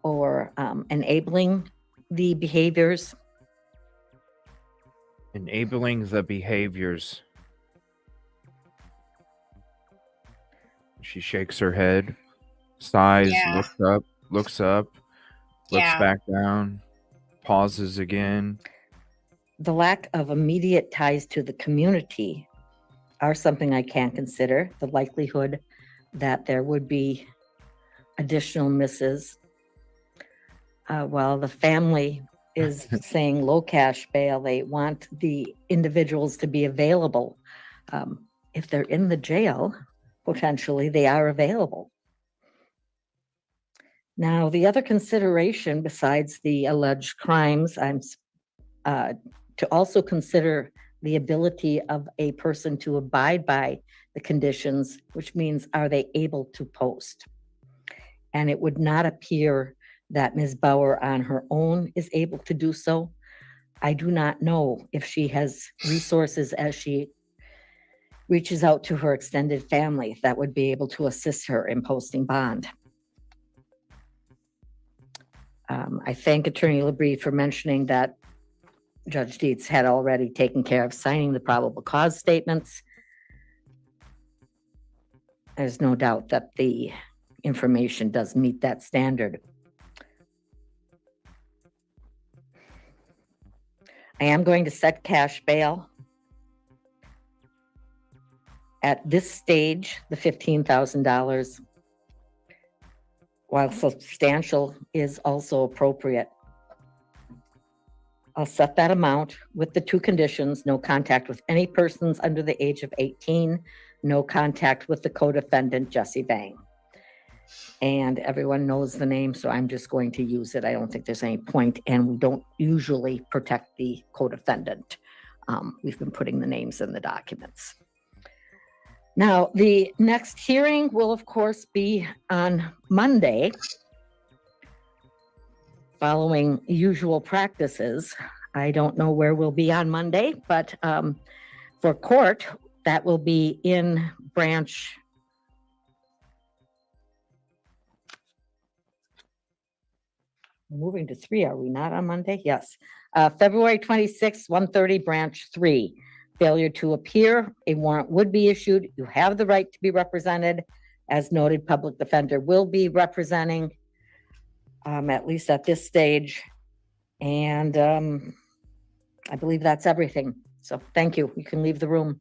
or enabling the behaviors. Enabling the behaviors. She shakes her head, sighs, Yeah. looks up, looks Yeah. back down, pauses again. The lack of immediate ties to the community are something I can consider. The likelihood that there would be additional misses. While the family is saying low cash bail, they want the individuals to be available. If they're in the jail, potentially they are available. Now, the other consideration besides the alleged crimes, to also consider the ability of a person to abide by the conditions, which means are they able to post? And it would not appear that Ms. Bauer on her own is able to do so. I do not know if she has resources as she reaches out to her extended family that would be able to assist her in posting bond. I thank Attorney Labrie for mentioning that Judge Dietz had already taken care of signing the probable cause statements. There's no doubt that the information does meet that standard. I am going to set cash bail. At this stage, the $15,000, while substantial, is also appropriate. I'll set that amount with the two conditions: no contact with any persons under the age of 18, no contact with the co-defendant, Jesse Vang. And everyone knows the name, so I'm just going to use it. I don't think there's any point, and we don't usually protect the co-defendant. We've been putting the names in the documents. Now, the next hearing will, of course, be on Monday, following usual practices. I don't know where we'll be on Monday, but for court, that will be in branch. Moving to 3, are we not on Monday? Yes. February 26th, 1:30, branch 3. Failure to appear, a warrant would be issued. You have the right to be represented. As noted, public defender will be representing, at least at this stage. And I believe that's everything. So thank you. You can leave the room.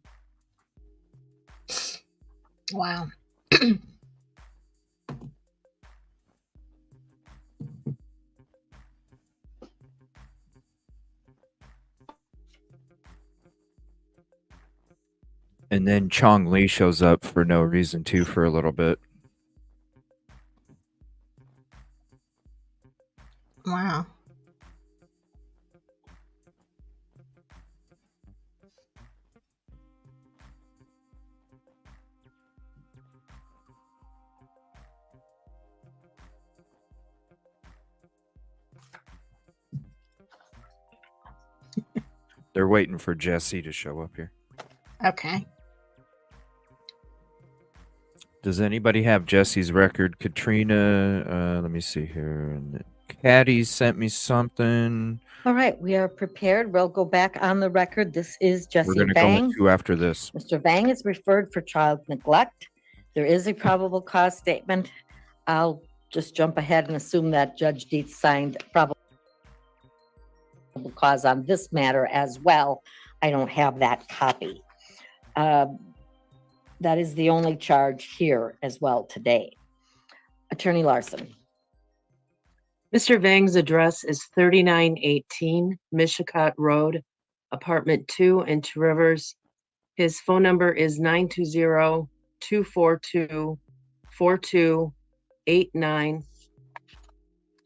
Wow. And then Chong Li shows up for no reason too for a little bit. Wow. They're waiting for Jesse to show up here. Okay. Does anybody have Jesse's record? Katrina, let me see here. And Caddy sent me something. All right, we are prepared. We'll go back on the record. This is We're Jesse going to go Vang. into after this. Mr. Vang is referred for child neglect. There is a probable cause statement. I'll just jump ahead and assume that Judge Dietz signed probable cause on this matter as well. I don't have that copy. That is the only charge here as well today. Attorney Larson. Mr. Vang's address is 3918 Mishicot Road, apartment 2 in Two Rivers. His phone number is 920-242-4289.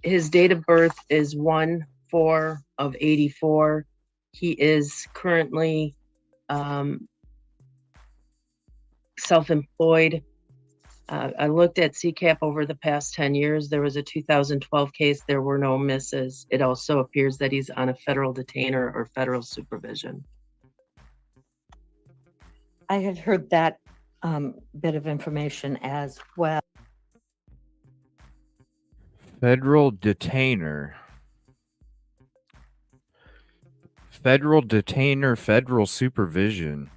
His date of birth is 1/4 of 84. He is currently self-employed. I looked at CCAP over the past 10 years. There was a 2012 case. There were no misses. It also appears that he's on a federal detainer or federal supervision. I had heard that bit of information as well. Federal detainer. Federal detainer, federal supervision.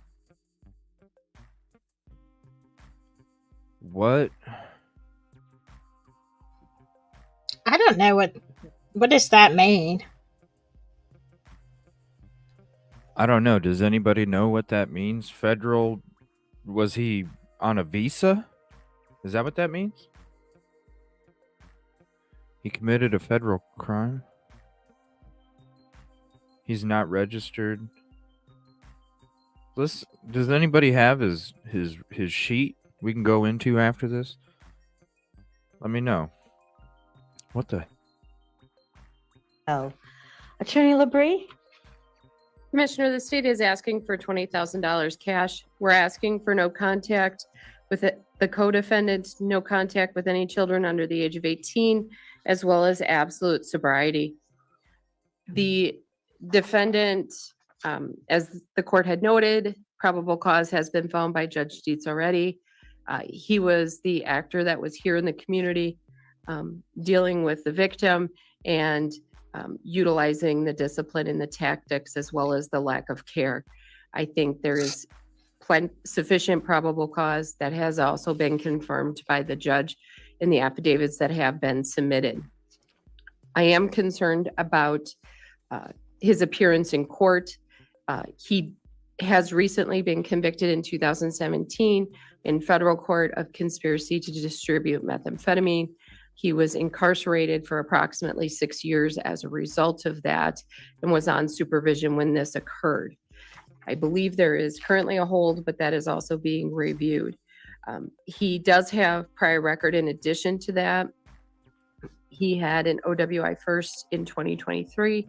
What? I don't know what does that mean? I don't know. Does anybody know what that means? Federal, was he on a visa? Is that what that means? He committed a federal crime? He's not registered. Does anybody have his sheet we can go into after this? Let me know. What the? Oh, Attorney Labrie? Commissioner, the state is asking for $20,000 cash. We're asking for no contact with the co-defendant, no contact with any children under the age of 18, as well as absolute sobriety. The defendant, as the court had noted, probable cause has been found by Judge Dietz already. He was the actor that was here in the community dealing with the victim and utilizing the discipline and the tactics as well as the lack of care. I think there is sufficient probable cause that has also been confirmed by the judge in the affidavits that have been submitted. I am concerned about his appearance in court. He has recently been convicted in 2017 in federal court of conspiracy to distribute methamphetamine. He was incarcerated for approximately 6 years as a result of that and was on supervision when this occurred. I believe there is currently a hold, but that is also being reviewed. He does have prior record in addition to that. He had an OWI first in 2023.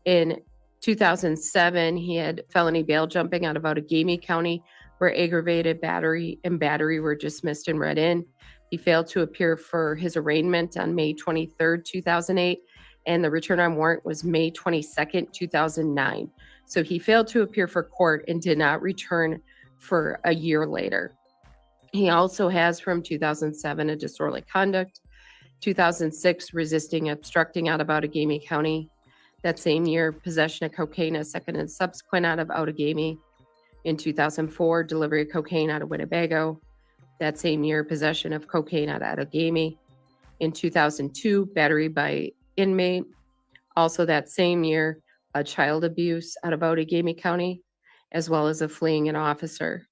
In 2007, he had felony bail jumping out of Outagamie County, where aggravated battery and battery were dismissed and read in. He failed to appear for his arraignment on May 23rd, 2008, and the return on warrant was May 22nd, 2009. So he failed to appear for court and did not return for a year later. He also has from 2007 a disorderly conduct, 2006 resisting obstructing out of Outagamie County. That same year, possession of cocaine as second and subsequent out of Outagamie. In 2004, delivery of cocaine out of Winnebago. That same year, possession of cocaine out of Outagamie. In 2002, battery by inmate. Also that same year, a child abuse out of Outagamie County, as well as a fleeing an officer.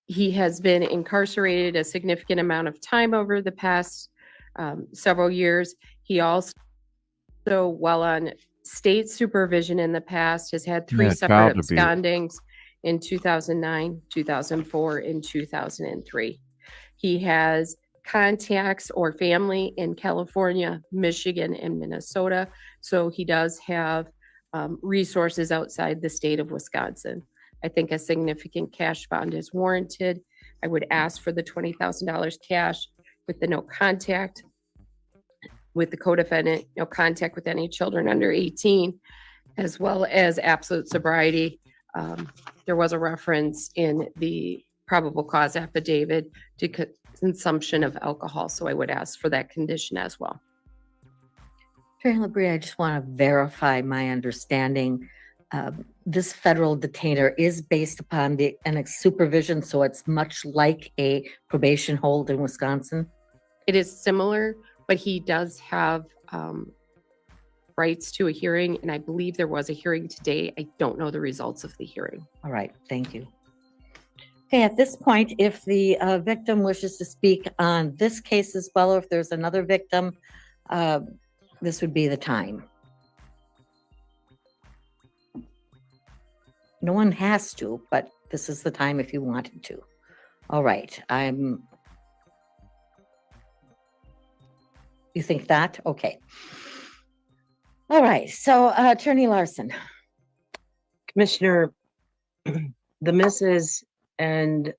He has been incarcerated a significant amount of time over the past several years. He also, while on state supervision in the past, has had three separate abscondings in 2009, 2004, and 2003. He has contacts or family in California, Michigan, and Minnesota. So he does have resources outside the state of Wisconsin. I think a significant cash bond is warranted. I would ask for the $20,000 cash with the no contact with the co-defendant, no contact with any children under 18, as well as absolute sobriety. There was a reference in the probable cause affidavit to consumption of alcohol, so I would ask for that condition as well. Attorney Labrie, I just want to verify my understanding. This federal detainer is based upon an supervision, so it's much like a probation hold in Wisconsin? It is similar, but he does have rights to a hearing, and I believe there was a hearing today. I don't know the results of the hearing. All right, thank you. Okay, at this point, if the victim wishes to speak on this case as well, or if there's another victim, this would be the time. No one has to, but this is the time if you wanted to. All right, You think that? Okay. All right. So, Attorney Larson. Commissioner, the misses and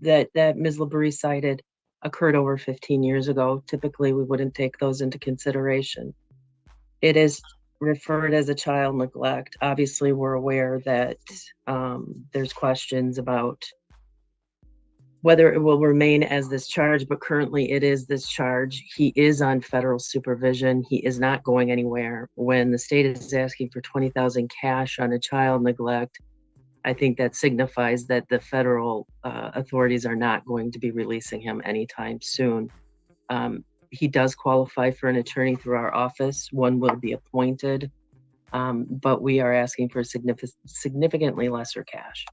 that Ms. Labrie cited occurred over 15 years ago. Typically, we wouldn't take those into consideration. It is referred as a child neglect. Obviously, we're aware that there's questions about whether it will remain as this charge, but currently it is this charge. He is on federal supervision. He is not going anywhere. When the state is asking for $20,000 cash on a child neglect, I think that signifies that the federal authorities are not going to be releasing him anytime soon. He does qualify for an attorney through our office. One will be appointed, but we are asking for significantly lesser cash.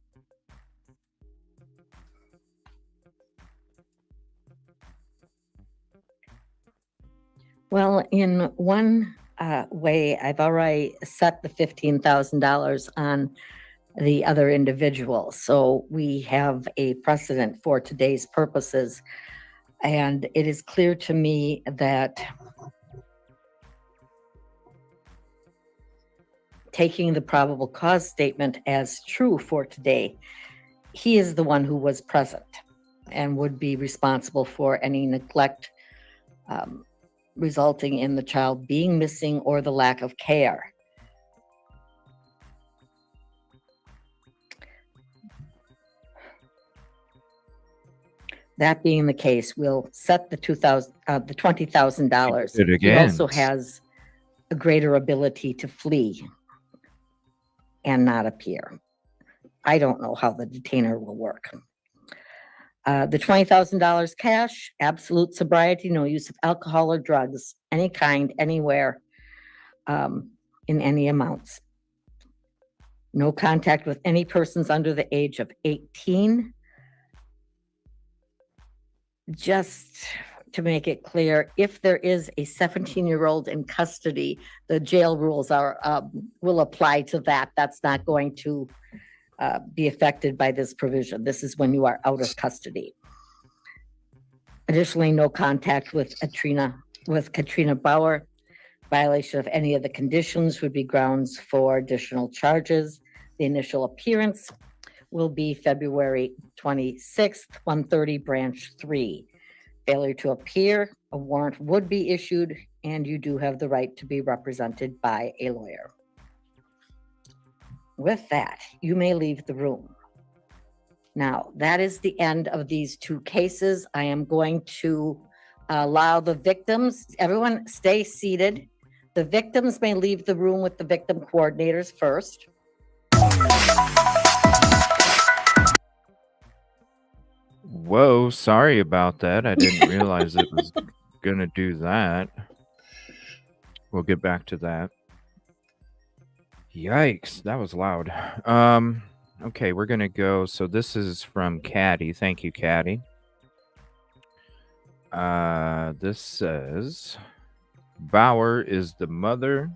Well, in one way, I've already set the $15,000 on the other individual. So we have a precedent for today's purposes. And it is clear to me that taking the probable cause statement as true for today, he is the one who was present and would be responsible for any neglect resulting in the child being missing or the lack of care. That being the case, we'll set the $20,000. He again. also has a greater ability to flee and not appear. I don't know how the detainer will work. The $20,000 cash, absolute sobriety, no use of alcohol or drugs, any kind, anywhere, in any amounts. No contact with any persons under the age of 18. Just to make it clear, if there is a 17-year-old in custody, the jail rules will apply to that. That's not going to be affected by this provision. This is when you are out of custody. Additionally, no contact with Katrina Bauer. Violation of any of the conditions would be grounds for additional charges. The initial appearance will be February 26th, 1:30, branch 3. Failure to appear, a warrant would be issued, and you do have the right to be represented by a lawyer. With that, you may leave the room. Now, that is the end of these two cases. I am going to allow the victims, everyone stay seated. The victims may leave the room with the victim coordinators first. Whoa, sorry about that. I didn't realize it was going to do that. We'll get back to that. Yikes, that was loud. Okay, we're going to go. So this is from Caddy. Thank you, Caddy. This says, Bauer is the mother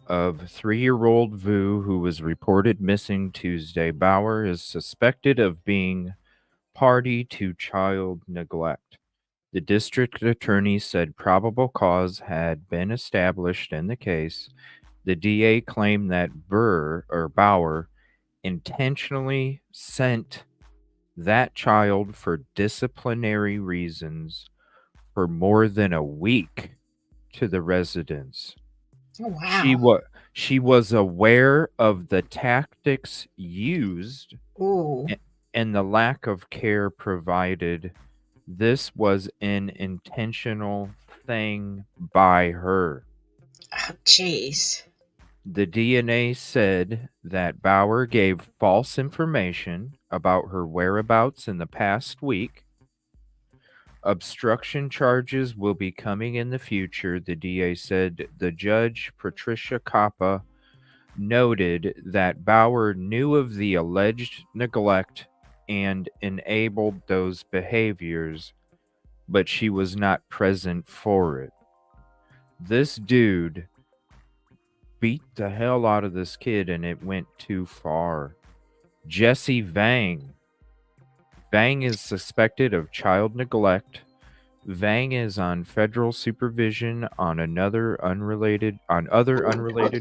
of 3-year-old Vu, who was reported missing Tuesday. Bauer is suspected of being party to child neglect. The district attorney said probable cause had been established in the case. The DA claimed that Bauer intentionally sent that child for disciplinary reasons for more than a week to the residence. Oh, wow. She was aware of the tactics used Ooh. and the lack of care provided. This was an intentional thing by her. Oh, jeez. The DNA said that Bauer gave false information about her whereabouts in the past week. Obstruction charges will be coming in the future, the DA said. The judge, Patricia Coppa, noted that Bauer knew of the alleged neglect and enabled those behaviors, but she was not present for it. This dude beat the hell out of this kid, and it went too far. Jesse Vang. Vang is suspected of child neglect. Vang is on federal supervision on other unrelated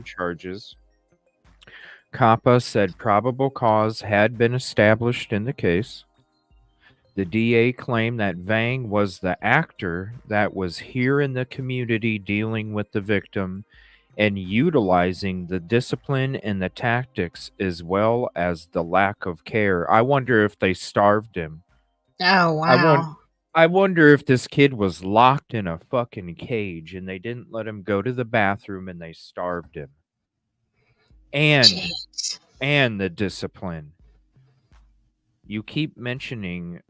charges. COPPA said probable cause had been established in the case. The DA claimed that Vang was the actor that was here in the community dealing with the victim and utilizing the discipline and the tactics as well as the lack of care. I wonder if they starved him. Oh, I want wow. I wonder if this kid was locked in a fucking cage and they didn't let him go to the bathroom and they starved him. Jeez. And the discipline. You keep mentioning,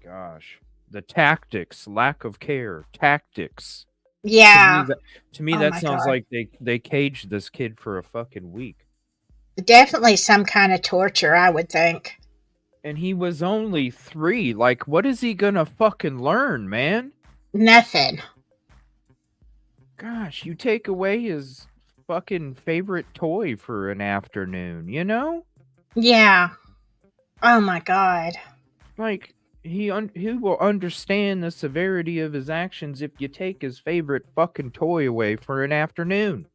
gosh, the tactics, lack of care, tactics. Yeah. To me Oh that my sounds God. like they caged this kid for a fucking week. Definitely some kind of torture, I would think. And he was only 3. Like, what is he gonna fucking learn, man? Nothing. Gosh, you take away his fucking favorite toy for an afternoon, you know? Yeah. Oh my God. Like, he will understand the severity of his actions if you take his favorite fucking toy away for an afternoon.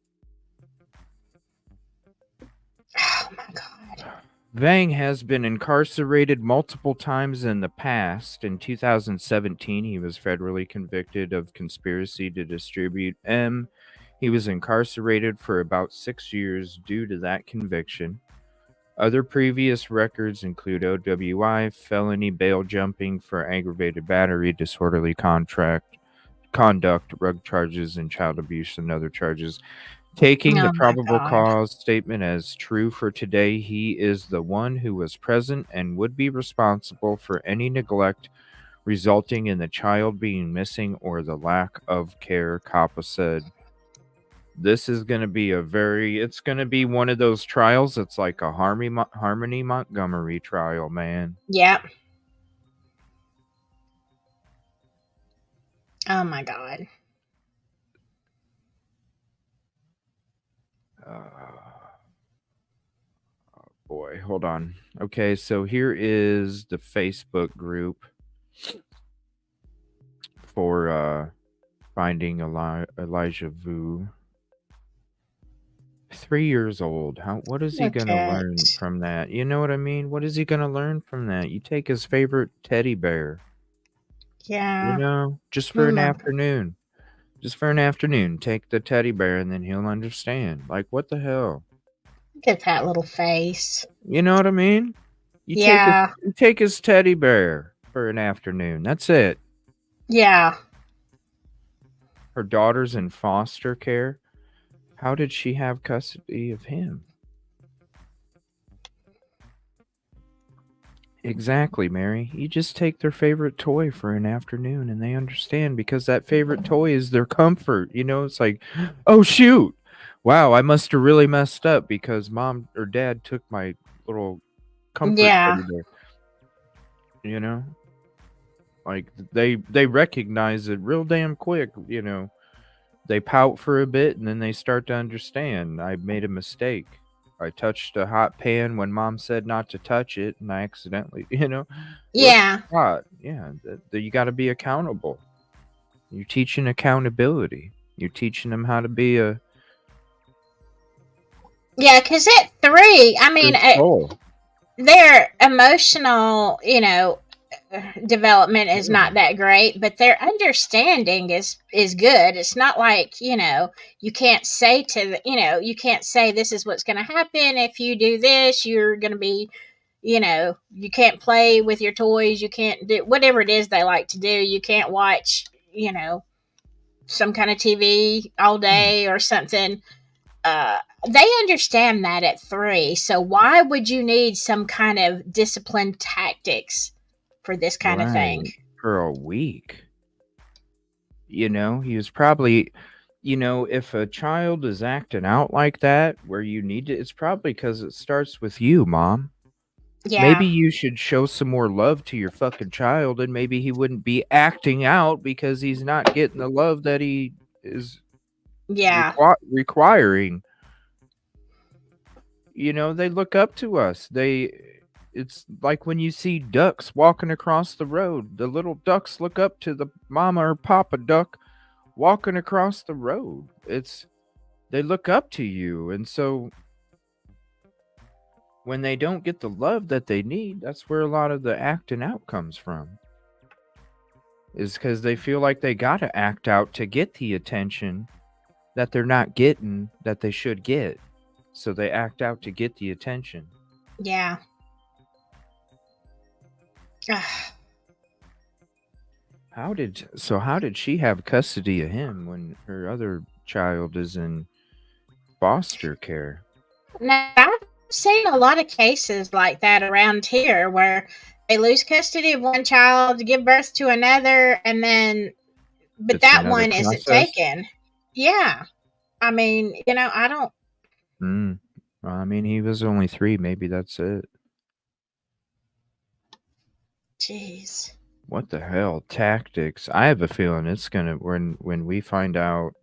Oh my God. Vang has been incarcerated multiple times in the past. In 2017, he was federally convicted of conspiracy to distribute M. He was incarcerated for about 6 years due to that conviction. Other previous records include OWI, felony bail jumping for aggravated battery, disorderly conduct, drug charges, and child abuse and other charges. Taking the Oh my probable God. cause statement as true for today, he is the one who was present and would be responsible for any neglect resulting in the child being missing or the lack of care, COPPA said. This is going to be it's going to be one of those trials. It's like a Harmony Montgomery trial, man. Yep. Oh my God. Boy, hold on. Okay, so here is the Facebook group for finding Elijah Vu. 3 years old. What is he Look going to at learn from that? You know what I mean? What is he going to learn from that? You take his favorite teddy bear, Yeah. just for an my- afternoon. Just for an afternoon, take the teddy bear and then he'll understand. Like, what the hell? Look at that little face. You know what I mean? You Yeah. take his teddy bear for an afternoon. That's it. Yeah. Her daughter's in foster care. How did she have custody of him? Exactly, Mary. You just take their favorite toy for an afternoon and they understand because that favorite toy is their comfort. You know, it's like, oh, shoot. Wow, I must have really messed up because mom or dad took my little comfort Yeah. teddy bear. You know? Like, they recognize it real damn quick, you know. They pout for a bit and then they start to understand. I made a mistake. I touched a hot pan when mom said not to touch it and I accidentally, you know. Yeah. Hot. Yeah, you got to be accountable. You're teaching accountability. You're teaching them how to be a Yeah, because at 3, I mean, their emotional, development is not that great, but their understanding is good. It's not like, you can't say you can't say this is what's going to happen if you do this. You're going to be, you can't play with your toys. You can't do whatever it is they like to do. You can't watch, some kind of TV all day or something. They understand that at 3. So why would you need some kind of disciplined tactics for this kind of thing? For a week. You know, he was probably, if a child is acting out like that, where you need to, it's probably because it starts with you, mom. Yeah. Maybe you should show some more love to your fucking child, and maybe he wouldn't be acting out because he's not getting the love that he is requiring. You know, they look up to us. it's like when you see ducks walking across the road. The little ducks look up to the mama or papa duck walking across the road. They look up to you, and so when they don't get the love that they need, that's where a lot of the acting out comes from. Is because they feel like they gotta act out to get the attention that they're not getting that they should get. So they act out to get the attention. Yeah. How did she have custody of him when her other child is in foster care? Now, I've seen a lot of cases like that around here where they lose custody of one child, give birth to another, and then, but It's that another one isn't process. taken. Yeah. I mean, I don't. Well, I mean, he was only 3. Maybe that's it. Jeez. What the hell? Tactics. I have a feeling it's gonna when we find out.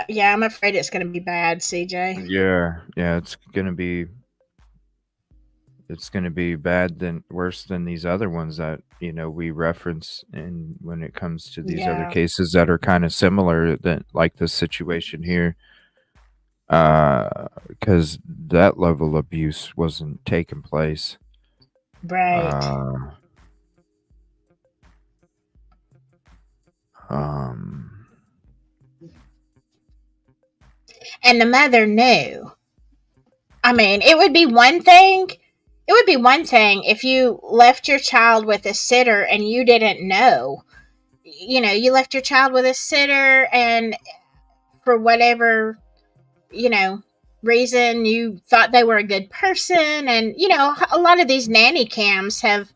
Yeah, I'm afraid it's going to be bad, CJ. Yeah, it's gonna be bad, worse than these other ones that we reference, and when it comes to these other Yeah. cases that are kind of similar, that like this situation here, because that level of abuse wasn't taking place. Right. And the mother knew. I mean, it would be one thing. It would be one thing if you left your child with a sitter and you didn't know. You left your child with a sitter, and for whatever, reason, you thought they were a good person. And, a lot of these nanny cams have,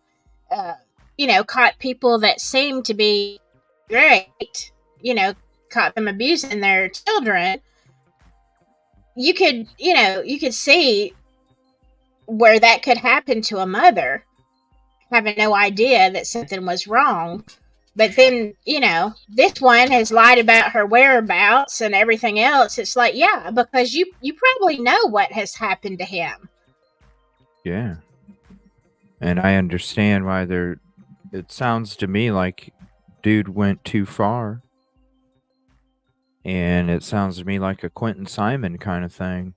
caught people that seem to be great, caught them abusing their children. You could see where that could happen to a mother, having no idea that something was wrong. But then, this one has lied about her whereabouts and everything else. It's like, yeah, because you probably know what has happened to him. Yeah. And I understand why it sounds to me like dude went too far. And it sounds to me like a Quentin Simon kind of thing.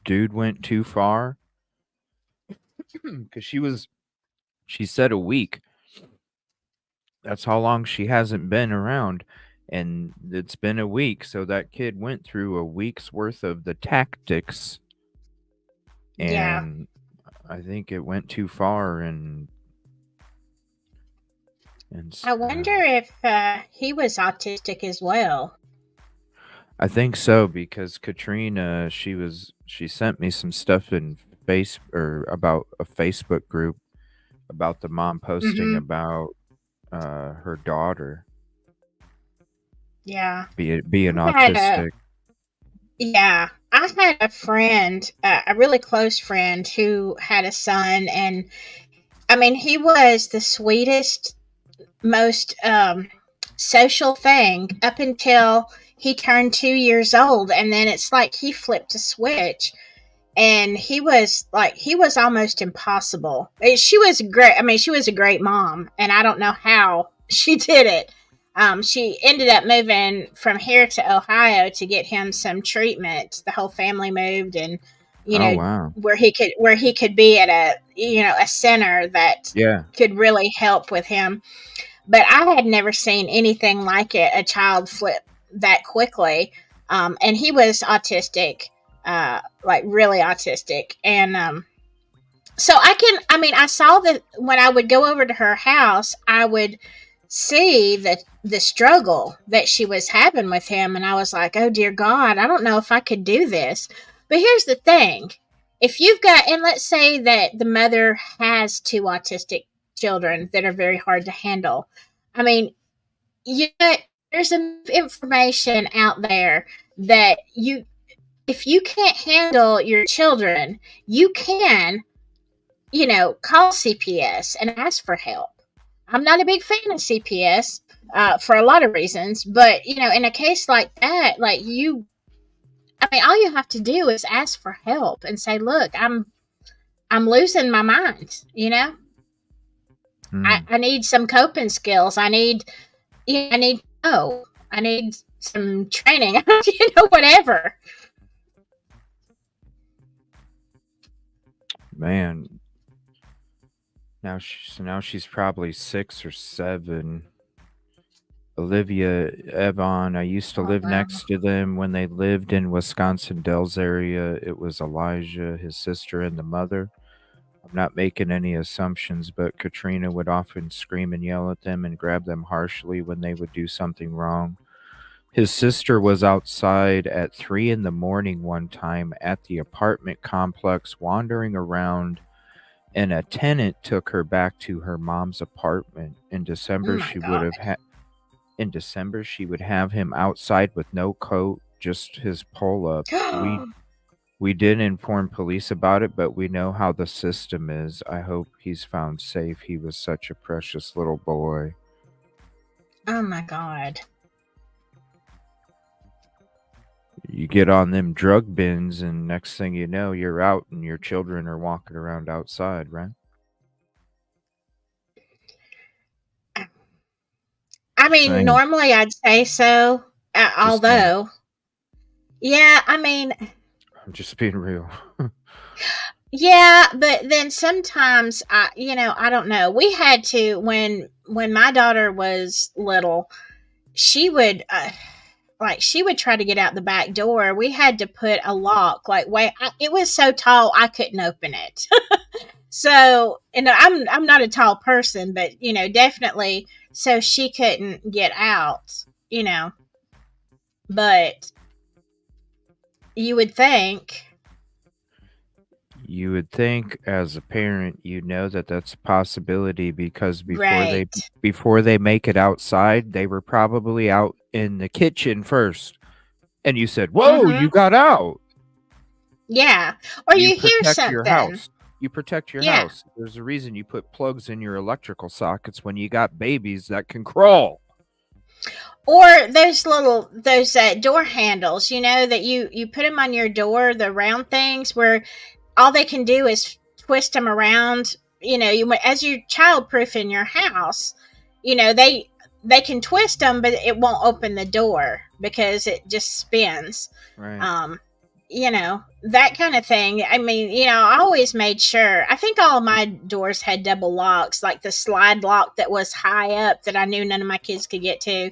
Dude went too far. Because she said a week. That's how long she hasn't been around. And it's been a week. So that kid went through a week's worth of the tactics. And I think it went too far. And I wonder if he was autistic as well. I think so, because Katrina, she sent me some stuff in about a Facebook group about the mom posting about her daughter. Yeah. Being autistic. I had a friend, a really close friend, who had a son, and I mean, he was the sweetest, most social thing up until he turned 2 years old, and then it's like he flipped a switch, and he was almost impossible. She was great. I mean, she was a great mom, and I don't know how she did it. She ended up moving from here to Ohio to get him some treatment. The whole family moved, and Wow. where he could be at a center that could really help with him. But I had never seen anything like it, a child flip that quickly. And he was autistic, like really autistic. And so I saw that when I would go over to her house, I would see the struggle that she was having with him. And I was like, oh, dear God, I don't know if I could do this. But here's the thing. If you've got, and let's say that the mother has 2 autistic children that are very hard to handle. I mean, there's enough information out there that if you can't handle your children, you can, call CPS and ask for help. I'm not a big fan of CPS for a lot of reasons, but, in a case like that, all you have to do is ask for help and say, look, I'm losing my mind, Mm. I need some coping skills. I need I need some training, whatever. Man, now she's probably 6 or 7. Olivia, Evon, I used to live wow. next to them when they lived in Wisconsin Dells area. It was Elijah, his sister, and the mother. I'm not making any assumptions, but Katrina would often scream and yell at them and grab them harshly when they would do something wrong. His sister was outside at 3 in the morning one time at the apartment complex wandering around, and a tenant took her back to her mom's apartment. In Oh December, my she would God. have him outside with no coat, just his pull-up. We did inform police about it, but we know how the system is. I hope he's found safe. He was such a precious little boy. Oh my God. You get on them drug bins, and next thing you know, you're out and your children are walking around outside, right? I mean, Saying, normally I'd say so, just saying. although, yeah, I mean, I'm just being real. yeah, but then sometimes I don't know. We had to when my daughter was little, she would she would try to get out the back door. We had to put a lock. It was so tall I couldn't open it. So, I'm not a tall person, but definitely so she couldn't get out, But you would think, You would think as a parent, you know that that's a possibility because right. before they make it outside, they were probably out in the kitchen first. And you said, "Whoa, you Mhm. got out." Yeah. Or You you hear protect your something. house. You protect your Yeah. house. There's a reason you put plugs in your electrical sockets when you got babies that can crawl. Or those door handles, that you put them on your door, the round things where all they can do is twist them around. As you're childproofing your house, they can twist them, but it won't open the door because it just spins. Right. That kind of thing. I mean, I always made sure. I think all of my doors had double locks, like the slide lock that was high up that I knew none of my kids could get to.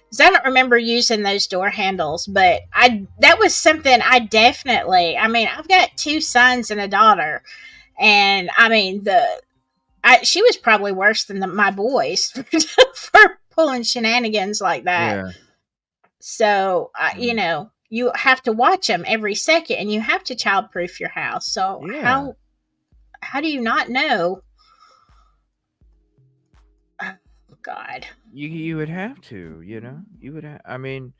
Because I don't remember using those door handles, but that was something I definitely. I mean, I've got 2 sons and a daughter, and I mean she was probably worse than my boys for pulling shenanigans like that. Yeah. So, you have to watch them every second, and you have to childproof your house. So Yeah. how do you not know? Oh, God. You would have to, You would I mean,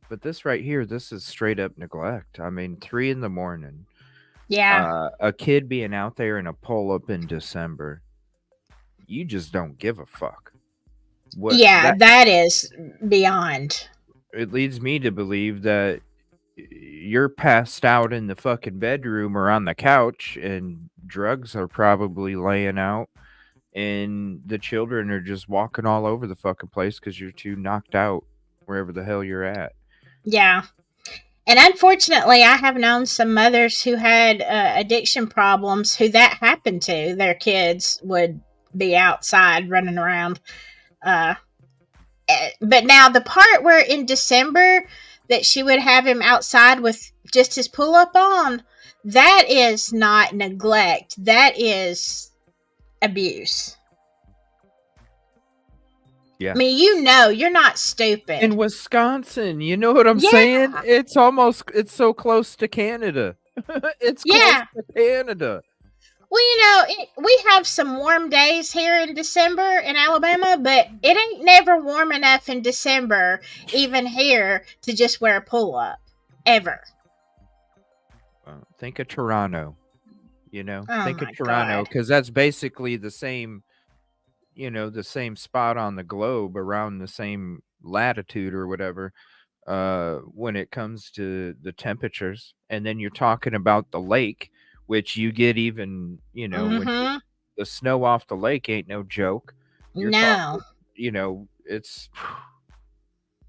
but this right here, this is straight up neglect. I mean, 3 in the morning. Yeah. A kid being out there in a pull-up in December. You just don't give a fuck. That is beyond. It leads me to believe that you're passed out in the fucking bedroom or on the couch, and drugs are probably laying out, and the children are just walking all over the fucking place because you're too knocked out wherever the hell you're at. Yeah. And unfortunately, I have known some mothers who had addiction problems who that happened to. Their kids would be outside running around. But now the part where in December that she would have him outside with just his pull up on, that is not neglect. That is abuse. Yeah. I mean, you're not stupid. In Wisconsin, you know what I'm saying? It's so close to Canada. It's close to Canada. Well, we have some warm days here in December in Alabama, but it ain't never warm enough in December, even here, to just wear a pull-up. Ever. Think of Toronto. Oh Think of my Toronto, God. because that's basically the same, the same spot on the globe around the same latitude or whatever. when it comes to the temperatures, and then you're talking about the lake, which you get even, when Mm-hmm. the snow off the lake ain't no joke. You're No. talking, it's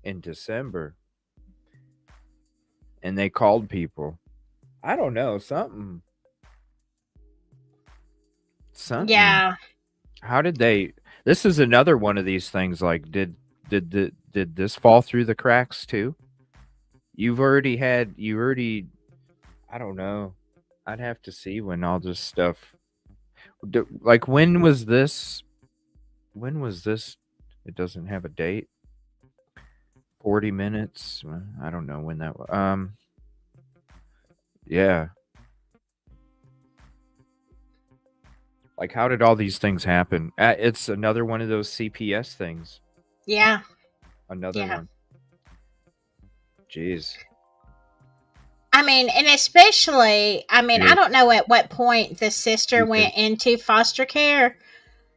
in December, and they called people. I don't know, something. Yeah. How did they? This is another one of these things. Like, did this fall through the cracks too? You already. I don't know. I'd have to see when all this stuff. Like, when was this? When was this? It doesn't have a date. 40 minutes. I don't know when that was. Yeah. Like, how did all these things happen? It's another one of those CPS things. Yeah. Another one. Jeez. I mean, and especially, I mean, I don't know at what point the sister went into foster care.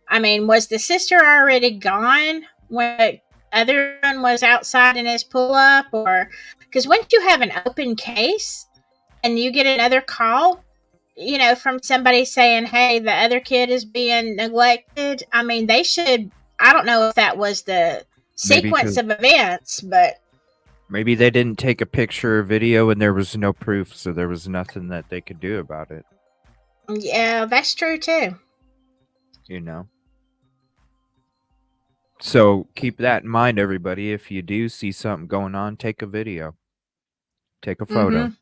I mean, was the sister already gone when the other one was outside in his pull up? Or because once you have an open case and you get another call, from somebody saying, hey, the other kid is being neglected, I mean, they should, I don't know if that was the sequence of events, but maybe they didn't take a picture or video and there was no proof, so there was nothing that they could do about it. Yeah, that's true too. So keep that in mind, everybody. If you do see something going on, take a video. Take a photo.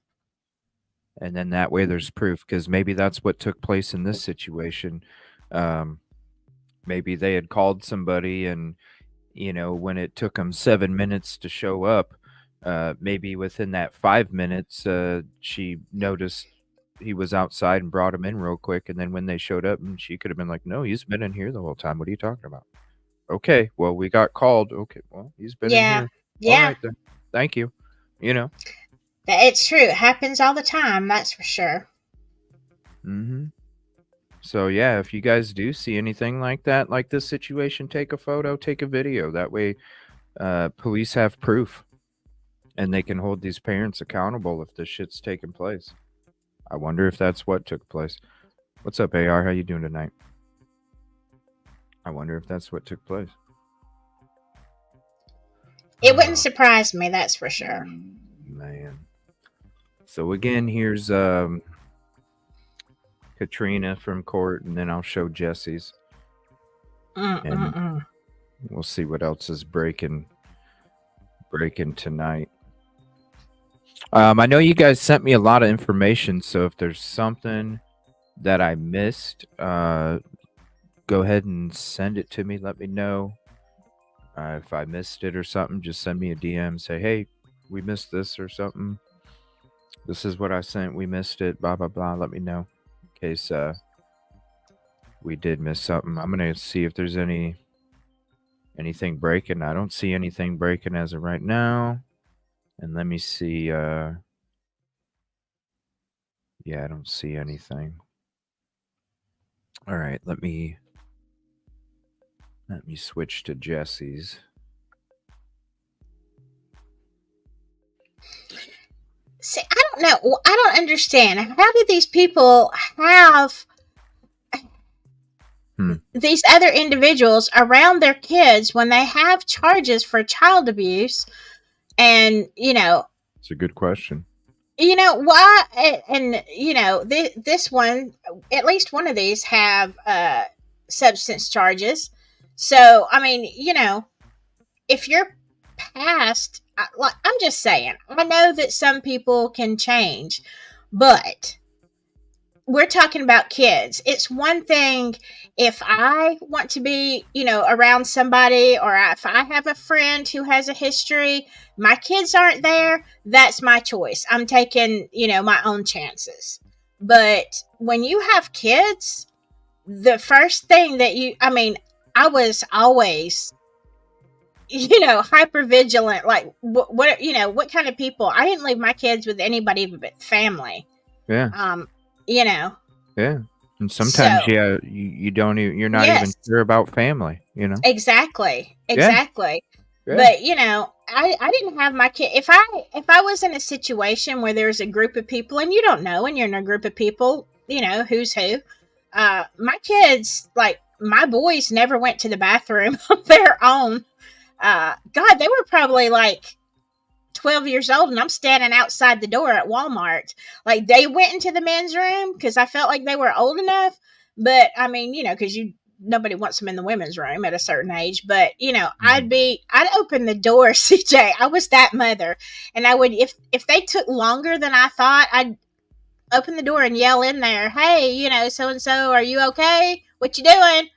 And then that way there's proof, because maybe that's what took place in this situation. Maybe they had called somebody and, when it took them 7 minutes to show up, maybe within that 5 minutes, she noticed he was outside and brought him in real quick. And then when they showed up, and she could have been like, no, he's been in here the whole time. What are you talking about? Okay, well, we got called. Okay, well, he's been in here. Yeah. All right, then. Thank you. It's true. It happens all the time. That's for sure. So, yeah, if you guys do see anything like that, like this situation, take a photo, take a video. That way, police have proof, and they can hold these parents accountable if this shit's taking place. I wonder if that's what took place. What's up, AR? How you doing tonight? I wonder if that's what took place. It wouldn't surprise me, that's for sure. Man. So again, here's Katrina from court, and then I'll show Jesse's. And we'll see what else is breaking tonight. I know you guys sent me a lot of information, so if there's something that I missed, go ahead and send it to me. Let me know. If I missed it or something, just send me a DM. Say, hey, we missed this or something. This is what I sent. We missed it. Blah, blah, blah. Let me know in case we did miss something. I'm going to see if there's anything breaking. I don't see anything breaking as of right now. And let me see. Yeah, I don't see anything. All right, let me switch to Jesse's. See, I don't know. I don't understand. How do these people have these other individuals around their kids when they have charges for child abuse? And, it's a good question. Why? And, this one, at least one of these have substance charges. So, I mean, if you're past, I'm just saying, I know that some people can change, but we're talking about kids. It's one thing if I want to be, around somebody, or if I have a friend who has a history, my kids aren't there, that's my choice. I'm taking, my own chances. But when you have kids, the first thing that I was always, hyper vigilant. Like what kind of people? I didn't leave my kids with anybody but family. Yeah. Yeah. And sometimes, you don't even, you're not even sure about family, Exactly. Yeah. But, I didn't have my kid. If I was in a situation where there's a group of people and you don't know, and you're in a group of people, who's who. My kids, like my boys, never went to the bathroom on their own. God, they were probably like 12 years old, and I'm standing outside the door at Walmart. Like, they went into the men's room because I felt like they were old enough. But I mean, because nobody wants them in the women's room at a certain age. But I'd open the door, CJ. I was that mother, and I would, if they took longer than I thought, I'd open the door and yell in there, "Hey, so and so, are you okay? What you doing?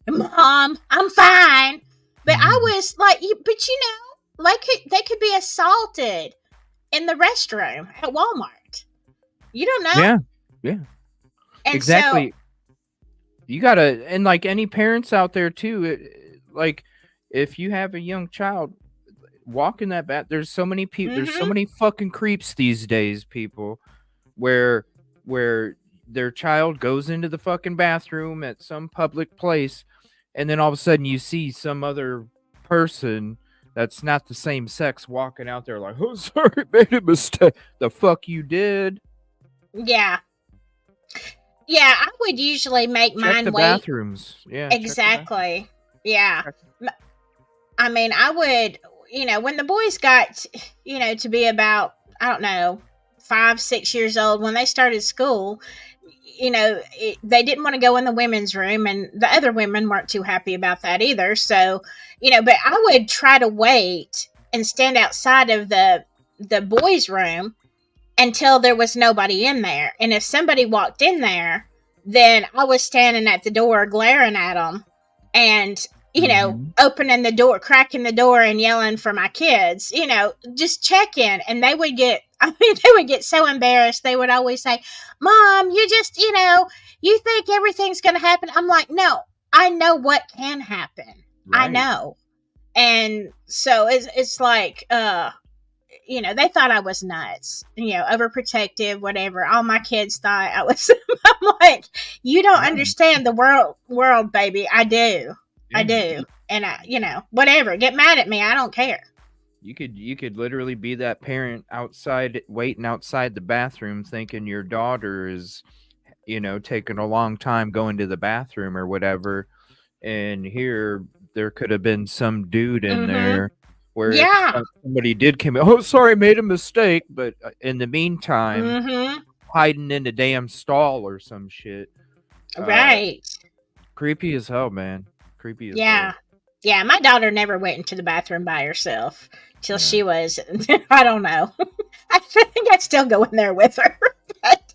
Mom, I'm fine." But I was like, like they could be assaulted in the restroom at Walmart. You don't know. Yeah. Yeah. And Exactly. You gotta, and like any parents out there too, like if you have a young child, walk in that bath. There's so many people. There's so many fucking creeps these days, people, where their child goes into the fucking bathroom at some public place, and then all of a sudden you see some other person that's not the same sex walking out there like, "Oh, sorry, made a mistake." The fuck you did? Yeah. Yeah, I would usually make Check mine the wait. bathrooms. Yeah. check the Exactly. Yeah. I mean, I would, when the boys got, to be about, I don't know, 5, 6 years old, when they started school, they didn't want to go in the women's room, and the other women weren't too happy about that either. So, but I would try to wait and stand outside of the boys' room until there was nobody in there. And if somebody walked in there, then I was standing at the door glaring at them and, opening the door, cracking the door and yelling for my kids, just checking. And they would get so embarrassed. They would always say, "Mom, you just, you think everything's going to happen." I'm like, "No, I know what can happen. I know." And so it's like, they thought I was nuts, overprotective, whatever. All my kids thought I was. I'm like, "You don't understand the world, baby. I do. I do." And whatever. Get mad at me. I don't care. You could literally be that parent outside, waiting outside the bathroom, thinking your daughter is, taking a long time going to the bathroom or whatever, and here there could have been some dude in there where if somebody did come in, "Oh, sorry, made a mistake," but in the meantime, hiding in the damn stall or some shit. Right. Creepy as hell, man. Creepy as Yeah. hell. Yeah, my daughter never went into the bathroom by herself till she was, I don't know. I think I'd still go in there with her. But,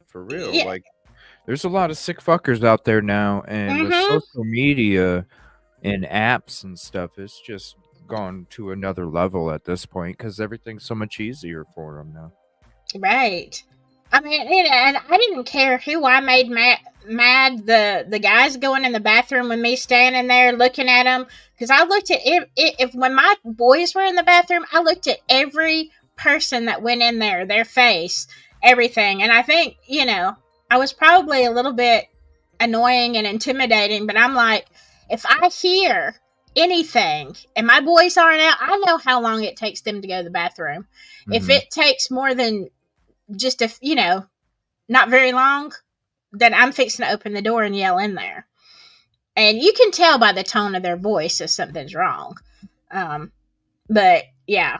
for real, like, there's a lot of sick fuckers out there now, and with social media and apps and stuff, it's just gone to another level at this point because everything's so much easier for them now. Right. I mean, and I didn't care who I made mad. The guys going in the bathroom with me standing there looking at them, because I looked at if when my boys were in the bathroom, I looked at every person that went in there, their face, everything. And I think, I was probably a little bit annoying and intimidating, but I'm like, if I hear anything and my boys aren't out, I know how long it takes them to go to the bathroom. If it takes more than just not very long, then I'm fixing to open the door and yell in there. And you can tell by the tone of their voice if something's wrong. But yeah,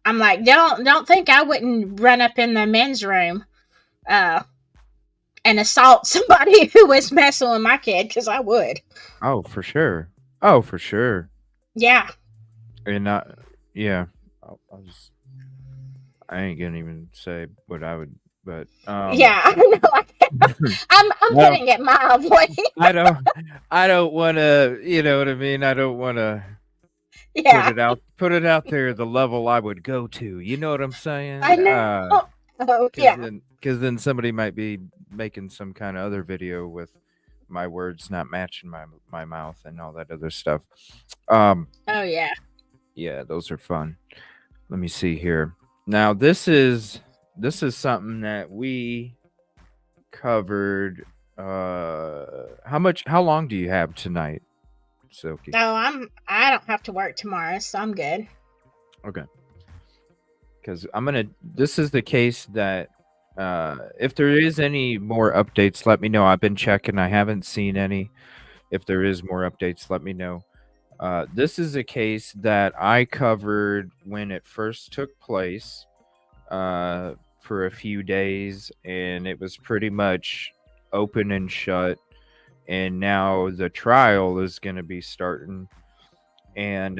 I'm like, don't think I wouldn't run up in the men's room and assault somebody who was messing with my kid, because I would. Oh, for sure. Yeah. And yeah, I ain't gonna even say what I would, but yeah, I know. I'm putting it mildly. I don't want to, you know what I mean. I don't want to put it out there the level I would go to. You know what I'm saying? I know. Because then somebody might be making some kind of other video with my words not matching my mouth and all that other stuff. Oh yeah. Yeah, those are fun. Let me see here. Now this is something that we covered. How long do you have tonight, Silky? I don't have to work tomorrow, so I'm good. Okay. Because this is the case that if there is any more updates, let me know. I've been checking. I haven't seen any. If there is more updates, let me know. This is a case that I covered when it first took place for a few days, and it was pretty much open and shut. And now the trial is going to be starting. And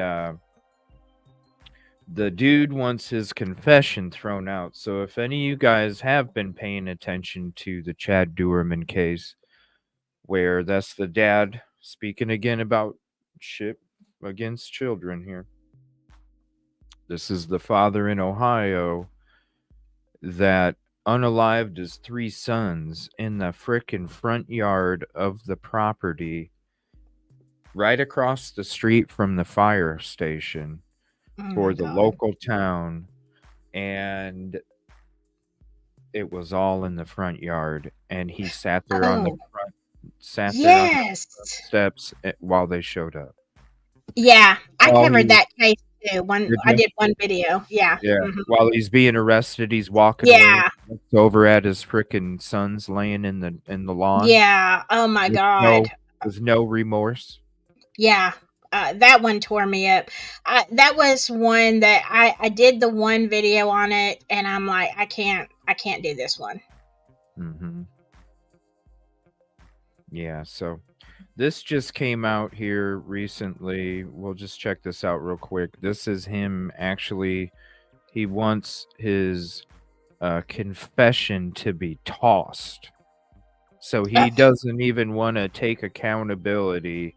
the dude wants his confession thrown out. So if any of you guys have been paying attention to the Chad Doerman case, where that's the dad speaking again about shit against children here. This is the father in Ohio that unalived his 3 sons in the frickin' front yard of the property right across the street from the fire station for the local town, and it was all in the front yard, and he sat there on the front steps while they showed up. Yeah, I While covered he- that case too. Did I ya? did one video. Yeah. Yeah, Mhm. while he's being arrested, he's walking away. Yeah. Looks over at his frickin' sons laying in the lawn. Yeah. Oh my God. With no remorse. Yeah. That one tore me up. That was one that I did the one video on it, and I'm like, I can't do this one. Mm-hmm. Yeah, so this just came out here recently. We'll just check this out real quick. This is him actually. He wants his confession to be tossed. So he doesn't even want to take accountability.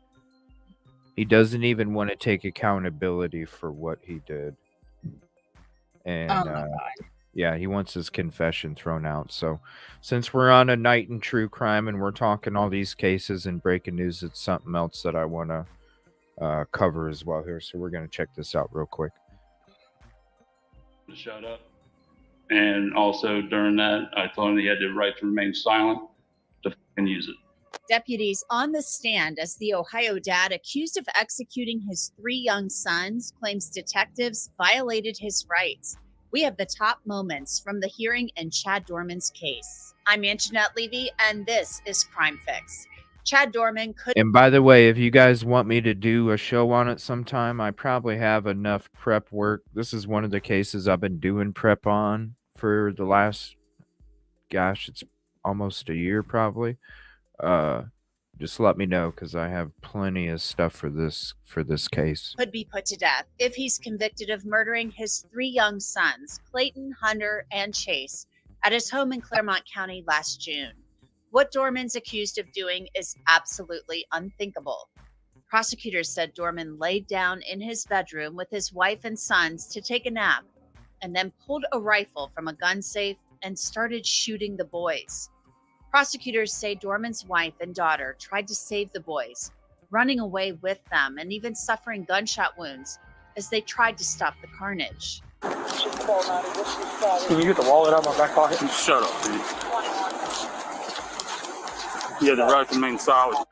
He doesn't even want to take accountability for what he did. And Oh my God. yeah, he wants his confession thrown out. So since we're on a night in true crime and we're talking all these cases and breaking news, it's something else that I want to cover as well here. So we're going to check this out real quick. Shut up. And also during that, I told him he had the right to remain silent to use it. Deputies on the stand as the Ohio dad accused of executing his 3 young sons claims detectives violated his rights. We have the top moments from the hearing in Chad Doerman's case. I'm Anjanette Levy, and this is Crime Fix. Chad Doerman could. And by the way, if you guys want me to do a show on it sometime, I probably have enough prep work. This is one of the cases I've been doing prep on for the last, gosh, it's almost a year probably. Just let me know because I have plenty of stuff for this case. Could be put to death if he's convicted of murdering his 3 young sons, Clayton, Hunter, and Chase, at his home in Claremont County last June. What Doerman's accused of doing is absolutely unthinkable. Prosecutors said Doerman laid down in his bedroom with his wife and sons to take a nap, and then pulled a rifle from a gun safe and started shooting the boys. Prosecutors say Doerman's wife and daughter tried to save the boys, running away with them and even suffering gunshot wounds as they tried to stop the carnage. Can you get the wallet out of my back pocket? Shut up, dude. Yeah, the right to remain silent.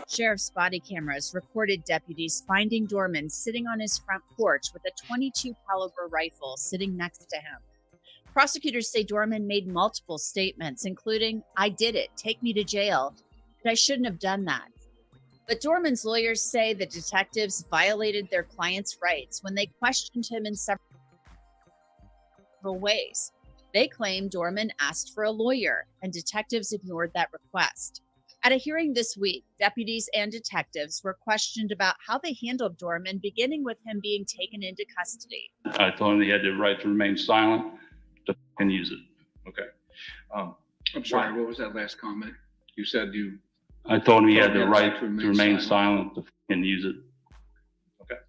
Sheriff's body cameras recorded deputies finding Doerman sitting on his front porch with a .22 caliber rifle sitting next to him. Prosecutors say Doerman made multiple statements, including, "I did it, take me to jail, but I shouldn't have done that." But Doerman's lawyers say the detectives violated their client's rights when they questioned him in several ways. They claim Doerman asked for a lawyer, and detectives ignored that request. At a hearing this week, deputies and detectives were questioned about how they handled Doerman, beginning with him being taken into custody. I told him he had the right to remain silent to use it. Okay. I'm sorry, what was that last comment? You said you. I told him he had the right to remain silent to use it. Okay.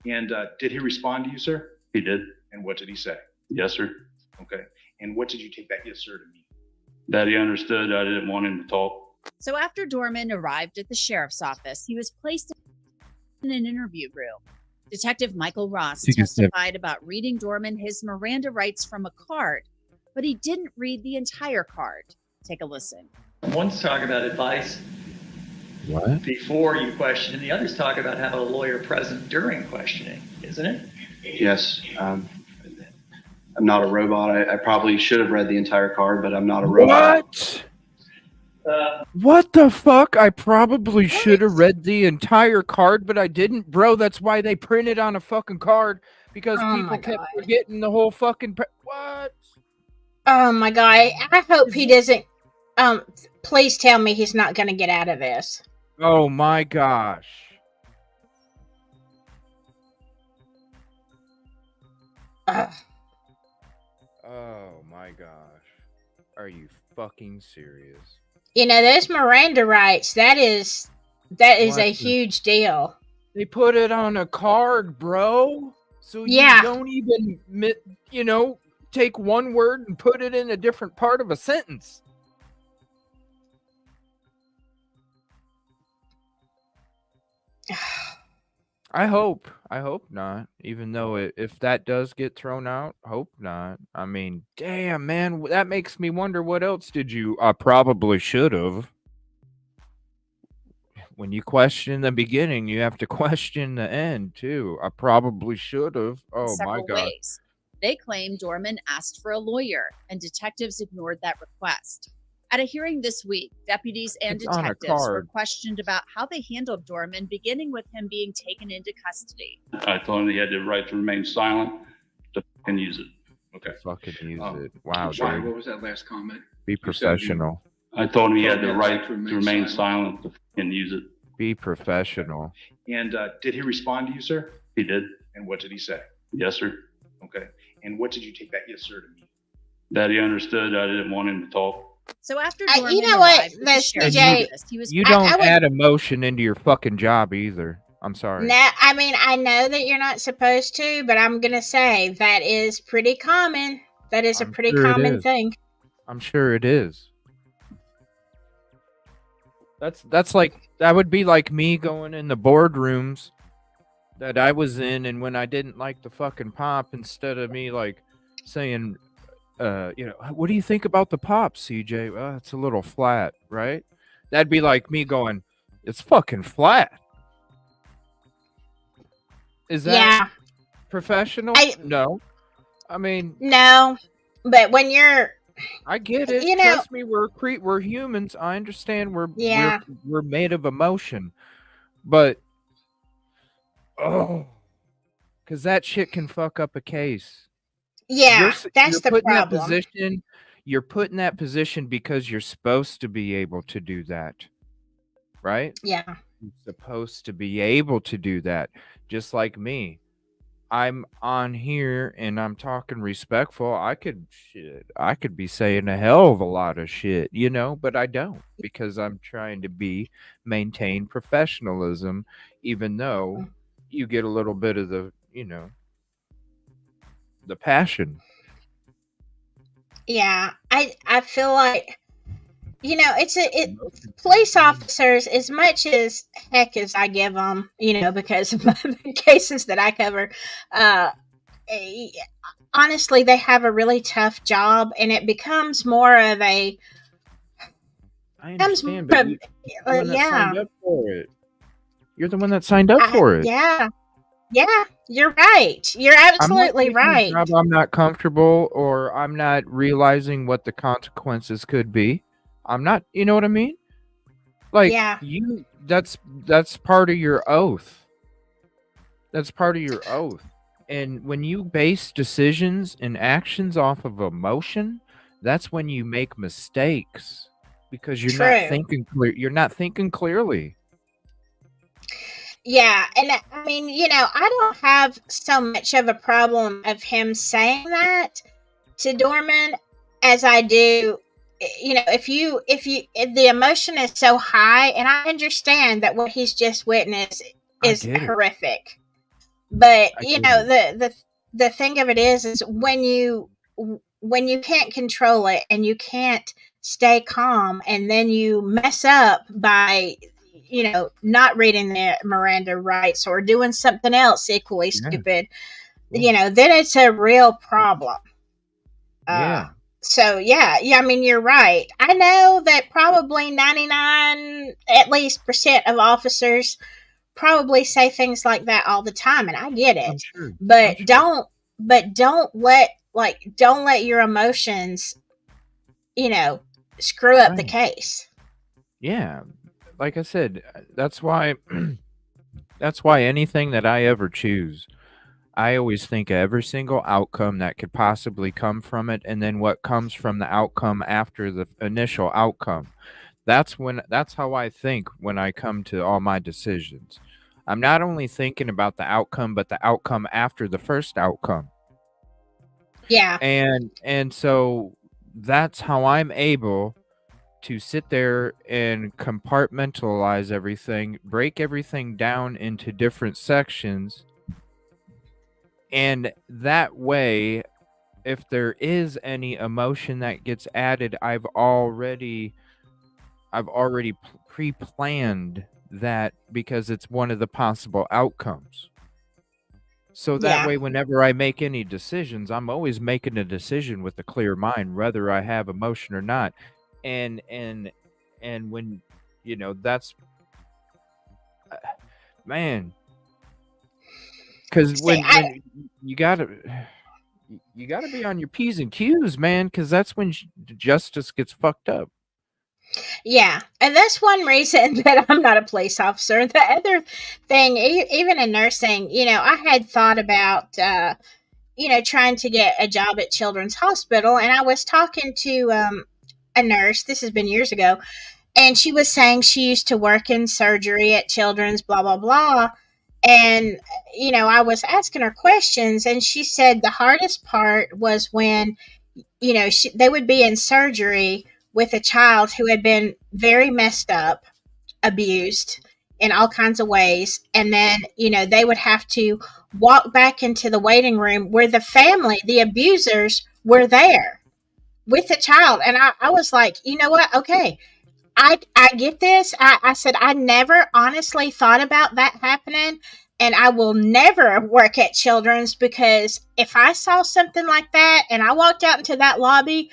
And did he respond to you, sir? He did. And what did he say? Yes, sir. Okay. And what did you take that yes, sir to mean? That he understood I didn't want him to talk. So after Doerman arrived at the sheriff's office, he was placed in an interview room. Detective Michael Ross testified about reading Doerman his Miranda rights from a card, but he didn't read the entire card. Take a listen. Once talk about advice, What? before you question, and the others talk about having a lawyer present during questioning, isn't it? Yes. I'm not a robot. I probably should have read the entire card, but I'm not a robot. What? What the fuck? I probably should have read the entire card, but I didn't, bro. That's why they printed on a fucking card, because people kept forgetting the whole fucking. What? Oh my god! I hope he doesn't. Please tell me he's not going to get out of this. Oh my gosh. Ugh. Oh my gosh. Are you fucking serious? You know, those Miranda rights. That is a huge deal. They put it on a card, bro. So Yeah. you don't even, take one word and put it in a different part of a sentence. I hope not. Even though if that does get thrown out, hope not. I mean, damn, man, that makes me wonder what else did you? I probably should have. When you question the beginning, you have to question the end too. I probably should have. Oh my several god. ways. They claim Doerman asked for a lawyer, and detectives ignored that request. At a hearing this week, deputies and It's on a detectives were card. questioned about how they handled Doerman, beginning with him being taken into custody. I told him he had the right to remain silent to fucking use it. Okay. Fucking use it. Wow, I'm sorry, dude. what was that last comment? Be professional. I told him he had the Yeah, right to remain silent to fucking use it. Be professional. And did he respond to you, sir? He did. And what did he say? Yes, sir. Okay. And what did you take that yes, sir to mean? That he understood I didn't want him to talk. So after You Doerman know what, arrived with the Miss sheriff's CJ, office, he was You I don't would- add emotion into your fucking job either. I'm sorry. No, I mean, I know that you're not supposed to, but I'm going to say that is pretty common. That is a I'm pretty sure it common is. thing. I'm sure it is. That's like, that would be like me going in the boardrooms that I was in, and when I didn't like the fucking pop, instead of me like saying, what do you think about the pop, CJ? Well, it's a little flat, right? That'd be like me going, it's fucking flat. Is that Yeah. professional? No. I mean, No, but when you're, I get it. You know- Trust me, we're humans. I understand Yeah. we're made of emotion. But because that shit can fuck up a case. yeah, that's the put in that problem. position. You're put in that position because you're supposed to be able to do that, right? Yeah. You're supposed to be able to do that. Just like me. I'm on here and I'm talking respectful. I could be saying a hell of a lot of shit, but I don't, because I'm trying to maintain professionalism, even though you get a little bit of the, the passion. Yeah, I feel like, police officers, as much as heck as I give them, because of the cases that I cover, honestly, they have a really tough job, and it becomes more of a. I understand, but you're the one that yeah. signed up for it. You're the one that signed up for it. Yeah, you're right. You're absolutely I'm not taking a right. job I'm not comfortable, or I'm not realizing what the consequences could be. I'm not, you know what I mean? Like, Yeah. that's part of your oath. That's part of your oath. And when you base decisions and actions off of emotion, that's when you make mistakes, because you're not True. thinking clear. You're not thinking clearly. Yeah, and I mean, I don't have so much of a problem of him saying that to Doerman as I do. If the emotion is so high, and I understand that what he's just witnessed is get it. horrific, but I get the thing of it is when you can't control it and you can't stay calm, and then you mess up by not reading the Miranda rights or doing something else equally stupid, then it's a real problem. Yeah. So yeah, I mean, you're right. I know that probably 99 at least percent of officers probably say things like that all the time, and I get I'm it. sure. I'm But sure. don't let your emotions, you know, screw up the Right. case. Yeah. Like I said, that's why that's why anything that I ever choose, I always think of every single outcome that could possibly come from it, and then what comes from the outcome after the initial outcome. That's how I think when I come to all my decisions. I'm not only thinking about the outcome, but the outcome after the first outcome. Yeah. And so that's how I'm able to sit there and compartmentalize everything, break everything down into different sections, and that way, if there is any emotion that gets added, I've already pre-planned that because it's one of the possible outcomes. So that Yeah. way, whenever I make any decisions, I'm always making a decision with a clear mind, whether I have emotion or not. And when that's man, because See, when you gotta be on your P's and Q's, man, because that's when justice gets fucked up. Yeah, and that's one reason that I'm not a police officer. The other thing, even in nursing, I had thought about, trying to get a job at Children's Hospital, and I was talking to a nurse. This has been years ago, and she was saying she used to work in surgery at Children's, blah blah blah. And I was asking her questions, and she said the hardest part was when they would be in surgery with a child who had been very messed up, abused in all kinds of ways. And then, they would have to walk back into the waiting room where the family, the abusers, were there with the child. And I was like, you know what? Okay. I get this. I said, I never honestly thought about that happening. And I will never work at Children's, because if I saw something like that and I walked out into that lobby,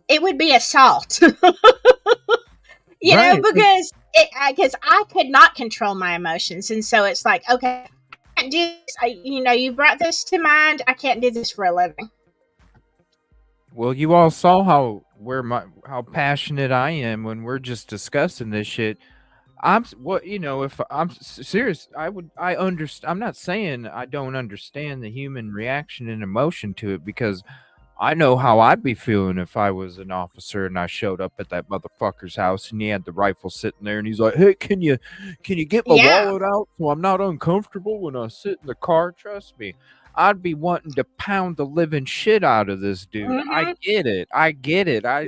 it would be assault. Right. Because I could not control my emotions. And so it's like, okay, I can't do this. You brought this to mind. I can't do this for a living. Well, you all saw how passionate I am when we're just discussing this shit. If I'm serious, I understand. I'm not saying I don't understand the human reaction and emotion to it, because I know how I'd be feeling if I was an officer and I showed up at that motherfucker's house and he had the rifle sitting there and he's like, "Hey, can you get my Yeah. wallet out so I'm not uncomfortable when I sit in the car?" Trust me, I'd be wanting to pound the living shit out of this dude. I Mhm. get it.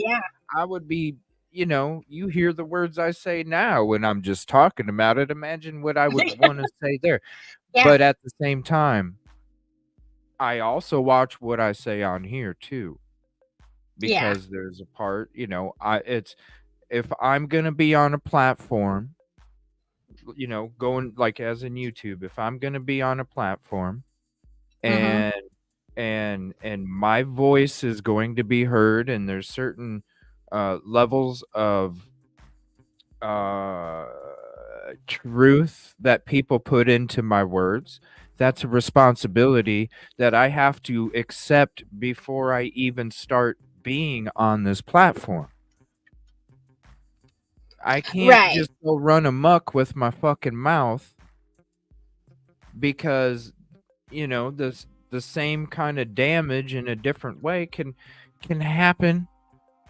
Yeah. I would be, you hear the words I say now when I'm just talking about it. Imagine what I would want to say there. Yeah. But at the same time, I also watch what I say on here too, Yeah. because there's a part, if I'm gonna be on a platform, going like as in YouTube, if I'm gonna be on a platform Mhm. and and my voice is going to be heard, and there's certain levels of uh truth that people put into my words, that's a responsibility that I have to accept before I even start being on this platform. I can't Right. just go run amok with my fucking mouth, because the same kind of damage in a different way can happen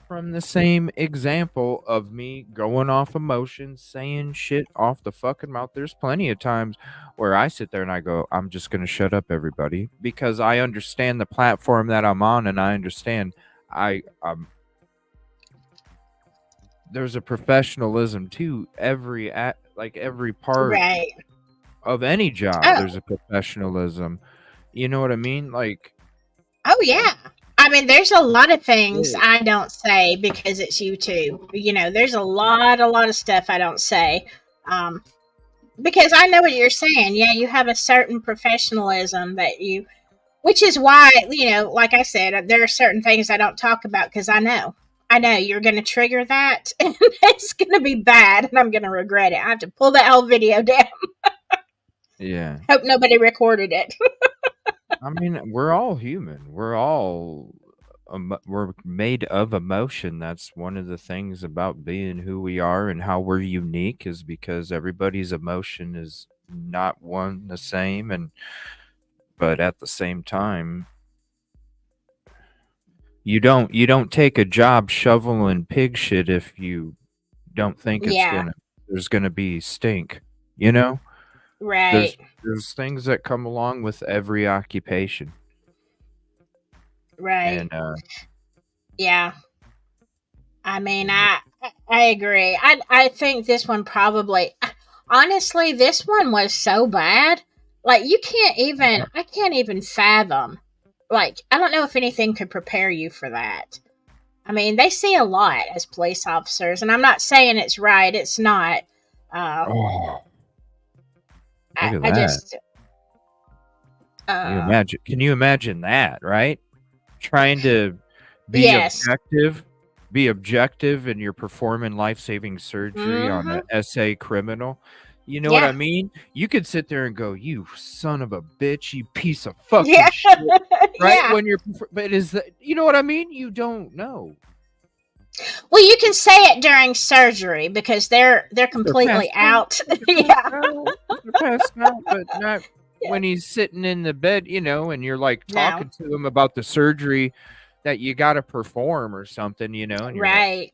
from the same example of me going off emotion, saying shit off the fucking mouth. There's plenty of times where I sit there and I go, I'm just going to shut up, everybody, because I understand the platform that I'm on, and I understand there's a professionalism to every part Right. of any job. Oh. There's a professionalism. You know what I mean? Like, Oh yeah. I mean, there's a lot of things yeah. I don't say because it's YouTube. There's a lot of stuff I don't say. Because I know what you're saying. Yeah, you have a certain professionalism that you which is why, like I said, there are certain things I don't talk about because I know you're going to trigger that and it's going to be bad and I'm going to regret it. I have to pull that whole video down. Yeah. Hope nobody recorded it. I mean, we're all human. We're made of emotion. That's one of the things about being who we are and how we're unique, is because everybody's emotion is not one the same. But at the same time, you don't take a job shoveling pig shit if you don't think Yeah. there's gonna be stink, you know? Right. There's things that come along with every occupation. Right. And Yeah. I mean, I agree. I think this one probably, honestly, this one was so bad. Like I can't even fathom. Like, I don't know if anything could prepare you for that. I mean, they see a lot as police officers, and I'm not saying it's right. It's not. look at I that. just. Can you imagine that, right? Trying to be Yes. objective and you're performing life-saving surgery on Mhm. an SA criminal. You know what Yeah. I mean? You could sit there and go, "You son of a bitch, you piece of fucking Yeah. shit." Right? Yeah. When you're but is that, you know what I mean? You don't know. Well, you can say it during surgery because they're completely out. Yeah. They're passed out, but not when he's sitting in the bed, and you're like No. talking to him about the surgery that you got to perform or something, and you're like, Right.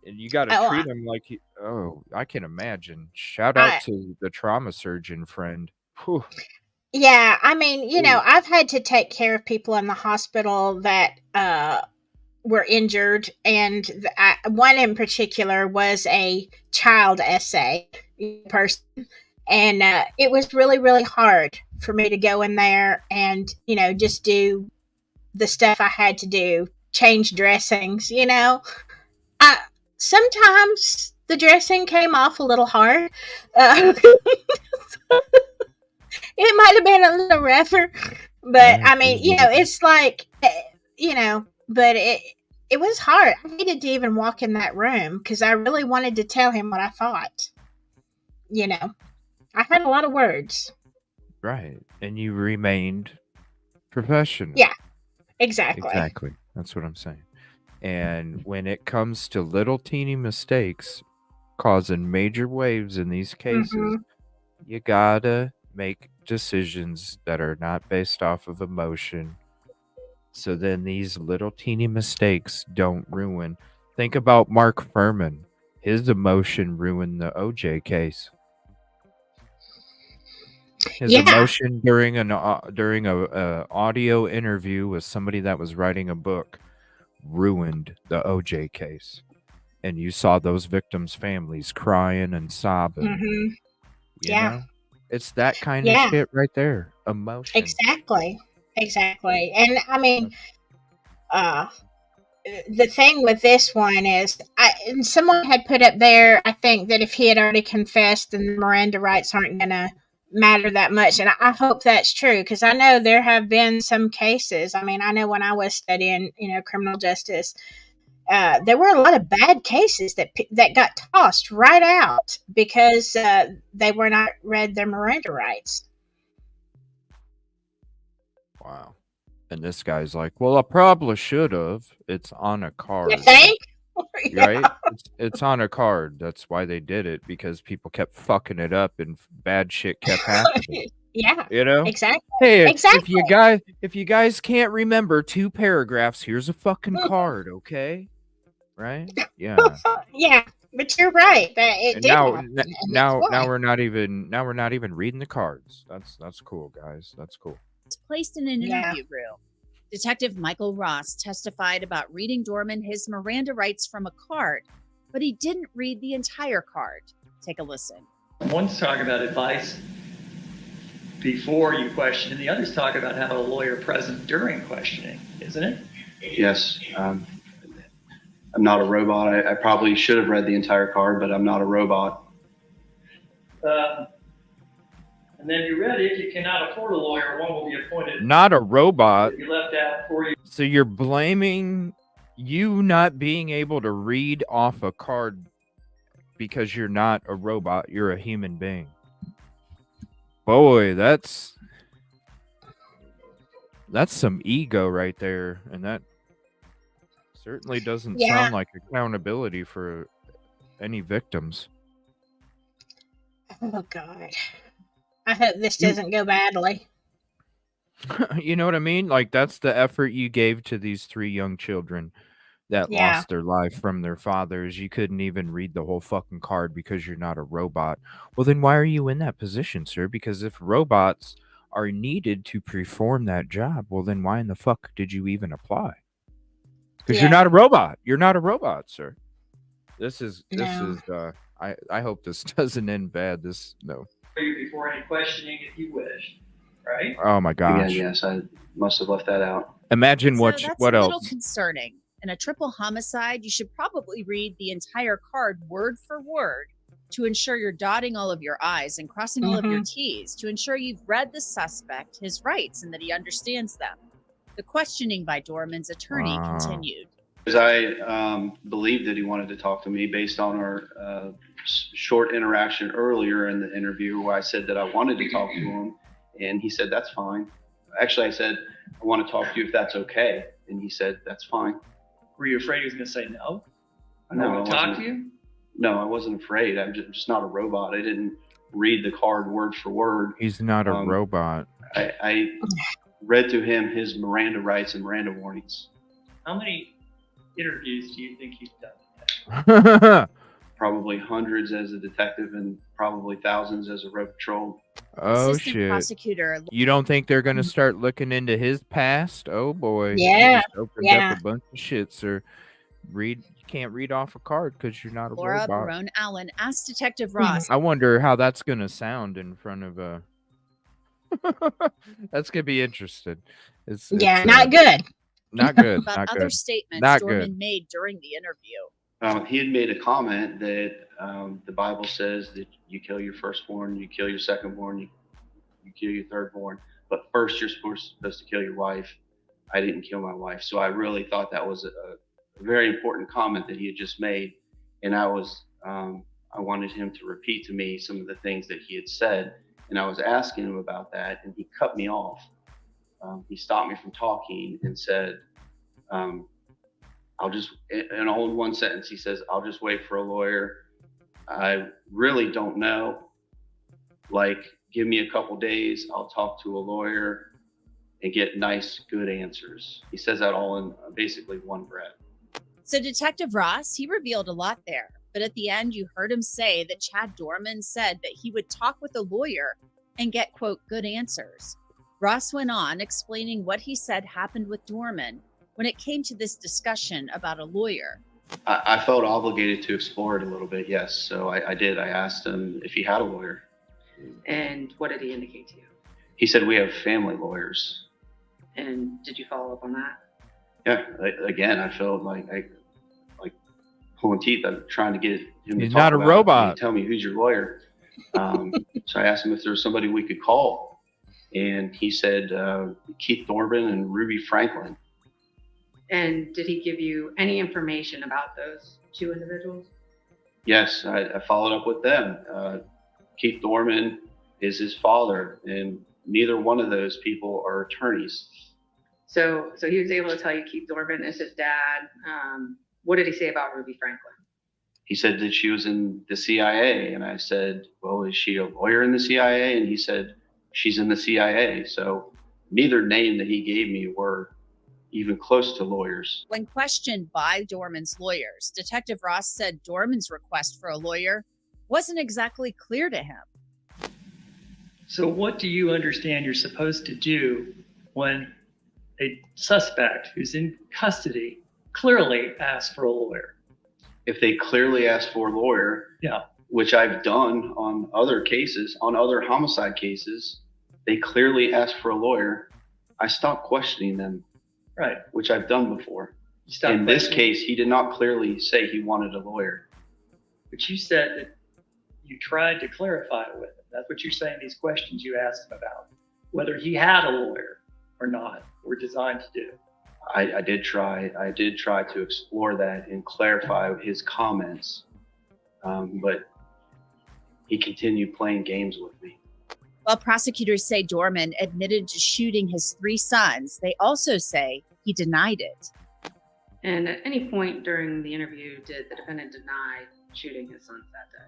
and you got to Oh, treat him like I can imagine. Shout out to the trauma surgeon friend. Whew. Yeah, I mean, Ooh. I've had to take care of people in the hospital that were injured, and one in particular was a child SA person, and it was really, really hard for me to go in there and just do the stuff I had to do, change dressings. Sometimes the dressing came off a little hard. It might have been a little rougher, but I mean, it's like, but it was hard. I needed to even walk in that room because I really wanted to tell him what I thought. I had a lot of words. Right. And you remained professional. Yeah, exactly. Exactly. That's what I'm saying. And when it comes to little teeny mistakes causing major waves in these cases, you gotta make decisions that are not based off of emotion. So then these little teeny mistakes don't ruin. Think about Mark Furman. His emotion ruined the OJ case. His emotion during a audio interview with somebody that was writing a book ruined the OJ case. And you saw those victims' families crying and sobbing. You know? It's that kind of shit right there. Emotion. Exactly. And I mean, the thing with this one is, and someone had put up there, I think, that if he had already confessed, then the Miranda rights aren't going to matter that much. And I hope that's true, because I know there have been some cases. I mean, I know when I was studying, criminal justice, there were a lot of bad cases that got tossed right out because they were not read their Miranda rights. Wow. And this guy's like, well, I probably should have. It's on a card. You think? Right? It's on a card. That's why they did it, because people kept fucking it up and bad shit kept happening. Yeah. Exactly. Hey, if you guys can't remember 2 paragraphs, here's a fucking card, okay? Right? Yeah. Yeah, but you're right. That it And did now happen. we're not even reading the cards. That's cool, guys. That's cool. Placed in an interview room. Detective Michael Ross testified about reading Doerman his Miranda rights from a card, but he didn't read the entire card. Take a listen. One's talking about advice before you question, and the other's talking about having a lawyer present during questioning, isn't it? Yes. I'm not a robot. I probably should have read the entire card, but I'm not a robot. And then you read, if you cannot afford a lawyer, one will be appointed. Not a robot. If you left out for you. So you're blaming you not being able to read off a card because you're not a robot, you're a human being. Boy, that's some ego right there, and that certainly doesn't Yeah. sound like accountability for any victims. Oh God. I hope this doesn't go badly. You know what I mean? Like, that's the effort you gave to these 3 young children that Yeah. lost their life from their fathers. You couldn't even read the whole fucking card because you're not a robot. Well, then why are you in that position, sir? Because if robots are needed to perform that job, well, then why in the fuck did you even apply? Because you're not a robot. You're not a robot, sir. This is I hope this doesn't end bad. No. You before any questioning if you wish, right? Oh my gosh. Again, yes, I must have left that out. Imagine So what that's a little else. concerning. In a triple homicide, you should probably read the entire card word for word to ensure you're dotting all of your I's and crossing all of your T's, to ensure you've read the suspect, his rights, and that he understands them. The questioning by Doerman's attorney continued. Because I believed that he wanted to talk to me based on our short interaction earlier in the interview where I said that I wanted to talk to him, and he said, that's fine. Actually, I said, I want to talk to you if that's okay. And he said, that's fine. Were you afraid he was going to say no? No, No, talk to you? No, I wasn't afraid. I'm just not a robot. I didn't read the card word for word. He's not a robot. I read to him his Miranda rights and Miranda warnings. How many interviews do you think you've done? Probably hundreds as a detective and probably thousands as a road patrol. Oh Assistant shit. prosecutor. You don't think they're gonna start looking into his past? Oh boy. You Yeah, just opened yeah. up a bunch of shit, sir. You can't read off a card because you're not a Laura robot. Barone Allen asked Detective Ross. I wonder how that's gonna sound in front of a that's gonna be interesting. It's not good. Not good. About Not other good. statements Not Doerman good. made during the interview. He had made a comment that the Bible says that you kill your firstborn, you kill your secondborn, you kill your thirdborn, but first you're supposed to kill your wife. I didn't kill my wife. So I really thought that was a very important comment that he had just made. And I wanted him to repeat to me some of the things that he had said. And I was asking him about that, and he cut me off. He stopped me from talking and said, in all one sentence, he says, I'll just wait for a lawyer. I really don't know. Like, give me a couple days. I'll talk to a lawyer and get nice, good answers. He says that all in basically one breath. So Detective Ross, he revealed a lot there. But at the end, you heard him say that Chad Doerman said that he would talk with a lawyer and get, quote, good answers. Ross went on explaining what he said happened with Doerman when it came to this discussion about a lawyer. I felt obligated to explore it a little bit, yes. So I did. I asked him if he had a lawyer. And what did he indicate to you? He said, we have family lawyers. And did you follow up on that? Yeah, again, I felt like pulling teeth. I'm trying to get him to He's talk not a about it. robot. Tell me, who's your lawyer? So I asked him if there was somebody we could call. And he said, Keith Doerman and Ruby Franklin. And did he give you any information about those two individuals? Yes, I followed up with them. Keith Doerman is his father, and neither one of those people are attorneys. So he was able to tell you Keith Doerman is his dad. What did he say about Ruby Franklin? He said that she was in the CIA, and I said, well, is she a lawyer in the CIA? And he said, she's in the CIA. So neither name that he gave me were even close to lawyers. When questioned by Doerman's lawyers, Detective Ross said Doerman's request for a lawyer wasn't exactly clear to him. So what do you understand you're supposed to do when a suspect who's in custody clearly asks for a lawyer? If they clearly ask for a lawyer, Yeah. which I've done on other cases, on other homicide cases, they clearly ask for a lawyer, I stop questioning them. Right. Which I've done before. Stop In this questioning. case, he did not clearly say he wanted a lawyer. But you said that you tried to clarify with him. That's what you're saying these questions you asked him about. Whether he had a lawyer or not were designed to do. I did try to explore that and clarify his comments, but he continued playing games with me. While prosecutors say Doerman admitted to shooting his 3 sons, they also say he denied it. And at any point during the interview, did the defendant deny shooting his sons that day?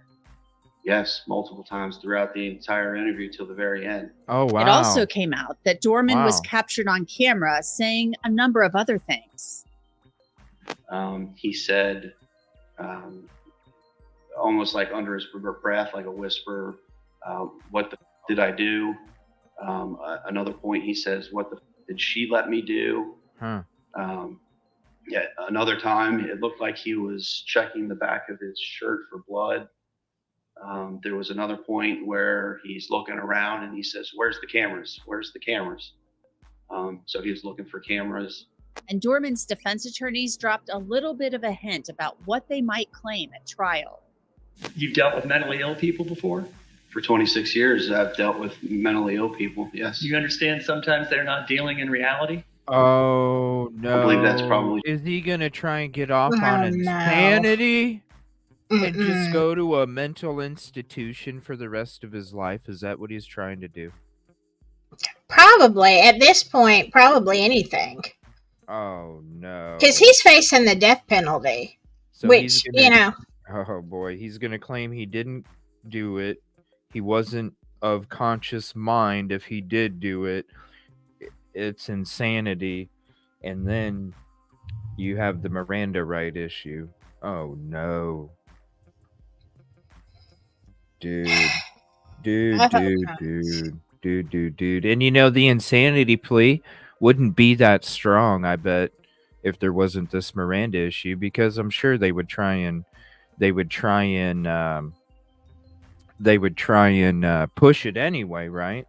Yes, multiple times throughout the entire interview till the very end. Oh, wow. It also came out that Doerman was Wow. captured on camera saying a number of other things. He said, almost like under his breath, like a whisper, what the did I do? Another point, he says, what the did she let me do? Huh. Yeah, another time, it looked like he was checking the back of his shirt for blood. There was another point where he's looking around and he says, where's the cameras? Where's the cameras? So he was looking for cameras. And Doerman's defense attorneys dropped a little bit of a hint about what they might claim at trial. You've dealt with mentally ill people before? For 26 years, I've dealt with mentally ill people, yes. You understand sometimes they're not dealing in reality? Oh, no. I believe that's probably... Is he going to try and get off Oh, on no. insanity and just Mm-mm. go to a mental institution for the rest of his life? Is that what he's trying to do? Probably at this point, probably anything, Oh, no. because he's facing the death penalty. So Which, he's gonna, you know, oh boy, he's going to claim he didn't do it. He wasn't of conscious mind if he did do it. It's insanity. And then you have the Miranda right issue. Oh no. Dude. Dude. And you know, the insanity plea wouldn't be that strong, I bet, if there wasn't this Miranda issue, because I'm sure they would try and push it anyway, right?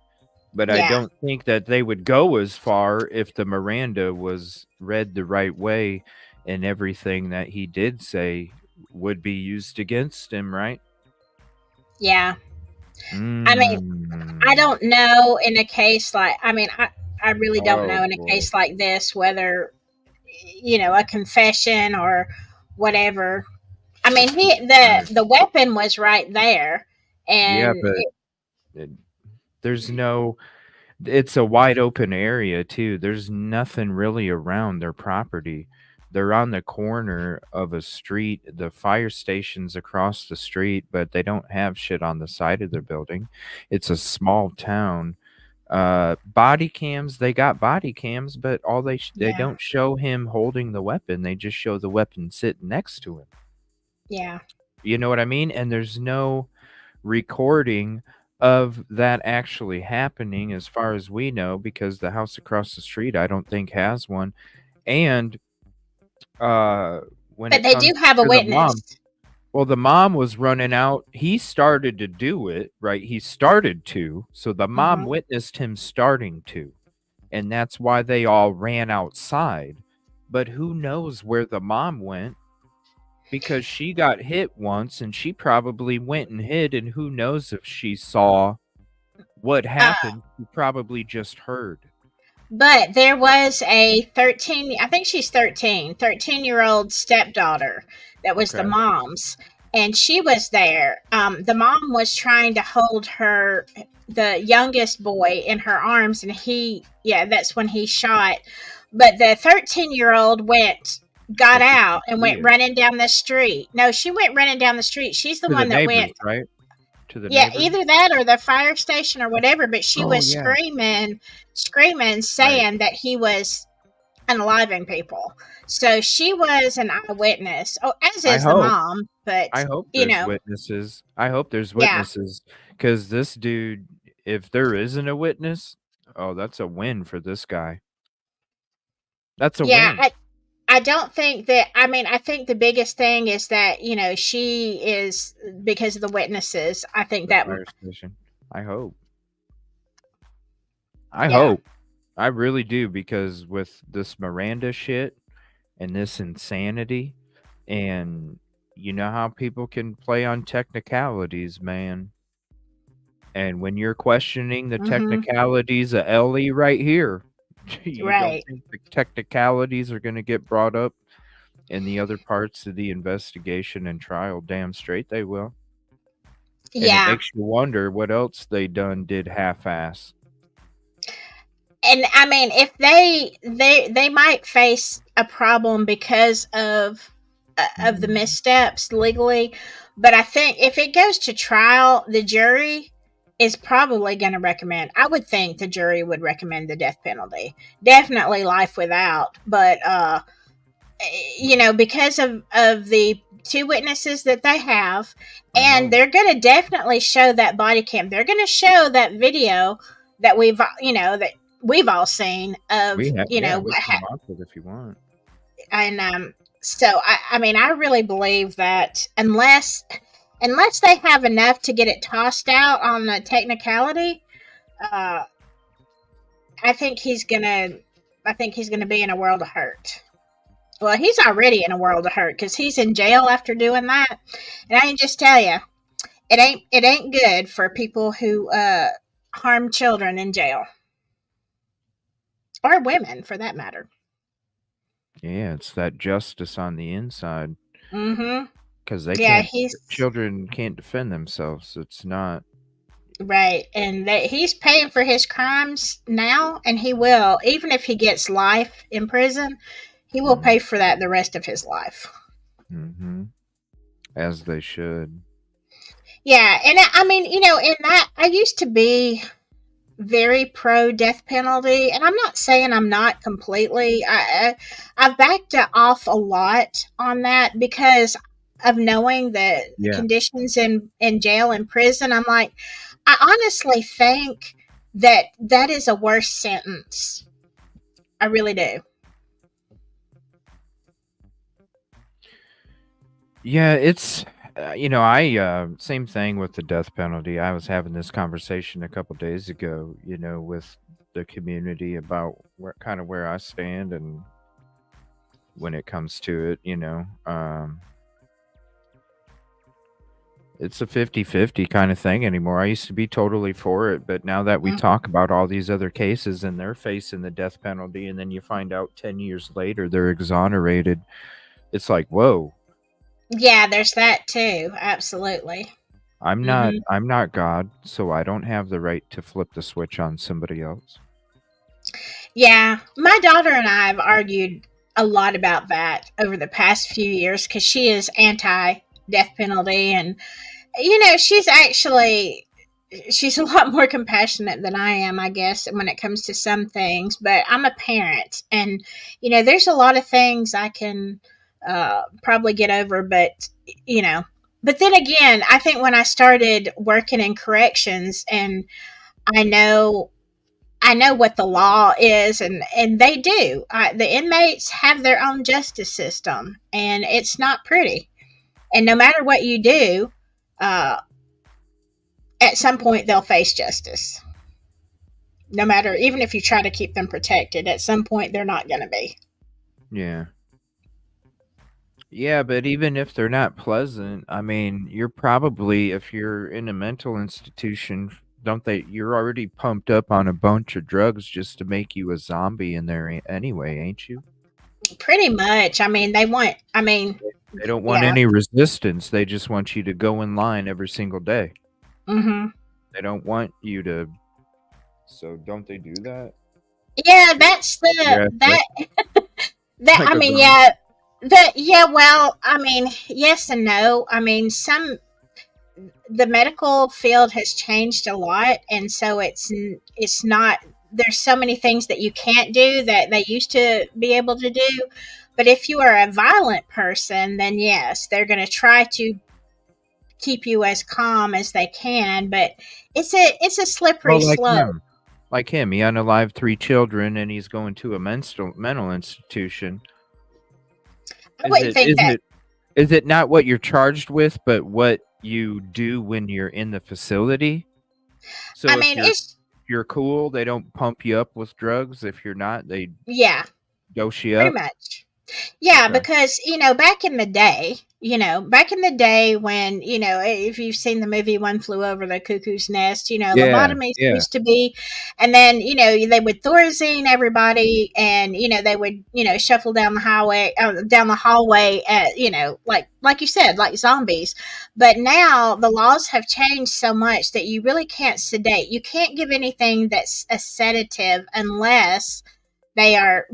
But I Yeah. don't think that they would go as far if the Miranda was read the right way and everything that he did say would be used against him, right? yeah. I mean, I don't know in a case like, I really don't know in a case like this whether, you know, a confession or whatever. I mean, the weapon was right there, Yeah, and but there's no, it's a wide open area too. There's nothing really around their property. They're on the corner of a street. The fire station's across the street, but they don't have shit on the side of their building. It's a small town. Body cams, they got body cams, but all they Yeah. don't show him holding the weapon. They just show the weapon sitting next to him. yeah, You know what I mean? And there's no recording of that actually happening as far as we know, because the house across the street I don't think has one. And when but it they comes do have a to the mom, witness. well, the mom was running out. He started to do it, right? He started to. So the mom Mhm. witnessed him starting to. And that's why they all ran outside. But who knows where the mom went? Because she got hit once and she probably went and hid. And who knows if she saw what happened? She probably just heard. But there was a 13, I think she's 13-year-old stepdaughter that was the Okay. mom's, and she was there. The mom was trying to hold the youngest boy in her arms, and that's when he shot. But the 13-year-old got out and went weird. running down the street. No, she went running down the street. She's the To the one that neighbors, went. right? To the Yeah, neighbors? either that or the fire station or whatever, but she Oh, was yeah. screaming, saying that he was unaliving people. So she was an eyewitness. Oh, as I is the hope. mom, but I hope you there's know, witnesses. I hope there's Yeah. witnesses. Because this dude, if there isn't a witness, oh, that's a win for this guy. That's a yeah, win. I don't think that, I think the biggest thing is that, you know, she is, because of the witnesses, I think The that, fire station. I hope. I Yeah. hope. I really do, because with this Miranda shit and this insanity, and you know how people can play on technicalities, man. And when you're questioning the Mhm. technicalities of Ellie right here, you don't Right. think the technicalities are going to get brought up in the other parts of the investigation and trial? Damn straight they will. And it Yeah. makes you wonder what else they did half-ass. And I mean, if they might face a problem because of the missteps legally, but I think if it goes to trial, the jury is probably going to recommend. I would think the jury would recommend the death penalty, definitely life without. But you know, because of the two witnesses that they have, and they're going to definitely show that body cam. They're going to show that video that we've that we've all seen of We what can happened. watch it if you want. And so I mean, I really believe that unless they have enough to get it tossed out on the technicality, I think he's gonna be in a world of hurt. Well, he's already in a world of hurt because he's in jail after doing that. And I can just tell you, it ain't good for people who harm children in jail, or women for that matter. Yeah, it's that justice on the inside. Mm-hmm. Because they Yeah, can't. Children can't defend themselves. It's not. Right, and he's paying for his crimes now, and he will, even if he gets life in prison, he will pay for that the rest of his life. Mm-hmm. As they should. Yeah, and I mean, in that, I used to be very pro death penalty, and I'm not saying I'm not completely. I've backed off a lot on that because of knowing the conditions in jail and prison. I'm like, I honestly think that is a worse sentence. I really do. Yeah, it's I same thing with the death penalty. I was having this conversation a couple days ago, with the community about where I stand, and when it comes to it, it's a 50-50 kind of thing anymore. I used to be totally for it, but now that we talk about all these other cases and they're facing the death penalty, and then you find out 10 years later they're exonerated, it's like, whoa. Yeah, there's that too. Absolutely. I'm not God, so I don't have the right to flip the switch on somebody else. Yeah, my daughter and I have argued a lot about that over the past few years because she is anti-death penalty, and she's a lot more compassionate than I am, I guess, when it comes to some things. But I'm a parent, and there's a lot of things I can probably get over, but But then again, I think when I started working in corrections, and I know what the law is, and they do. The inmates have their own justice system, and it's not pretty. And no matter what you do, at some point they'll face justice. No matter, even if you try to keep them protected, at some point they're not going to be. Yeah. Yeah, but even if they're not pleasant, I mean, you're probably, if you're in a mental institution, you're already pumped up on a bunch of drugs just to make you a zombie in there anyway, ain't you? Pretty much. I mean, they don't want any resistance. They just want you to go in line every single day. Mm-hmm. They don't want you to. So don't they do that? Yeah, that's I mean, well, I mean, yes and no. I mean, the medical field has changed a lot, and so it's not, there's so many things that you can't do that they used to be able to do. But if you are a violent person, then yes, they're going to try to keep you as calm as they can, but it's a slippery slope. Like him, he unalived 3 children, and he's going to a mental institution. Is it not what you're charged with, but what you do when you're in the facility? So I mean, if you're cool, they don't pump you up with drugs. If you're not, they dose you up. Pretty much. Yeah, Okay. because, back in the day, when, if you've seen the movie One Flew Over the Cuckoo's Nest, Yeah, lobotomies yeah. used to be, and then, they would Thorazine everybody and, they would, shuffle down the highway, down the hallway, like you said, like zombies. But now the laws have changed so much that you really can't sedate. You can't give anything that's a sedative unless they're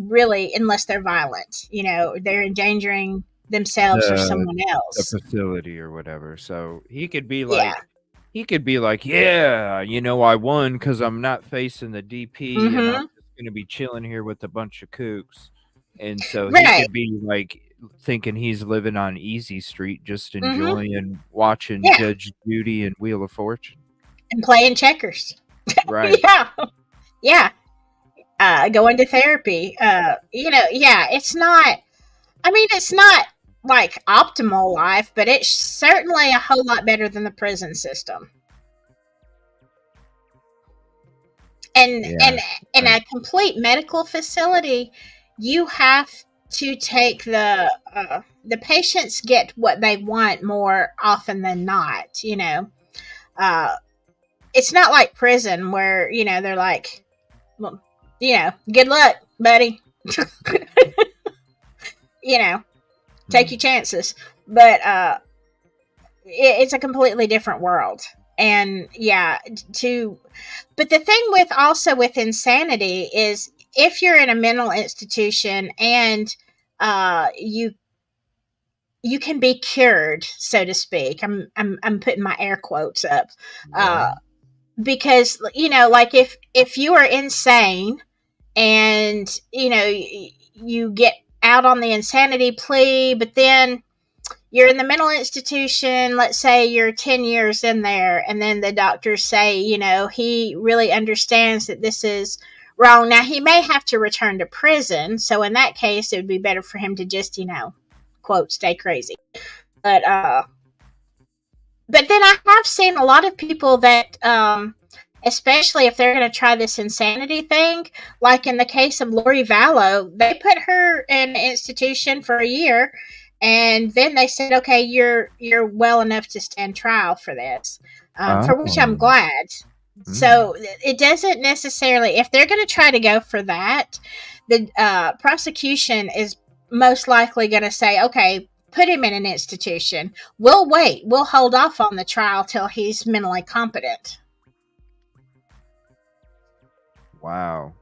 violent, they're endangering themselves or The someone the else. facility or whatever. So he could be Yeah. like, yeah, I won because I'm not facing the DP and I'm Mm-hmm. just gonna be chilling here with a bunch of kooks. And so he Right. could be like thinking he's living on Easy Street, just Mm-hmm. enjoying watching Yeah. Judge Judy and Wheel of Fortune. And playing checkers. Right. Yeah. Yeah. Going to therapy. Yeah, it's not, it's not like optimal life, but it's certainly a whole lot better than the prison system. And Yeah. in Right. a complete medical facility, you have to take the patients get what they want more often than not. It's not like prison where they're like, well, good luck, buddy. Take your chances. But it's a completely different world. And but the thing with insanity is if you're in a mental institution and you can be cured, so to speak. I'm putting my air quotes up. Because like if you are insane and you get out on the insanity plea, but then you're in the mental institution, let's say you're 10 years in there, and then the doctors say, he really understands that this is wrong. Now, he may have to return to prison. So in that case, it would be better for him to just, quote, stay crazy. But then I have seen a lot of people that, especially if they're going to try this insanity thing, like in the case of Lori Vallow, they put her in an institution for a year, and then they said, "Okay, you're well enough to stand trial for this," for which I'm Oh. glad. So it doesn't necessarily, if they're going to try to go for that, the prosecution is most likely going to say, "Okay, put him in an institution. We'll wait. We'll hold off on the trial till he's mentally competent." Wow.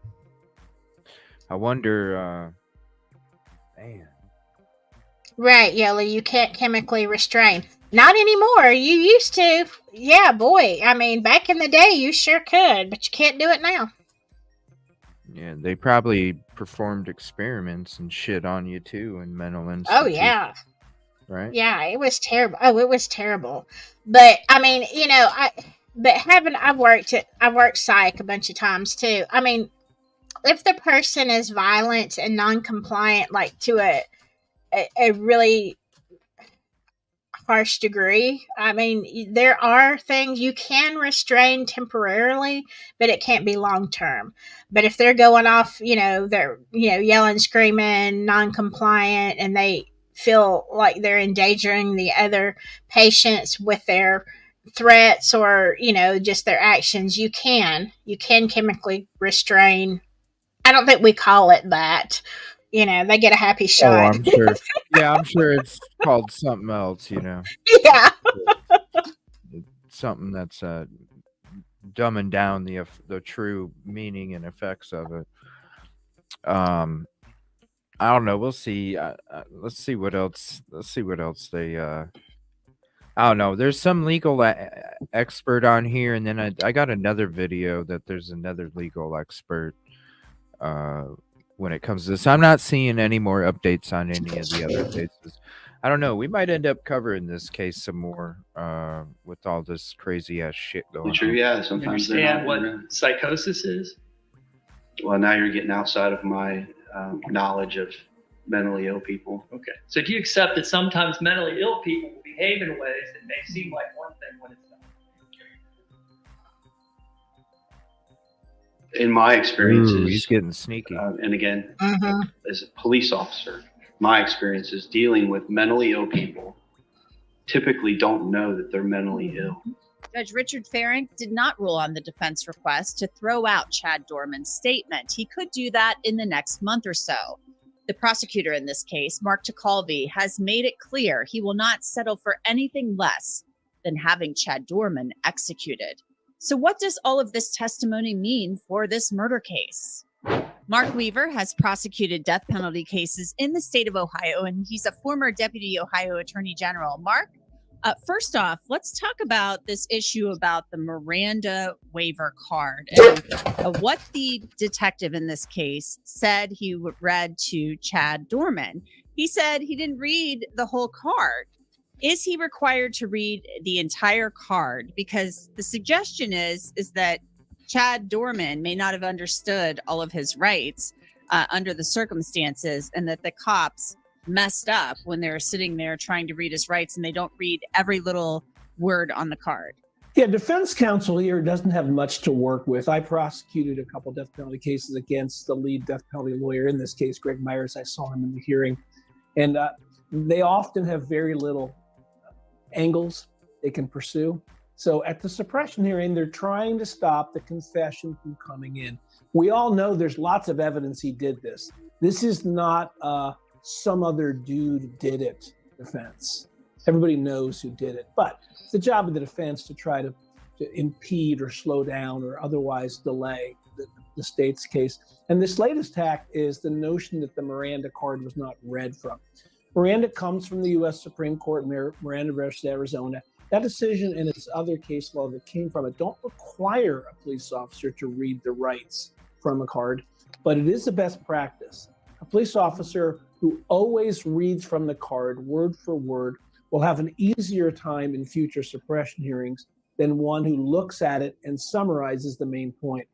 I wonder, man. Right, Yelly, you can't chemically restrain. Not anymore. You used to. Yeah, boy. Back in the day, you sure could, but you can't do it now. Yeah, they probably performed experiments and shit on you too in mental Oh, institutions. yeah. Right? Yeah, it was terrible. Oh, it was terrible. But, I've worked psych a bunch of times too. If the person is violent and non-compliant, like to a really harsh degree, there are things you can restrain temporarily, but it can't be long term. But if they're going off, they're yelling, screaming, non-compliant, and they feel like they're endangering the other patients with their threats or just their actions, you can chemically restrain. I don't think we call it that. They get a happy Oh, shot. I'm sure. Yeah, I'm sure it's called something else, Yeah. Something that's dumbing down the true meaning and effects of it. I don't know. We'll see. Let's see what else. Let's see what else they. I don't know. There's some legal expert on here, and then I got another video that there's another legal expert. When it comes to this, I'm not seeing any more updates on any of the other cases. I don't know. We might end up covering this case some more with all this crazy ass shit going True, on. yeah. You Sometimes they're understand not what gonna- psychosis is? Well, now you're getting outside of my knowledge of mentally ill people. Okay. So do you accept that sometimes mentally ill people will behave in ways that may seem like one thing when it's not? In my experiences, Ooh, he's getting sneaky. And again, Mhm. as a police officer, my experience is dealing with mentally ill people typically don't know that they're mentally ill. Judge Richard Farink did not rule on the defense request to throw out Chad Doerman's statement. He could do that in the next month or so. The prosecutor in this case, Mark Tacalvi, has made it clear he will not settle for anything less than having Chad Doerman executed. So what does all of this testimony mean for this murder case? Mark Weaver has prosecuted death penalty cases in the state of Ohio, and he's a former deputy Ohio attorney general. Mark, first off, let's talk about this issue about the Miranda waiver card and what the detective in this case said he read to Chad Doerman. He said he didn't read the whole card. Is he required to read the entire card? Because the suggestion is that Chad Doerman may not have understood all of his rights under the circumstances, and that the cops messed up when they were sitting there trying to read his rights and they don't read every little word on the card. Yeah, defense counsel here doesn't have much to work with. I prosecuted a couple death penalty cases against the lead death penalty lawyer, in this case, Greg Myers. I saw him in the hearing. And they often have very little angles they can pursue. So at the suppression hearing, they're trying to stop the confession from coming in. We all know there's lots of evidence he did this. This is not some other dude did it defense. Everybody knows who did it, but it's the job of the defense to try to impede or slow down or otherwise delay the state's case. And this latest hack is the notion that the Miranda card was not read from. Miranda comes from the U.S. Supreme Court, Miranda versus Arizona. That decision and its other case law that came from it don't require a police officer to read the rights from a card, but it is the best practice. A police officer who always reads from the card word for word will have an easier time in future suppression hearings than one who looks at it and summarizes the main point.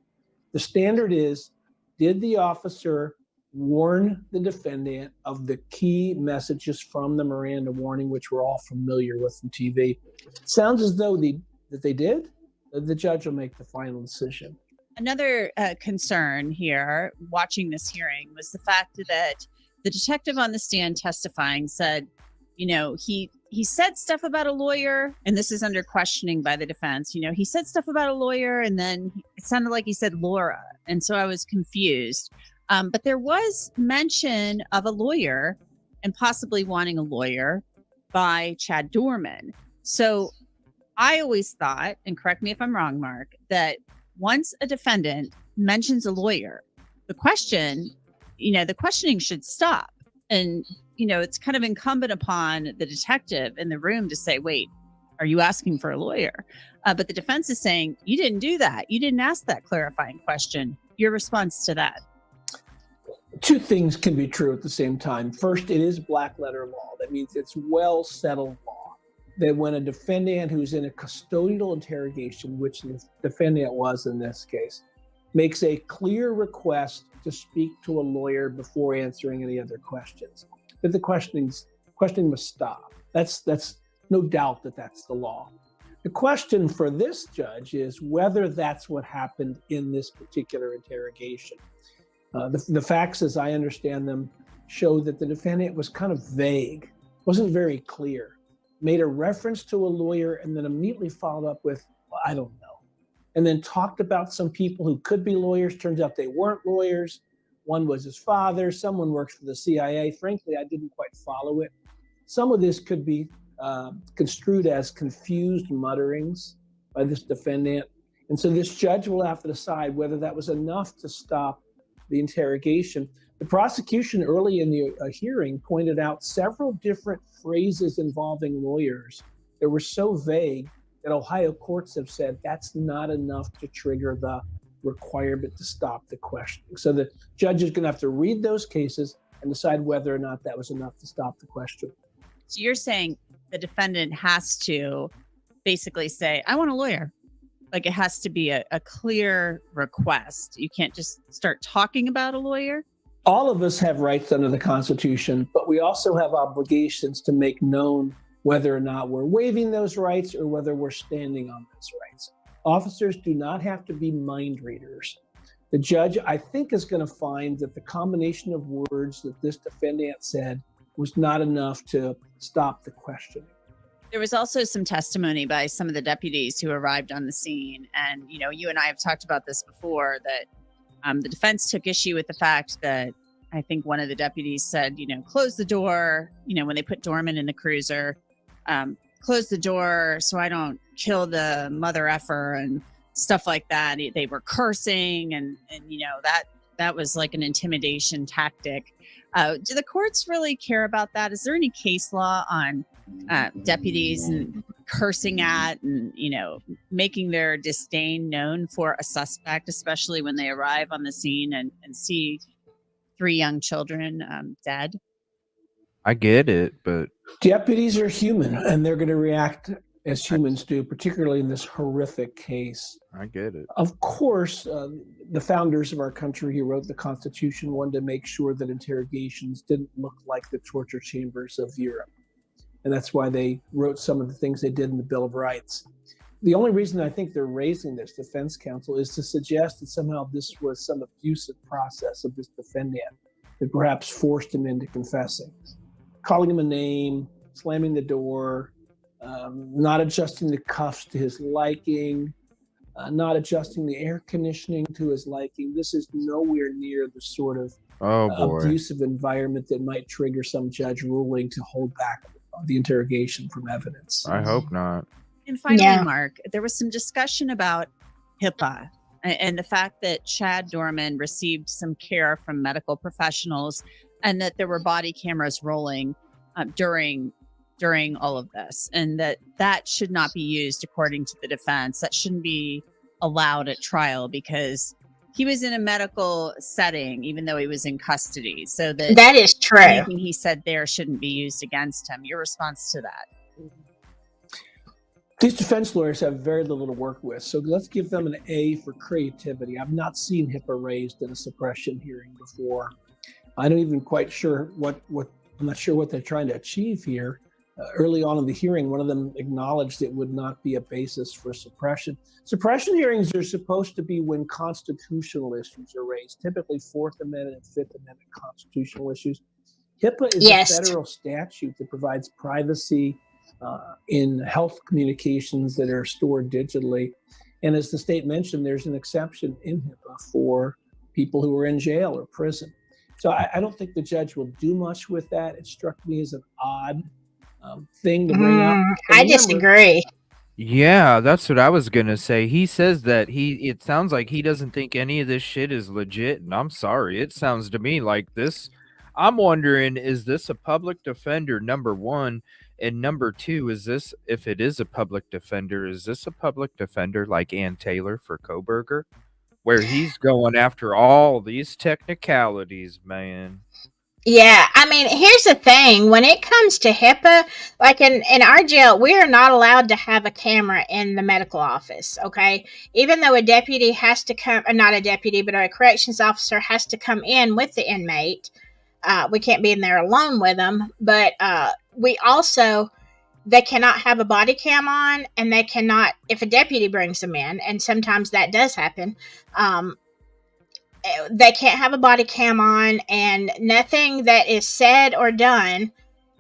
The standard is, did the officer warn the defendant of the key messages from the Miranda warning, which we're all familiar with from TV? Sounds as though that they did. The judge will make the final decision. Another concern here, watching this hearing, was the fact that the detective on the stand testifying said, you know, he said stuff about a lawyer, and this is under questioning by the defense. You know, he said stuff about a lawyer, and then it sounded like he said Laura, and so I was confused. But there was mention of a lawyer and possibly wanting a lawyer by Chad Doerman. So I always thought, and correct me if I'm wrong, Mark, that once a defendant mentions a lawyer, the questioning should stop. And, you know, it's kind of incumbent upon the detective in the room to say, wait, are you asking for a lawyer? But the defense is saying, you didn't do that. You didn't ask that clarifying question. Your response to that? Two things can be true at the same time. First, it is black letter law. That means it's well settled law that when a defendant who's in a custodial interrogation, which the defendant was in this case, makes a clear request to speak to a lawyer before answering any other questions, that the questioning must stop. That's no doubt that's the law. The question for this judge is whether that's what happened in this particular interrogation. The facts, as I understand them, show that the defendant was kind of vague, wasn't very clear, made a reference to a lawyer and then immediately followed up with, well, I don't know. And then talked about some people who could be lawyers. Turns out they weren't lawyers. One was his father. Someone works for the CIA. Frankly, I didn't quite follow it. Some of this could be construed as confused mutterings by this defendant. And so this judge will have to decide whether that was enough to stop the interrogation. The prosecution early in the hearing pointed out several different phrases involving lawyers that were so vague that Ohio courts have said that's not enough to trigger the requirement to stop the questioning. So the judge is going to have to read those cases and decide whether or not that was enough to stop the question. So you're saying the defendant has to basically say, I want a lawyer. Like, it has to be a clear request. You can't just start talking about a lawyer. All of us have rights under the Constitution, but we also have obligations to make known whether or not we're waiving those rights or whether we're standing on those rights. Officers do not have to be mind readers. The judge, I think, is going to find that the combination of words that this defendant said was not enough to stop the questioning. There was also some testimony by some of the deputies who arrived on the scene. And, you know, you and I have talked about this before, that the defense took issue with the fact that I think one of the deputies said, you know, close the door, you know, when they put Doerman in the cruiser, close the door so I don't kill the mother effer and stuff like that. They were cursing and you know, that was like an intimidation tactic. Do the courts really care about that? Is there any case law on deputies and cursing at and, you know, making their disdain known for a suspect, especially when they arrive on the scene and see 3 young children dead? I get it, but Deputies are human, and they're going to react as humans do, particularly in this horrific case. I get it. Of course, the founders of our country who wrote the Constitution wanted to make sure that interrogations didn't look like the torture chambers of Europe. And that's why they wrote some of the things they did in the Bill of Rights. The only reason I think they're raising this, defense counsel, is to suggest that somehow this was some abusive process of this defendant that perhaps forced him into confessing. Calling him a name, slamming the door, not adjusting the cuffs to his liking, not adjusting the air conditioning to his liking. This is nowhere near the sort of abusive environment that might trigger some judge ruling to hold back the interrogation from evidence. I hope not. And finally, Mark, there was some discussion about HIPAA and the fact that Chad Doerman received some care from medical professionals and that there were body cameras rolling during all of this, and that should not be used according to the defense. That shouldn't be allowed at trial because he was in a medical setting, even though he was in custody. So that is true. Anything he said there shouldn't be used against him. Your response to that? These defense lawyers have very little to work with, so let's give them an A for creativity. I've not seen HIPAA raised in a suppression hearing before. I don't even quite sure I'm not sure what they're trying to achieve here. Early on in the hearing, one of them acknowledged it would not be a basis for suppression. Suppression hearings are supposed to be when constitutional issues are raised, typically Fourth Amendment and Fifth Amendment constitutional issues. HIPAA is a federal statute that provides privacy in health communications that are stored digitally. And as the state mentioned, there's an exception in HIPAA for people who are in jail or prison. So I don't think the judge will do much with that. It struck me as an odd thing to bring up. I disagree. Yeah, that's what I was gonna say. He says that it sounds like he doesn't think any of this shit is legit, and I'm sorry. It sounds to me like this. I'm wondering, is this a public defender, number one? And number two, is this, if it is a public defender, is this a public defender like Ann Taylor for Koberger? Where he's going after all these technicalities, man. Yeah, I mean, here's the thing. When it comes to HIPAA, like in our jail, we are not allowed to have a camera in the medical office, okay? Even though a deputy has to come, not a deputy, but a corrections officer has to come in with the inmate. We can't be in there alone with them, but we also, they cannot have a body cam on, and they cannot, if a deputy brings them in, and sometimes that does happen, they can't have a body cam on, and nothing that is said or done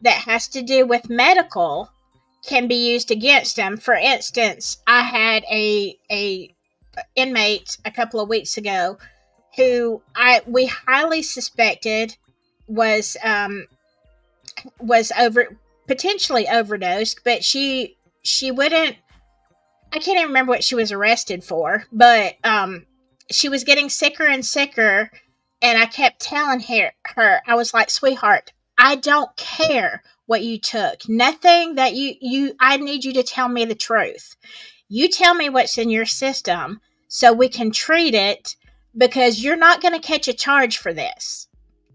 that has to do with medical can be used against them. For instance, I had a inmate a couple of weeks ago who we highly suspected was potentially overdosed, but she wouldn't. I can't even remember what she was arrested for, but she was getting sicker and sicker, and I kept telling her, I was like, sweetheart, I don't care what you took. Nothing that I need you to tell me the truth. You tell me what's in your system so we can treat it, because you're not going to catch a charge for this.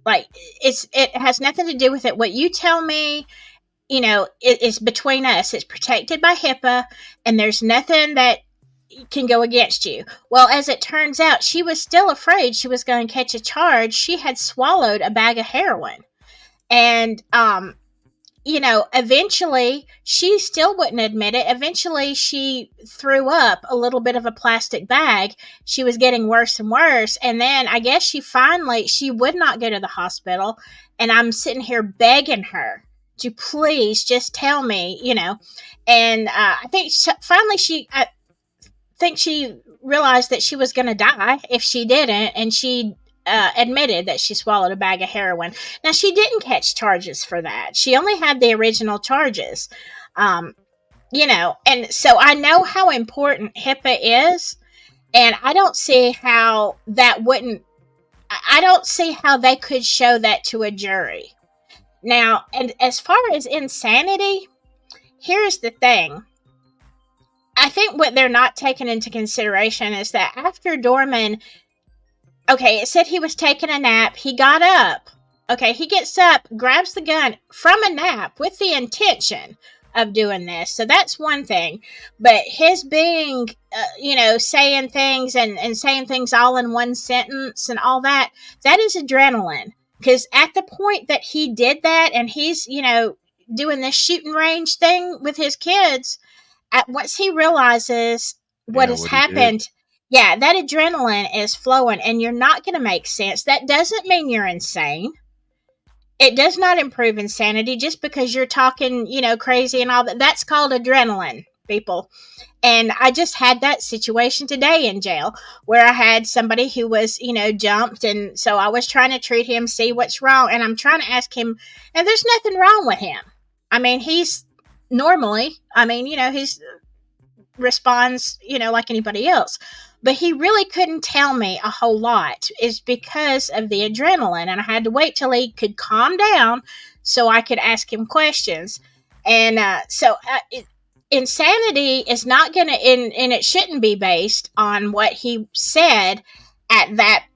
Like, it has nothing to do with it. What you tell me, it is between us. It's protected by HIPAA, and there's nothing that can go against you. Well, as it turns out, she was still afraid she was going to catch a charge. She had swallowed a bag of heroin. And, eventually she still wouldn't admit it. Eventually she threw up a little bit of a plastic bag. She was getting worse and worse. And then I guess she would not go to the hospital. And I'm sitting here begging her to please just tell me, And I think finally I think she realized that she was going to die if she didn't. And she admitted that she swallowed a bag of heroin. Now, she didn't catch charges for that. She only had the original charges. And so I know how important HIPAA is. And I don't see how that wouldn't, I don't see how they could show that to a jury. Now, and as far as insanity, here's the thing. I think what they're not taking into consideration is that after Doerman, okay, it said he was taking a nap. He got up. Okay, he gets up, grabs the gun from a nap with the intention of doing this. So that's one thing. But his being, saying things and saying things all in one sentence and all that, that is adrenaline. Because at the point that he did that and he's, doing this shooting range thing with his kids, once he realizes what has happened, yeah, that adrenaline is flowing and you're not going to make sense. That doesn't mean you're insane. It does not improve insanity just because you're talking, crazy and all that. That's called adrenaline, people. And I just had that situation today in jail where I had somebody who was, jumped. And so I was trying to treat him, see what's wrong. And I'm trying to ask him, and there's nothing wrong with him. I mean, he's normally, he's responds, like anybody else. But he really couldn't tell me a whole lot is because of the adrenaline. And I had to wait till he could calm down so I could ask him questions. And insanity is not going to, and it shouldn't be based on what he said at that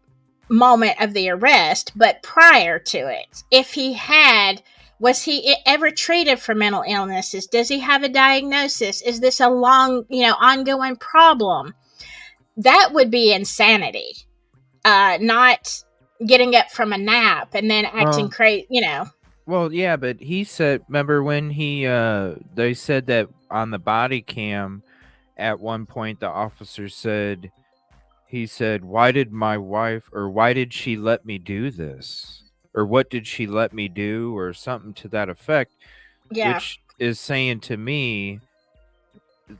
moment of the arrest, but prior to it. If he had, was he ever treated for mental illnesses? Does he have a diagnosis? Is this a long, ongoing problem? That would be insanity. Not getting up from a nap and then acting crazy, Well, yeah, but he said, remember when they said that on the body cam at one point, the officer said, why did my wife, or why did she let me do this? Or what did she let me do? Or something to that effect. Yeah. Which is saying to me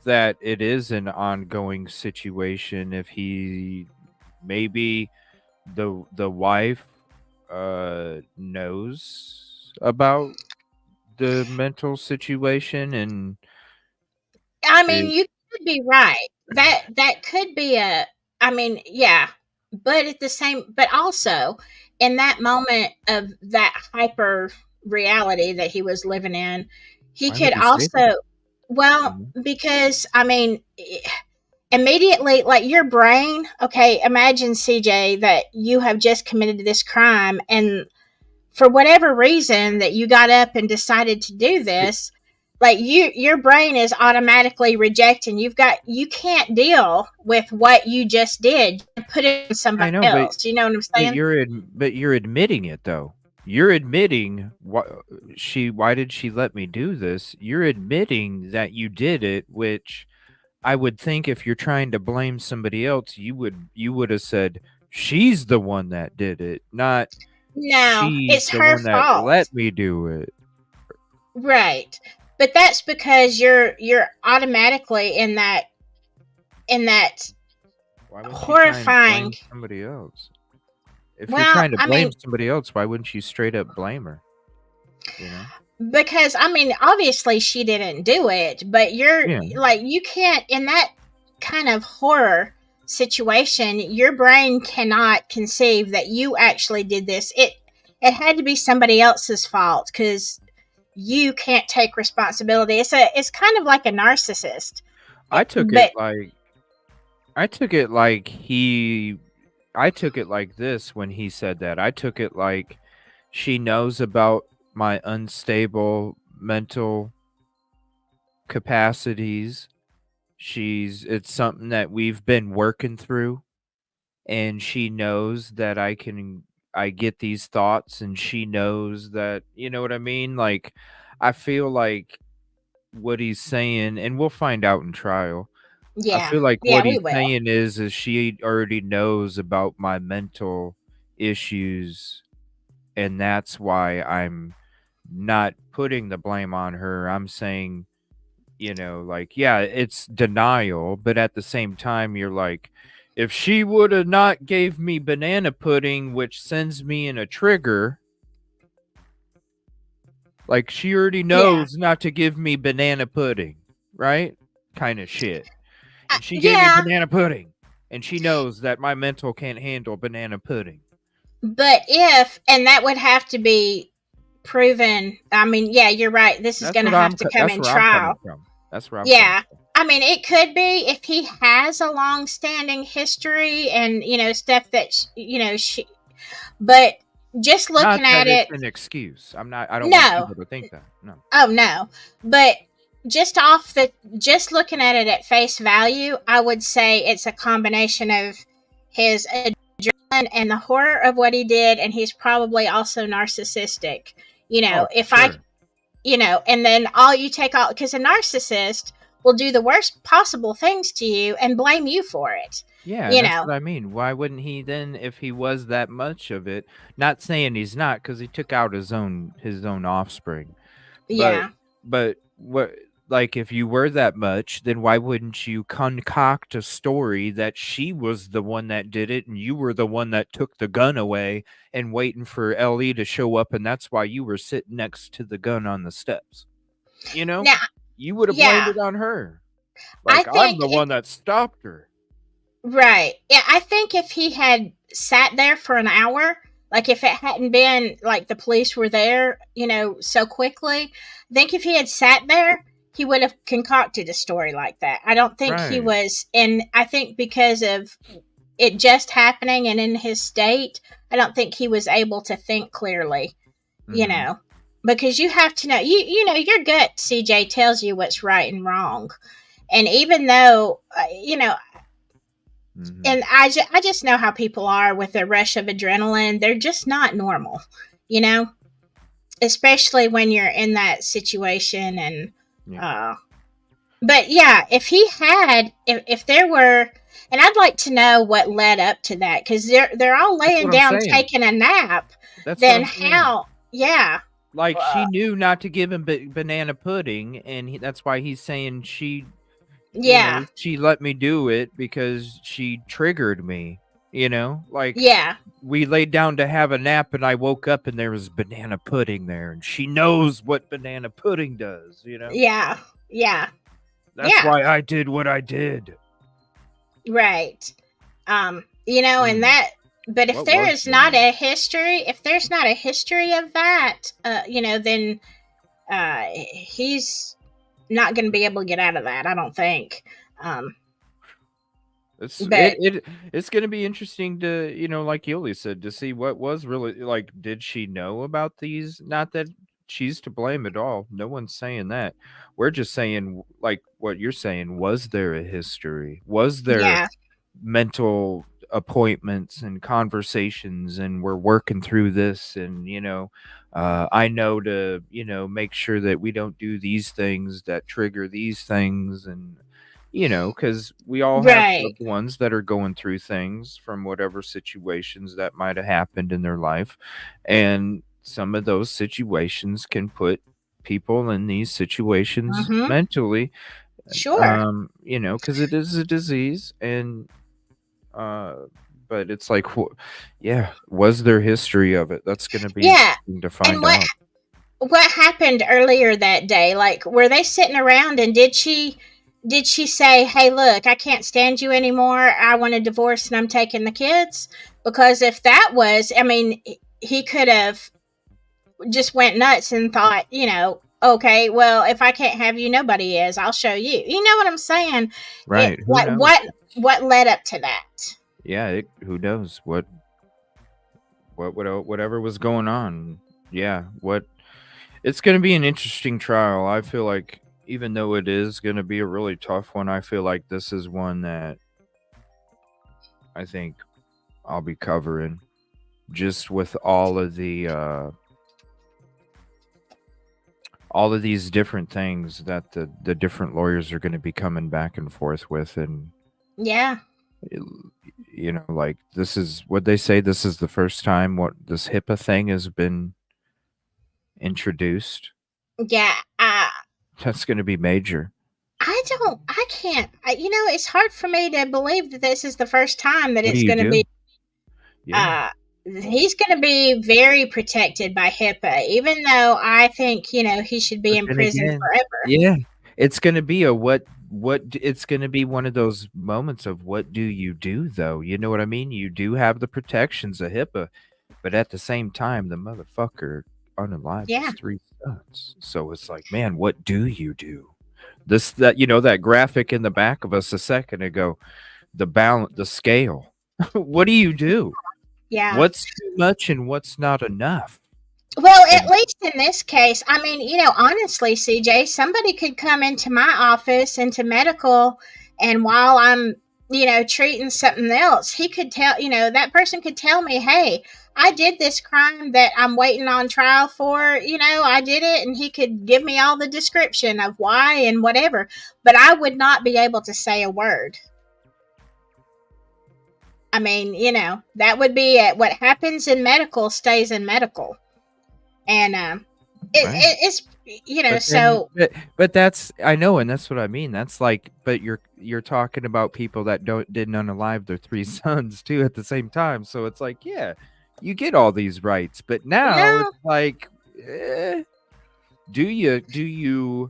that it is an ongoing situation. If he, maybe the wife knows about the mental situation, and I mean, you could be right. That could be yeah. But at the same, but also in that moment of that hyper reality that he was living in, he why could would he say that? well, because immediately, like your brain, okay, imagine CJ that you have just committed this crime and for whatever reason that you got up and decided to do this, like your brain is automatically rejecting. You can't deal with what you just did. Put it on somebody I know, else. You know what I'm saying? but you're admitting it though. You're admitting why did she let me do this? You're admitting that you did it, which I would think if you're trying to blame somebody else, you would have said she's the one that did it, not No, she's it's the her one that fault. let me do it. Right. But that's because you're automatically in that Why wouldn't you try and horrifying. blame somebody else? If Well, you're trying to I blame mean, somebody else, why wouldn't you straight up blame her? because obviously she didn't do it, but you're Yeah. like, you can't, in that kind of horror situation, your brain cannot conceive that you actually did this. It had to be somebody else's fault because you can't take responsibility. It's kind of like a narcissist. I took But it like this when he said that. I took it like she knows about my unstable mental capacities. It's something that we've been working through, and she knows that I get these thoughts, and she knows that, you know what I mean? Like, I feel like what he's saying, and we'll find out in trial. I yeah, feel like yeah, what we he's will. saying is she already knows about my mental issues, And that's why I'm not putting the blame on her. I'm saying, like, yeah, it's denial, but at the same time, you're like, if she would have not gave me banana pudding, which sends me in a trigger, like she already knows not to give me banana pudding, right? Kind of shit. And she gave me Yeah, banana pudding, and she knows that my mental can't handle banana pudding. but and that would have to be proven. I mean, yeah, you're right. This is going to have to come That's in where I'm coming trial. from. That's where I'm coming Yeah. from. I mean, it could be if he has a long-standing history and stuff that she. But just Not looking that at it's it, an excuse. I don't want no. people to think that. No. Oh no. But just looking at it at face value, I would say it's a combination of his adrenaline and the horror of what he did, and he's probably also narcissistic. Oh, If sure. and then because a narcissist will do the worst possible things to you and blame you for it. Yeah, that's what I mean. Why wouldn't he then, if he was that much of it? Not saying he's not, because he took out his own offspring. Yeah. But what, like, if you were that much, then why wouldn't you concoct a story that she was the one that did it and you were the one that took the gun away and waiting for LE to show up, and that's why you were sitting next to the gun on the steps? Now, You would have blamed it on her. Like, I'm the one that stopped her. Right. Yeah, I think if he had sat there for an hour, like if it hadn't been like the police were there, so quickly, I think if he had sat there, he would have concocted a story like that. I don't think he Right. was, and I think because of it just happening and in his state, I don't think he was able to think clearly, because you have to know, your gut, CJ, tells you what's right and wrong. And even though, and I just know how people are with a rush of adrenaline. They're just not normal, especially when you're in that situation. And, but yeah, if he had, if there were, and I'd like to know what led up to that, because they're all laying down taking a nap. That's Then what I'm saying. how, yeah. Like, she knew not to give him banana pudding, and that's why he's saying she let me do it because she triggered me, like, we laid down to have a nap and I woke up and there was banana pudding there, and she knows what banana pudding does, Yeah. That's why I did what I did. Right. And that, but if there is not a history, if there's not a history of that, then he's not going to be able to get out of that, I don't think. It's going to be interesting to, like Yoli said, to see what was really, like, did she know about these? Not that she's to blame at all. No one's saying that. We're just saying, like what you're saying, was there a history? Was there mental appointments and conversations, and we're working through this, and I know to make sure that we don't do these things that trigger these things, and because we all have loved ones that are going through things from whatever situations that might have happened in their life, and some of those situations can put people in these situations mentally. Sure. Because it is a disease, and but it's like, was there history of it? That's going to be interesting to find out. What happened earlier that day? Like, were they sitting around, and did she say, "Hey, look, I can't stand you anymore. I want a divorce and I'm taking the kids"? Because if that was, I mean, he could have just went nuts and thought, okay, well, if I can't have you, nobody is. I'll show you. You know what I'm saying? Right. Like, what led up to that? Yeah, who knows whatever was going on. Yeah, it's going to be an interesting trial. I feel like, even though it is going to be a really tough one, I feel like this is one that I think I'll be covering, just with all of these different things that the different lawyers are going to be coming back and forth with, and You know, like this is what they say. This is the first time what this HIPAA thing has been introduced. Yeah, That's going to be major. I can't, it's hard for me to believe that this is the first time that What do it's you going to do? be, Yeah. he's going to be very protected by HIPAA, even though I think, he should be But in then prison again, forever. yeah, it's going to be a it's going to be one of those moments of what do you do though? You know what I mean? You do have the protections of HIPAA, but at the same time, the motherfucker unalived Yeah. his 3 sons. So it's like, man, what do you do? That graphic in the back of us a second ago, the scale. What do you do? Yeah. What's too much and what's not enough? Well, at And least in this case, I mean, honestly, CJ, somebody could come into my office, into medical, and while I'm, treating something else, he could tell, that person could tell me, hey, I did this crime that I'm waiting on trial for, I did it, and he could give me all the description of why and whatever, but I would not be able to say a word. I mean, that would be it. What happens in medical stays in medical. And right. it's But then, so but that's I know, and that's what I mean. That's like, but you're talking about people that didn't unalive their 3 sons too at the same time. So it's like, yeah, you get all these rights, but now no. it's like, do you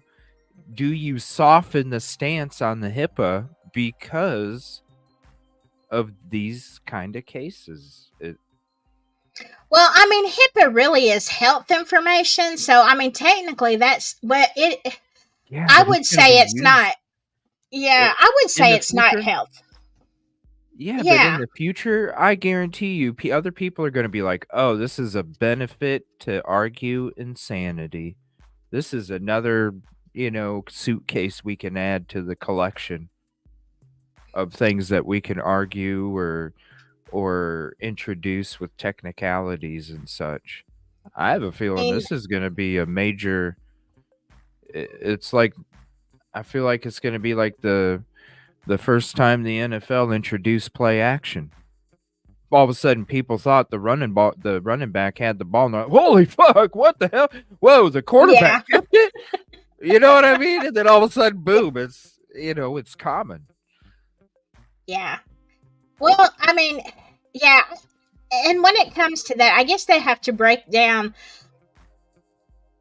soften the stance on the HIPAA because of these kind of cases? Well, I mean, HIPAA really is health information, so I mean, technically, that's what it. Yeah, I but would it's going to say be it's used not. Yeah, I would in say the it's not future. health. Yeah, but in Yeah, the future, I guarantee you, other people are going to be like, "Oh, this is a benefit to argue insanity. This is another, suitcase we can add to the collection of things that we can argue or introduce with technicalities and such." I have a I feeling mean, this is going to be a major. It's like I feel like it's going to be like the first time the NFL introduced play action. All of a sudden, people thought the running back had the ball. And they're like, holy fuck! What the hell? Whoa! The yeah, quarterback tipped it. You know what I mean? And then all of a sudden, boom! It's common. yeah. Well, I mean, yeah. And when it comes to that, I guess they have to break down.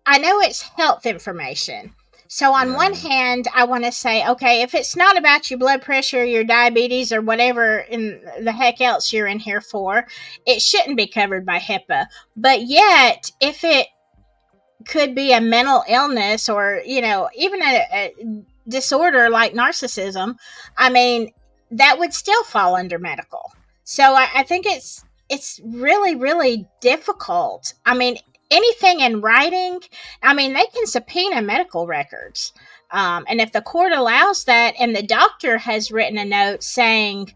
I know it's health information. So on one hand, I want to say, okay, if it's not about your blood pressure, your diabetes, or whatever in the heck else you're in here for, it shouldn't be covered by HIPAA. But yet, if it could be a mental illness or, even a disorder like narcissism, I mean, that would still fall under medical. So I think it's really, really difficult. I mean, anything in writing, I mean, they can subpoena medical records. And if the court allows that and the doctor has written a note saying,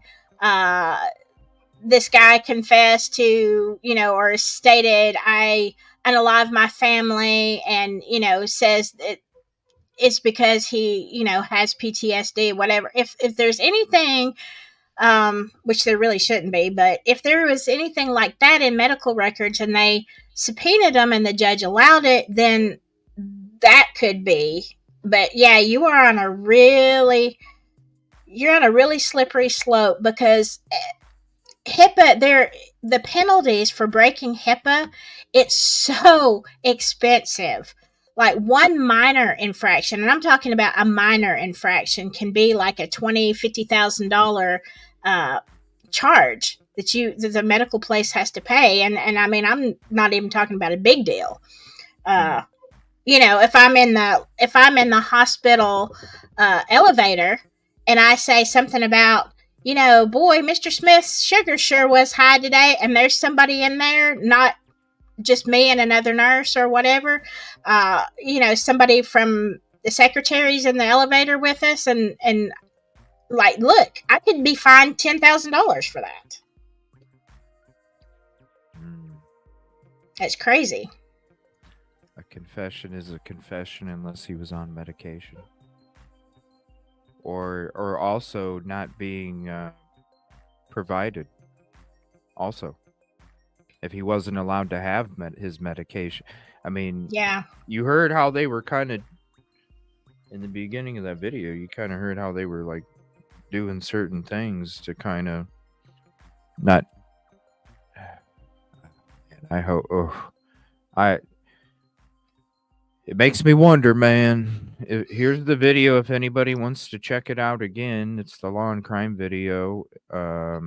this guy confessed to, or stated, I unalive my family, and, says that it's because he, has PTSD, whatever. If there's anything, which there really shouldn't be, but if there was anything like that in medical records and they subpoenaed them and the judge allowed it, then that could be. But yeah, you're on a really slippery slope, because HIPAA, the penalties for breaking HIPAA, it's so expensive. Like one minor infraction, and I'm talking about a minor infraction, can be like a $50,000 charge that the medical place has to pay. And I mean, I'm not even talking about a big deal. If I'm in the hospital elevator and I say something about, boy, Mr. Smith's sugar sure was high today, and there's somebody in there, not just me and another nurse or whatever, somebody from the secretaries in the elevator with us, and like, look, I could be fined $10,000 for that. That's crazy. A confession is a confession unless he was on medication. Or also not being provided. Also, if he wasn't allowed to have his medication, I mean, Yeah. you heard how they were kind of in the beginning of that video. You kind of heard how they were like doing certain things to kind of not. And I hope. Oh, It makes me wonder, man. Here's the video. If anybody wants to check it out again, it's the law and crime video. A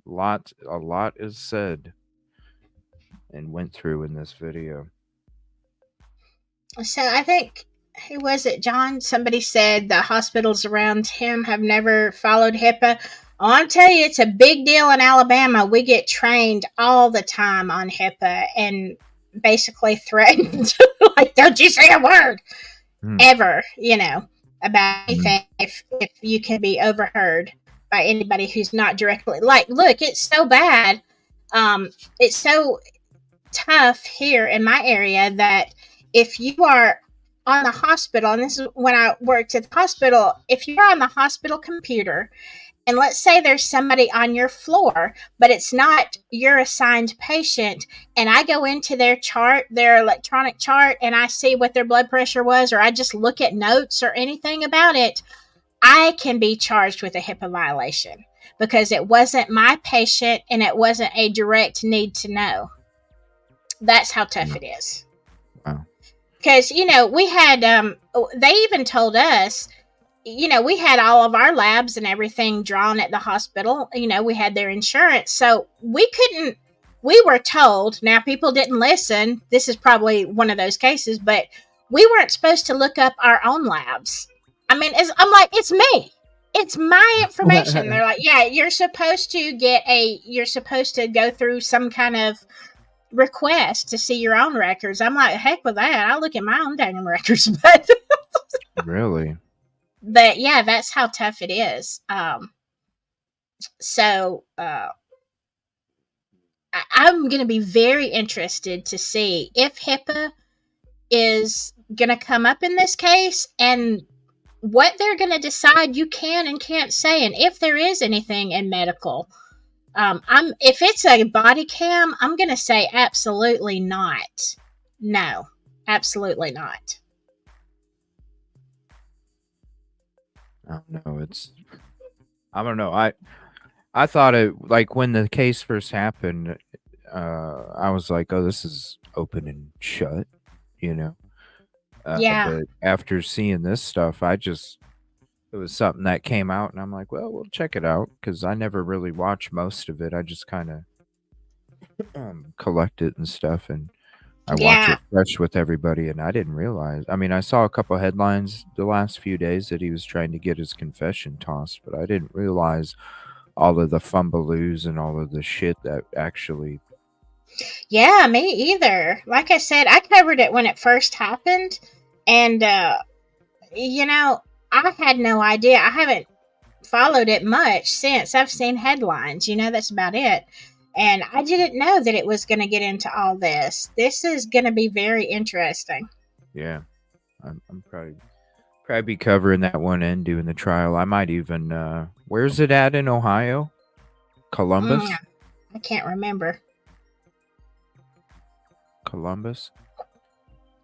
lot is said and went through in this video. So I think, who was it, John? Somebody said the hospitals around him have never followed HIPAA. Oh, I'll tell you, it's a big deal in Alabama. We get trained all the time on HIPAA and basically threatened, like, don't you say a word ever, about anything if you can be overheard by anybody who's not directly, like, look, it's so bad. It's so tough here in my area that if you are on the hospital, and this is when I worked at the hospital, if you're on the hospital computer, and let's say there's somebody on your floor, but it's not your assigned patient, and I go into their chart, their electronic chart, and I see what their blood pressure was, or I just look at notes or anything about it, I can be charged with a HIPAA violation because it wasn't my patient and it wasn't a direct need to know. That's how tough it is. Wow. Because, we had, they even told us, we had all of our labs and everything drawn at the hospital. We had their insurance. So we were told, now people didn't listen. This is probably one of those cases, but we weren't supposed to look up our own labs. I mean, I'm like, it's me. It's my information. They're like, yeah, you're supposed to go through some kind of request to see your own records. I'm like, heck with that. I'll look at my own dang records. But Really? But yeah, that's how tough it is. So I'm going to be very interested to see if HIPAA is going to come up in this case and what they're going to decide you can and can't say, and if there is anything in medical. If it's a body cam, I'm going to say absolutely not. No, absolutely not. I don't know. I don't know. I thought it, like, when the case first happened, I was like, oh, this is open and shut, Yeah. But after seeing this stuff, it was something that came out, and I'm like, well, we'll check it out, because I never really watched most of it. I just kind of collect it and stuff, and I watch it fresh with everybody, and I didn't realize. I mean, I saw a couple headlines the last few days that he was trying to get his confession tossed, but I didn't realize all of the fumbaloos and all of the shit that actually. Yeah, me either. Like I said, I covered it when it first happened, and I had no idea. I haven't followed it much since. I've seen headlines, that's about it. And I didn't know that it was going to get into all this. This is going to be very interesting. Yeah, I'm probably be covering that one and doing the trial. I might even. Where's it at in Ohio? Columbus. I can't remember. Columbus.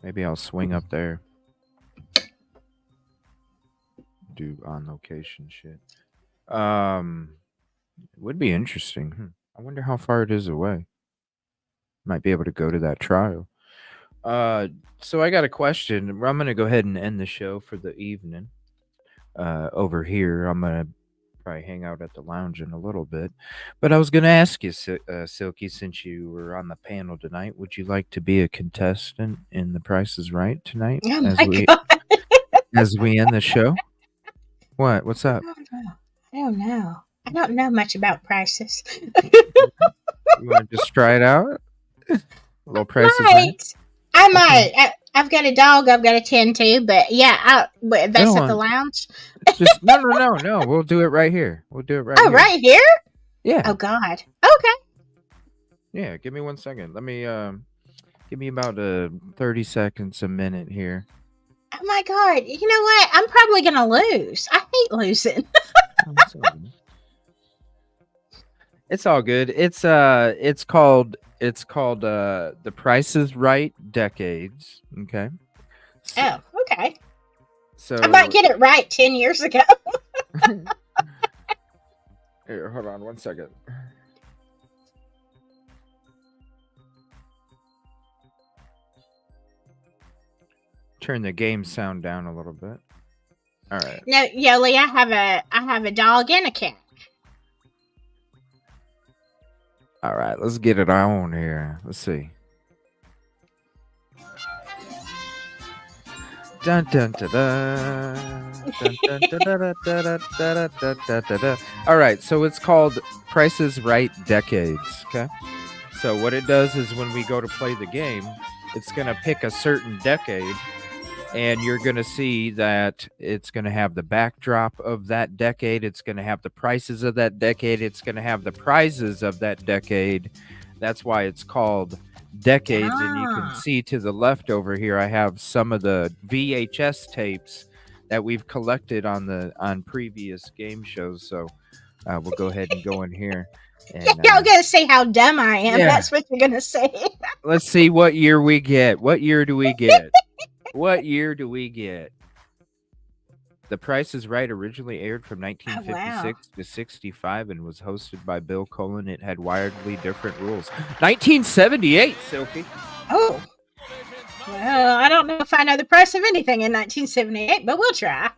Maybe I'll swing up there. Do on location shit. It would be interesting. I wonder how far it is away. Might be able to go to that trial. So I got a question. I'm going to go ahead and end the show for the evening. Over here, I'm going to probably hang out at the lounge in a little bit. But I was going to ask you, Silky, since you were on the panel tonight, would you like to be a contestant in The Price is Right tonight? Oh my God. As we end the show? What? What's up? I don't know. I don't know much about prices. You want to just try it out? A little Price is Right? I might. I've got a dog I've got to tend to, but yeah, that's at the lounge. No. We'll do it right here. Here. Right here? Yeah. Oh, God. Okay. Yeah, give me 1 second. Let me give me about 30 seconds, a minute here. Oh my God. You know what? I'm probably gonna lose. I hate losing. It's all good. It's called The Price is Right Decades. Okay. Oh, okay. So I might get it right 10 years ago. here, hold on 1 second. Turn the game sound down a little bit. All right. No, Yoli, I have a dog and a cat. All right, let's get it on here. Let's see. Dun dun da da. Dun, dun, da, da, da, da, da, da, da, da, da. All right, so it's called Price is Right Decades. Okay. So what it does is when we go to play the game, it's gonna pick a certain decade, and you're gonna see that it's gonna have the backdrop of that decade. It's gonna have the prices of that decade. It's gonna have the prizes of that decade. That's why it's called Decades. And you can see to the left over here, I have some of the VHS tapes that we've collected on previous game shows. So we'll go ahead and go in here. And, Y'all gonna say how dumb I am. yeah. That's what you're gonna say. let's see what year we get. What year do we get? What year do we get? The Price is Right originally aired from 1956 to 65 and was hosted by Bill Cullen. It had wildly different rules. 1978, Silky. Oh. Well, I don't know if I know the price of anything in 1978, but we'll try.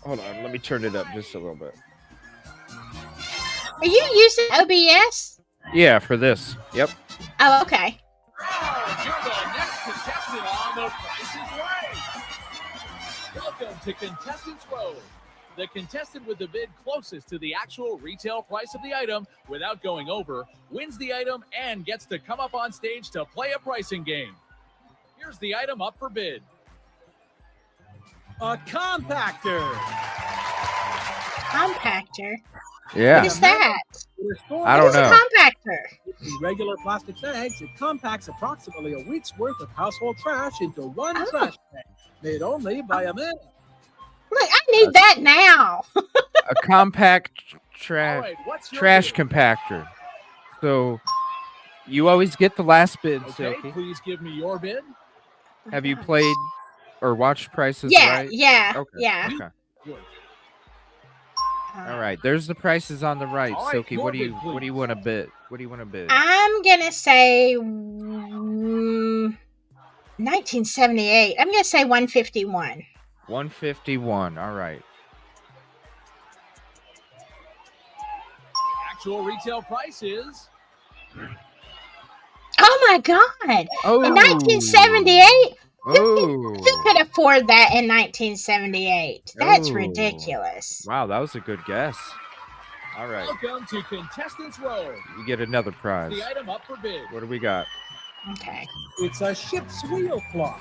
Hold on, let me turn it up just a little bit. Are you using OBS? Yeah, for this. Yep. Oh, okay. You're the next contestant on The Price is Right. Welcome to Contestants Row. The contestant with the bid closest to the actual retail price of the item without going over wins the item and gets to come up on stage to play a pricing game. Here's the item up for bid. A compactor. Compactor? Yeah. What is that? I don't What is know. a compactor? In regular plastic bags, it compacts approximately a week's worth of household trash into one trash bag, made only by a man. Look, I need that now. A compact All right, what's your trash bid? compactor. So you always get the last bid, Okay, Silky. please give me your bid. Have you played or watched Prices Yeah, Right? yeah, Okay. yeah. Okay. Good. All right. There's the prices on the right, All right, Silky. your What do you bid, please. want to bid? What do you want to bid? I'm gonna say 1978. I'm gonna say 151. 151. All right. Actual retail price is Oh my God! Oh. In 1978, Oh. who could afford that in 1978? That's Oh. ridiculous. Wow, that was a good guess. All right. welcome to Contestants Row. You get another prize. The item up for bid. What do we got? Okay. It's a ship's wheel clock.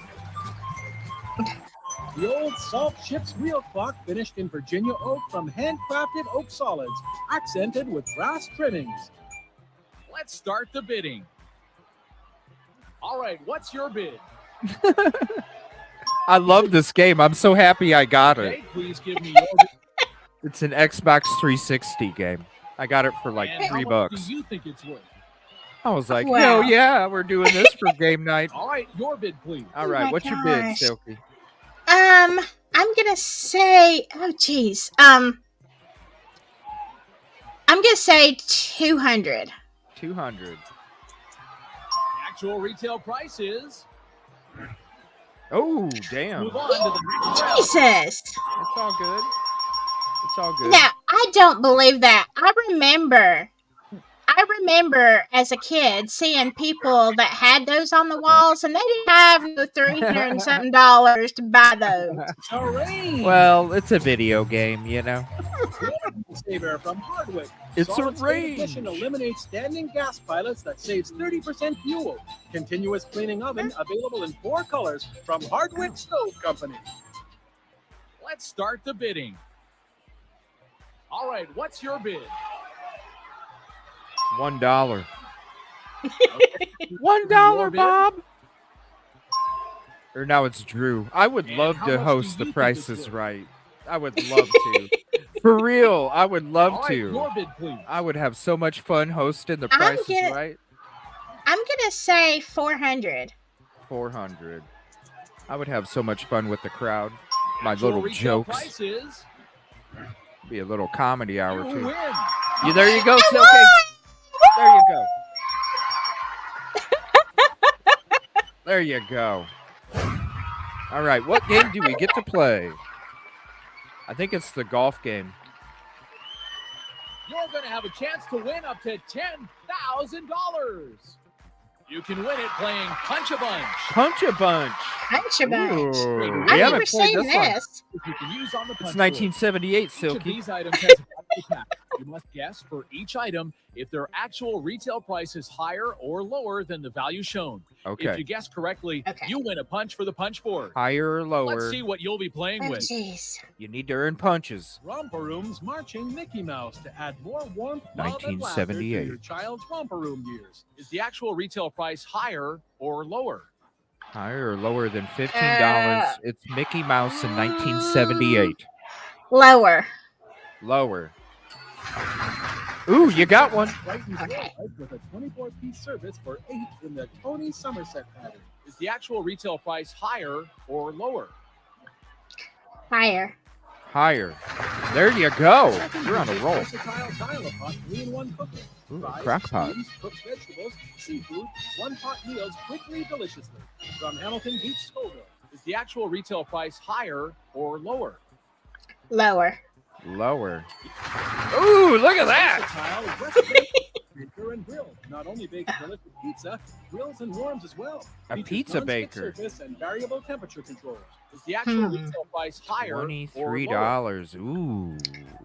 The old salt ship's wheel clock finished in Virginia oak from handcrafted oak solids, accented with brass trimmings. Let's start the bidding. All right, what's your bid? I love this game. I'm so happy I got it. Okay, please give me your bid. It's an Xbox 360 game. I got it for like And how $3. much do you think it's worth? I was like, Wow. hell yeah, we're doing this for game night. All right, your bid, please. All Oh right, my what's your bid, gosh. Silky? I'm gonna say, oh geez, I'm gonna say 200. 200. Actual retail price is. Oh, damn. Move on to the next round. Jesus. It's all good. It's all good. Now, I don't believe that. I remember as a kid seeing people that had those on the walls, and they didn't have no $300 and something to buy those. Hooray! Well, it's a video game, you know. Saver from Hardwick. It's a Solid State Edition range. eliminates standing gas pilots that saves 30% fuel. Continuous cleaning oven available in 4 colors from Hardwick Stove Company. Let's start the bidding. All right, what's your bid? $1. Your $1, bid? Bob. Or now it's Drew. I would And love how to much host do The you think Price it's is worth? Right. I would love to. For real, I would love All right, to. your bid, please. I would have so much fun hosting The I'm Price is gonna- Right. I'm gonna say 400. 400. I would have so much fun with the crowd. My Actual little retail jokes. price is Be a little comedy hour you too. win. There you go, Silky. There you go. There you go. All right, what game do we get to play? I think it's the golf game. You're going to have a chance to win up to $10,000. You can win it playing Punch a Bunch. Punch a Bunch. Punch a bunch. Ooh, we I've haven't never played seen this one. this. You can use on the punch It's board. 1978, Each of Silky. these items has a value tag. You must guess for each item if their actual retail price is higher or lower than the value shown. If Okay. you guess correctly, you win a punch for the punch board. Higher or lower. Let's see what you'll be playing Oh, with. jeez. You need to earn punches. Romper Room's Marching Mickey Mouse to add more warmth, love, and laughter to 1978. your child's Romper Room years. Is the actual retail price higher or lower? Higher or lower than $15. It's Mickey Mouse in 1978. Lower. Lower. Ooh, you got one. Brighton's World with a 24-piece service for 8 in the Tony Somerset pattern. Is the actual retail price higher or lower? Higher. Higher. There you go. You're on a roll. Versatile dial-a-pot 3-in-1 cooker. Ooh, Fries, crock pot. steams, cooked vegetables, seafood, one-pot meals quickly, deliciously. From Hamilton Beach, Scoville. Is the actual retail price higher or lower? Lower. Lower. Ooh, look at that. Versatile West Bay baker and grill. Not only bakes delicious pizza, grills and warms as well. A Features pizza non-stick baker. surface and variable temperature controls. Is the actual retail price higher or lower? $23. Ooh.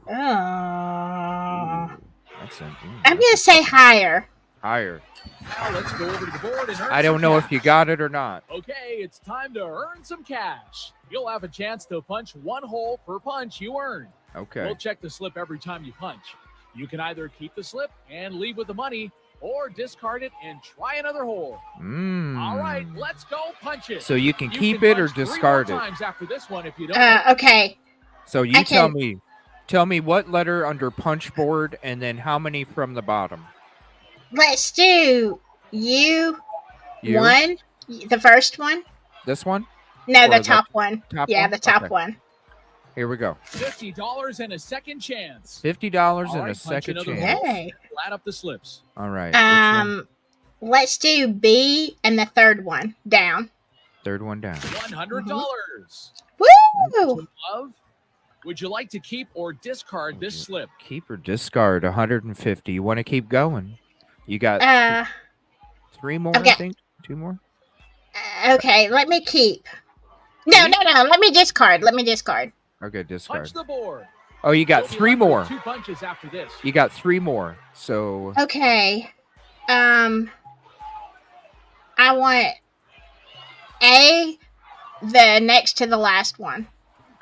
Oh. That's I'm gonna say higher. higher. Now let's go over to the board and earn I don't some know cash. if you got it or not. Okay, it's time to earn some cash. You'll have a chance to punch one hole per punch you earn. Okay. We'll check the slip every time you punch. You can either keep the slip and leave with the money, or discard it and try another hole. All right, let's go punch it. So you can keep it or punch 3 discard more it. times after this one if you don't. Okay. So you I tell can- me what letter under punch board and then how many from the bottom. Let's do You? one. The first one. This one? No, Or the top one. top Yeah, one? the top Okay. one. Here we go. $50 and a second chance. $50 All and right, a punch second another chance. hole. Yay. Add up the slips. All right. Which one? Let's do B and the third one down. Third one down. $100. Woo! Love, would you like to keep or discard this slip? Keep or discard 150. You want to keep going? You got three more, okay. I think. 2 more? Okay, let me keep. No. Let me discard. Okay, discard. Punch the board. Oh, you got You'll be 3 left with more. 2 punches after this. You got 3 more. So Okay. I want A, the next to the last one.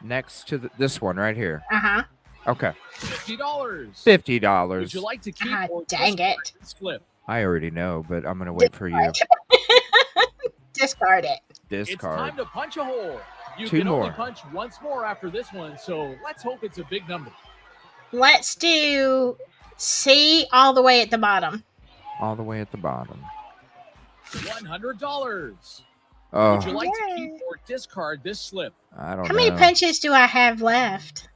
next to this one right here. Uh-huh. Okay. $50. $50. Would you like to keep or dang discard it. this slip? I already know, but I'm gonna wait for you. Discard it. It's time Discard. to punch a hole. You 2 can only more. punch once more after this one, so let's hope it's a big number. Let's do C all the way at the bottom. All the way at the bottom. $100. Oh, Would you like to keep or discard this slip? I don't How know. many punches do I have left?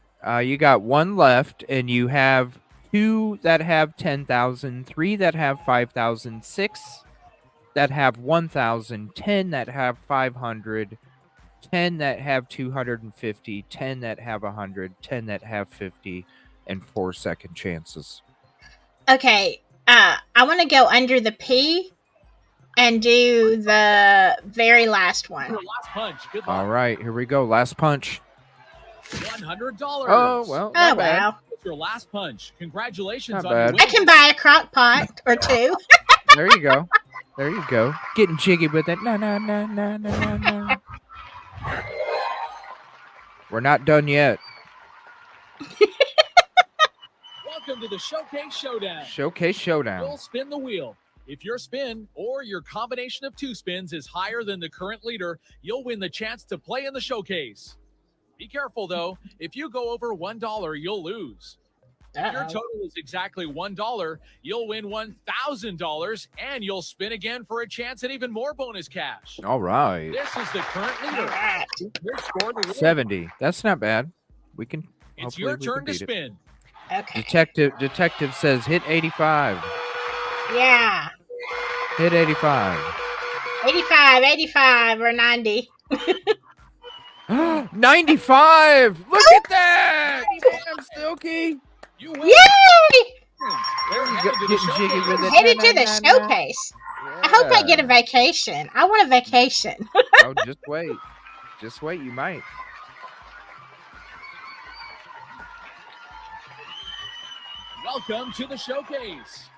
You got 1 left, and you have 2 that have 10,000, 3 that have 5,000, 6 that have 1,000, 10 that have 500, 10 that have 250, 10 that have 100, 10 that have 50, and 4 second chances. Okay. I want to go under the P and do the very last one. Your last punch. Good luck. All right, here we go. Last punch. $100. Oh, well, Oh, not bad. wow. It's your last punch. Congratulations Not on your bad. win. I can buy a crock pot or 2. There you go. There you go. Getting jiggy with it. No. We're not done yet. Welcome to the Showcase Showdown. Showcase Showdown. You'll spin the wheel. If your spin or your combination of 2 spins is higher than the current leader, you'll win the chance to play in the showcase. Be careful, though. If you go over $1, you'll lose. If your total is exactly $1, you'll win $1,000, and you'll spin again for a chance at even more bonus cash. All right. This is the current leader. Your score to win. 70. That's not bad. We can. It's hopefully your we can turn to beat it. spin. Okay. Detective says hit 85. Yeah. Hit 85. 85 or 90. 95. Look at that. Damn, Silky. You win. Yay! Getting jiggy with it. Headed to the showcase. I hope I get a vacation. I want a vacation. Oh, just wait. Just wait. You might. Welcome to the showcase.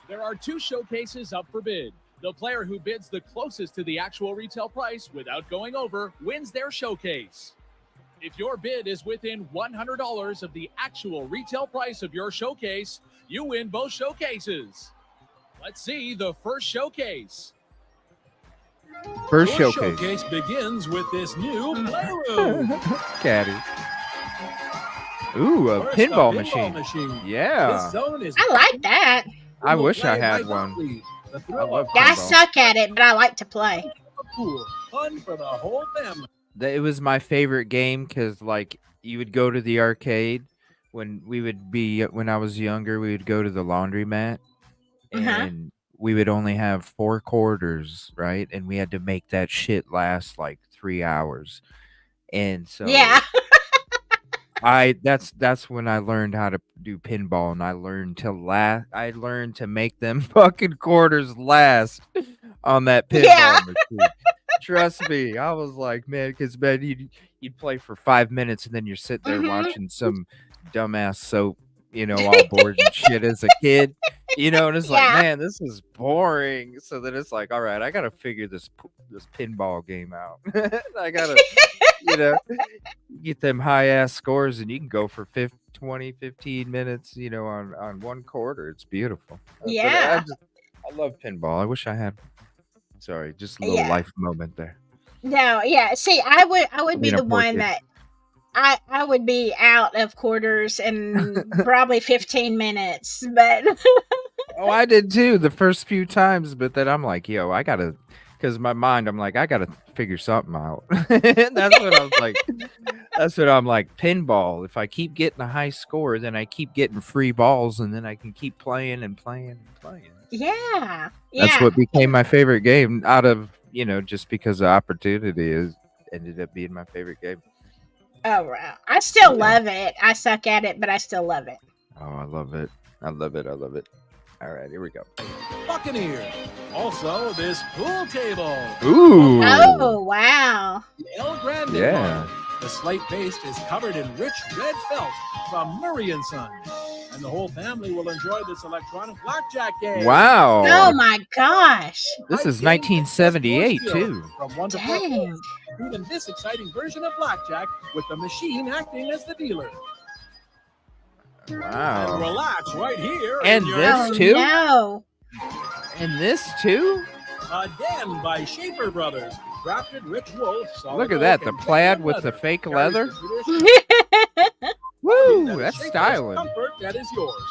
There are 2 showcases up for bid. The player who bids the closest to the actual retail price without going over wins their showcase. If your bid is within $100 of the actual retail price of your showcase, you win both showcases. Let's see the first showcase. First Your showcase. begins with this new playroom. Caddy. Ooh, a First, pinball a machine. Yeah. This zone is I like that. I wish I play had right one. off-lead. The I thrill love of Yeah, I pinball. suck at it, but I like to play. pool. Fun for the whole family. It was my favorite game because, like, you would go to the arcade when I was younger. We would go to the laundromat, and we would only have 4 quarters, right? And we had to make that shit last like 3 hours. And so, Yeah. that's when I learned how to do pinball, and I learned to make them fucking quarters last on that pinball machine. Trust me, I was like, man, because you'd play for 5 minutes, and then you're sitting there watching some dumbass soap, all bored and shit as a kid, and it's like, man, this is boring. So then it's like, all right, I gotta figure this pinball game out. I gotta, get them high ass scores, and you can go for 20, 15 minutes, on 1 quarter. It's beautiful. Yeah. I love pinball. I wish I had. Sorry, just a little life moment there. No, yeah. See, I would be Being a the poor one kid. that I would be out of quarters in probably 15 minutes, but Oh, I did too the first few times, but then I'm like, yo, I gotta, because my mind, I'm like, I gotta figure something out. That's what I was like. That's what I'm like. Pinball. If I keep getting a high score, then I keep getting free balls, and then I can keep playing and playing and playing. yeah. That's what became my favorite game. Out of just because the opportunity ended up being my favorite game. Oh, wow. I still love it. I suck at it, but I still love it. Oh, I love it. I love it. I love it. All right, here we go. Buccaneer. Also, this pool table. Ooh. Oh, wow. The El Grande Yeah. model. The slate paste is covered in rich red felt from Murray & Son. And the whole family will enjoy this electronic blackjack game. Wow. Oh, my gosh. This is 1978 too. From 1 to 4 players, even this exciting version of blackjack with the machine acting as the dealer. And Wow. relax right here. And in your this too? No. And this too? Again by Schaefer Brothers. Crafted rich wool. Look at that. The plaid with the fake leather. Woo! Woo, that's styling. Comfort that is yours.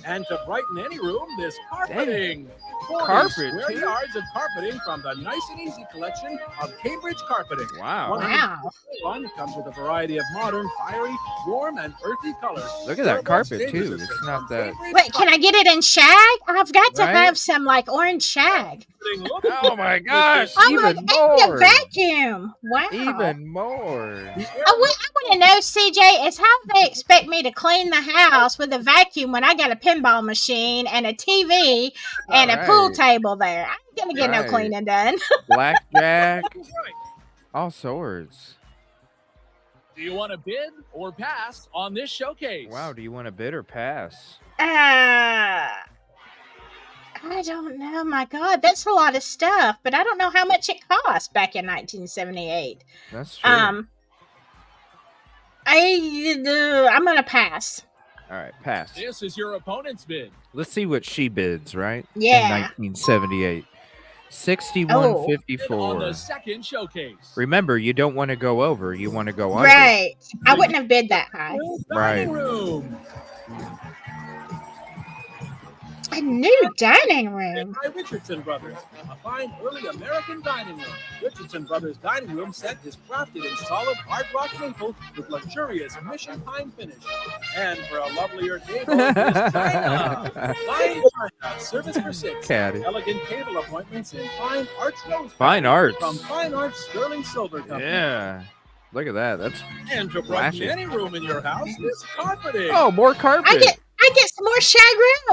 And to brighten any room, this carpeting. 40 Carpet, square too? yards of carpeting from the Nice and Easy collection of Cambridge Carpeting. Wow. Wow. One comes with a variety of modern, fiery, warm, and earthy colors. Look at that Durable carpet stainless too. system It's from not that. Cambridge Wait, can I get it in shag? I've got to Right? have some like orange shag. Carpeting. Look Oh my gosh. I'm like, Even I need a more. vacuum. Wow. Even more. I want to know, CJ, is how they expect me to clean the house with a vacuum when I got a pinball machine and a TV and a pool Right. table there. I ain't gonna get no Right. cleaning done. Blackjack. All sorts. Do you want to bid or pass on this showcase? Wow. Do you want to bid or pass? I don't know. My God, that's a lot of stuff, but I don't know how much it cost back in 1978. That's true. I'm gonna pass. All right, pass. This is your opponent's bid. Let's see what she bids, right? Yeah. In 1978. 6154. On the second showcase. Remember, you don't want to go over. You want to go under. Right. I wouldn't have bid that high. Right. Room. A new dining room. By Richardson Brothers, a fine early American dining room. Richardson Brothers dining room set is crafted in solid hard rock maple with luxurious mission pine finish. And for a lovelier table, is China. Fine China, service for 6. Caddy. Elegant table appointments in fine arts rose. Fine arts. From Fine Arts Sterling Silver Company. Yeah. Look at that. That's And to brighten flashy. any room in your house, this carpeting. Oh, more carpet. I get some more shag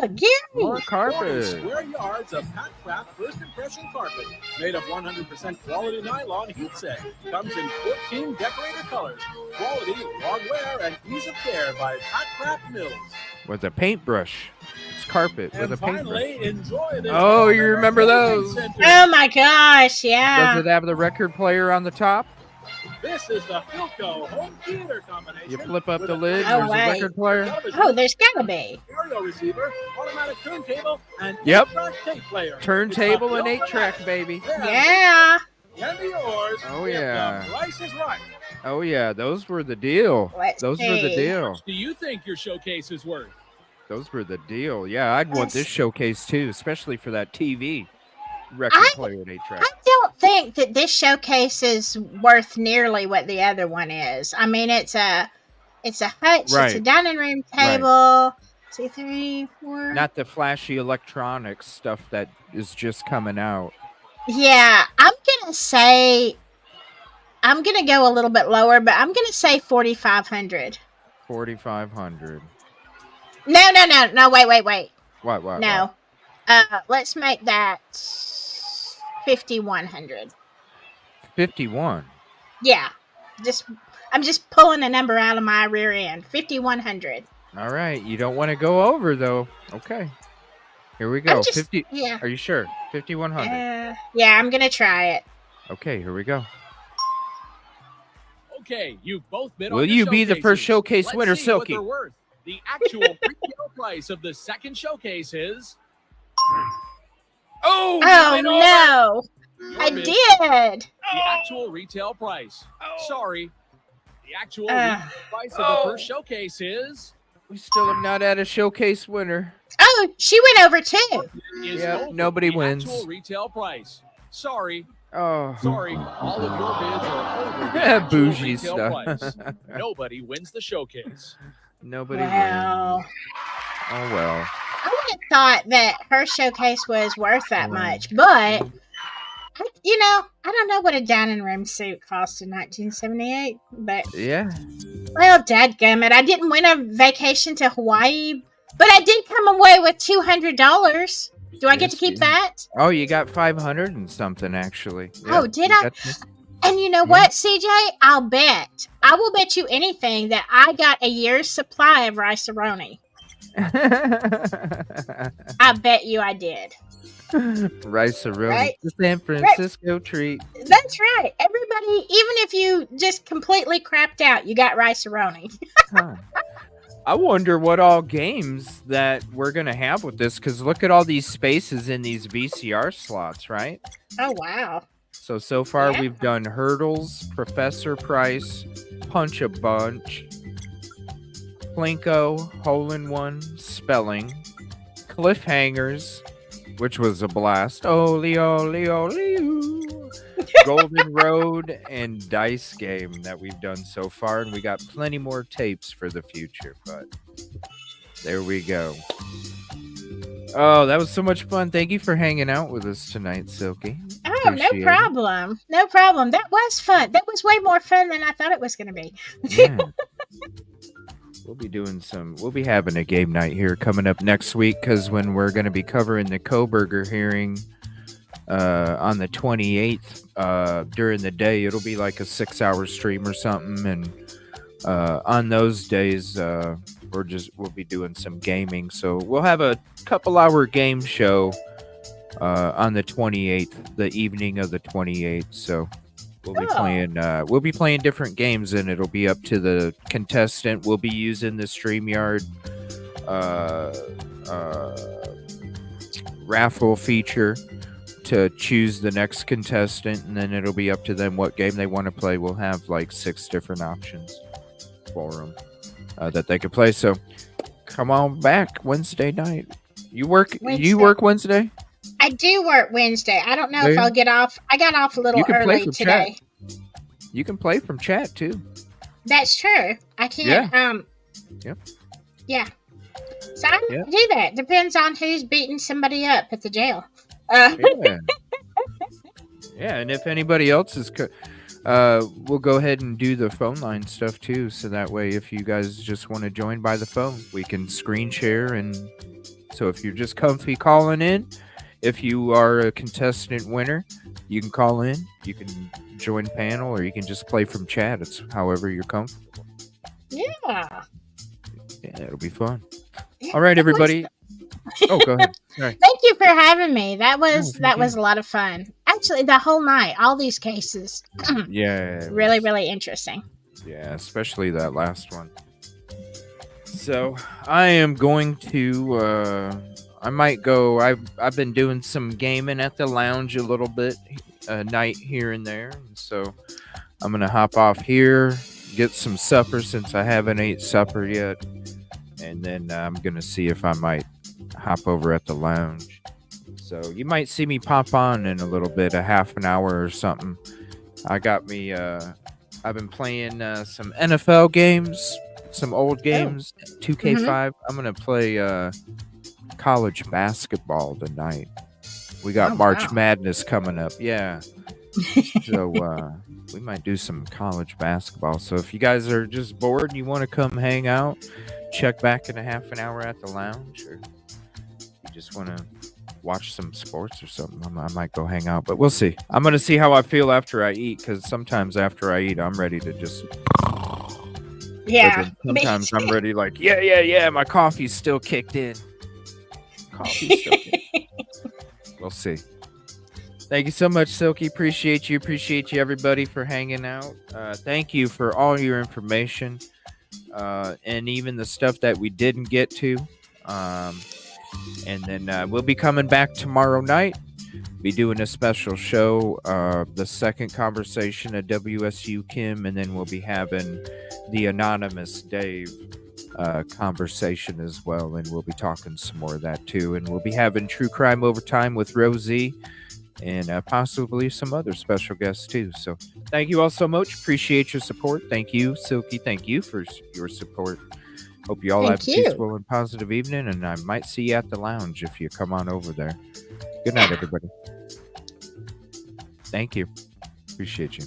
rug. Yay. More 40 carpet. square yards of Pat Craft First Impression carpet made of 100% quality nylon heat set. Comes in 14 decorator colors. Quality, long wear, and ease of care by Pat Craft Mills. With a paintbrush. It's carpet with And a paintbrush. finally, enjoy this. Oh, you remember those? Oh my gosh, yeah. Does it have the record player on the top? This is the Philco home theater combination. You flip up with the a lid, Oh, there's a wait. record player. Oh, there's gotta be. Stereo receiver, automatic turntable, and Yep. 8-track tape player. Turntable and It's a 8-track, baby. Yeah. Can be yours. Oh, if yeah. The price is right. Oh, yeah. Those were the deal. Let's Those were the see. deal. Do you think your showcase is worth? Those were the deal. Yeah, I'd want this Yes. showcase too, especially for that TV record player and 8-track. I don't think that this showcase is worth nearly what the other one is. I mean, it's a hutch, it's a Right. dining room table. 2, 3, 4. Not the flashy electronics stuff that is just coming out. Yeah, I'm gonna go a little bit lower, but I'm gonna say 4,500. 4,500. No, wait. What? No. Let's make that 5,100. 51. Yeah. I'm just pulling a number out of my rear end. 5,100. All right. You don't want to go over though. Okay. Here we go. 50. Yeah. Are you sure? 5,100. Yeah, I'm gonna try it. Okay, here we go. Okay, you've both been Will on you be the first showcase Let's winner, see what Silky? they're worth. The actual retail price of the second showcase is. Oh, you went over. No. Your I bid. did. The actual retail price. Sorry. The actual Uh, retail price of the first showcase is. We still have not had a showcase winner. Oh, she went over too. Is Yep, over nobody the wins. Actual retail price. Sorry. Oh. Sorry. All of your bids are over the actual Bougie retail stuff. price. Nobody wins the showcase. Nobody Wow. wins. Oh well. I would have thought that her showcase was worth that much, but I don't know what a dining room suit cost in 1978, but Yeah. well, dadgummit, I didn't win a vacation to Hawaii, but I did come away with $200. Do I get to Yes, keep you- that? Oh, you got 500 and something actually. Oh, Yep, did you I? got this. And you know what, CJ? I will bet you anything that I got a year's supply of rice-a-roni. I bet you I did. Rice-a-roni. Right? The San Francisco treat. That's right. Everybody, even if you just completely crapped out, you got rice-a-roni. Huh. I wonder what all games that we're gonna have with this, because look at all these spaces in these VCR slots, right? Oh, wow. So far Yeah. we've done Hurdles, Professor Price, Punch a Bunch, Plinko, Hole in One, Spelling, Cliffhangers, which was a blast. Oli, oli, oli, ooh. Golden Road and Dice Game that we've done so far, and we got plenty more tapes for the future, but there we go. Oh, that was so much fun. Thank you for hanging out with us tonight, Silky. Oh, Appreciate no it. problem. No problem. That was fun. That was way more fun than I thought it was going to be. Yeah. We'll be having a game night here coming up next week, because when we're going to be covering the Koberger hearing on the 28th during the day, it'll be like a 6-hour stream or something, and on those days we'll be doing some gaming, so we'll have a couple-hour game show on the 28th, the evening of the 28th. So we'll be playing different games, and it'll be up to the contestant. We'll be using the StreamYard raffle feature to choose the next contestant, and then it'll be up to them what game they want to play. We'll have like 6 different options for them that they could play. So come on back Wednesday night. You work Wednesday? I do work Wednesday. I don't know Do if you? I'll get off. I got off a little You can play early from today. chat. You can play from chat too. That's true. I can't. Yep. Yeah. So I can do that. Depends on who's beating somebody up at the jail. Yeah. Yeah, and if anybody else is, we'll go ahead and do the phone line stuff too. So that way, if you guys just want to join by the phone, we can screen share. And so if you're just comfy calling in, if you are a contestant winner, you can call in, you can join panel, or you can just play from chat. It's however you're comfortable. Yeah. Yeah, it'll be fun. All right, everybody. Oh, go ahead. Sorry. Thank you for having me. That was thank you. a lot of fun. Actually, the whole night, all these cases. Yeah. Really, really interesting. Yeah, especially that last one. So I am going to. I might go. I've been doing some gaming at the lounge a little bit, night here and there. So I'm gonna hop off here, get some supper since I haven't ate supper yet, and then I'm gonna see if I might hop over at the lounge. So you might see me pop on in a little bit, a half an hour or something. I got me. I've been playing some NFL games, some old games, 2K5. I'm gonna play college basketball tonight. We got March Madness coming up. Yeah. So we might do some college basketball. So if you guys are just bored and you want to come hang out, check back in a half an hour at the lounge, or you just want to watch some sports or something, I might go hang out, but we'll see. I'm going to see how I feel after I eat, because sometimes after I eat, I'm ready to just... Yeah. Sometimes I'm ready like, yeah, my coffee's still kicked in. We'll see. Thank you so much, Silky. Appreciate you, everybody, for hanging out. Thank you for all your information, and even the stuff that we didn't get to. And then we'll be coming back tomorrow night. Be doing a special show, the second conversation at WSU Kim, and then we'll be having the Anonymous Dave conversation as well, and we'll be talking some more of that too. And we'll be having True Crime Overtime with Rosie, and possibly some other special guests too. So thank you all so much. Appreciate your support. Thank you, Silky. Thank you for your support. Hope you all have a peaceful and positive evening, and I might see you at the lounge if you come on over there. Good night, everybody. Thank you. Appreciate you.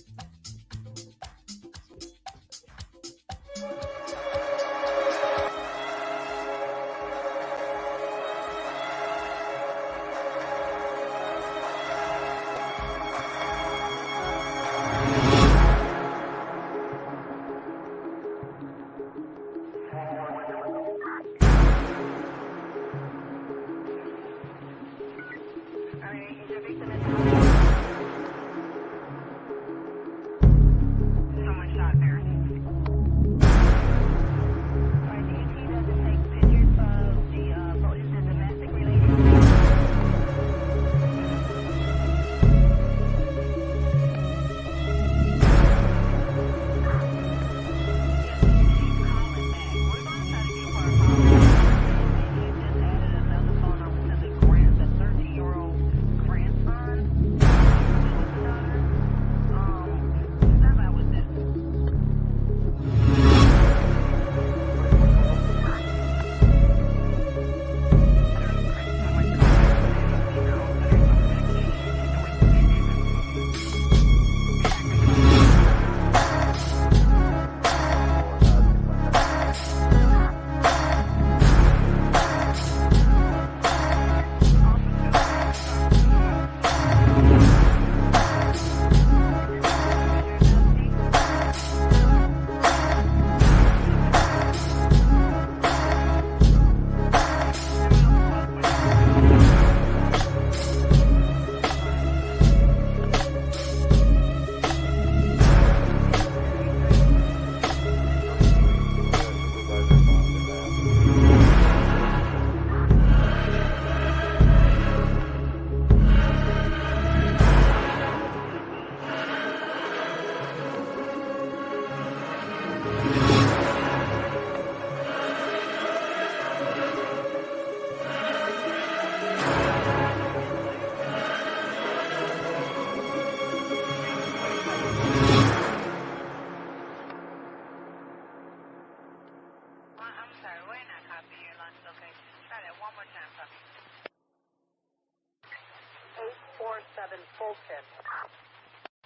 Fulton.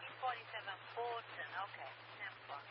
E47 Fulton, okay. 10 o'clock.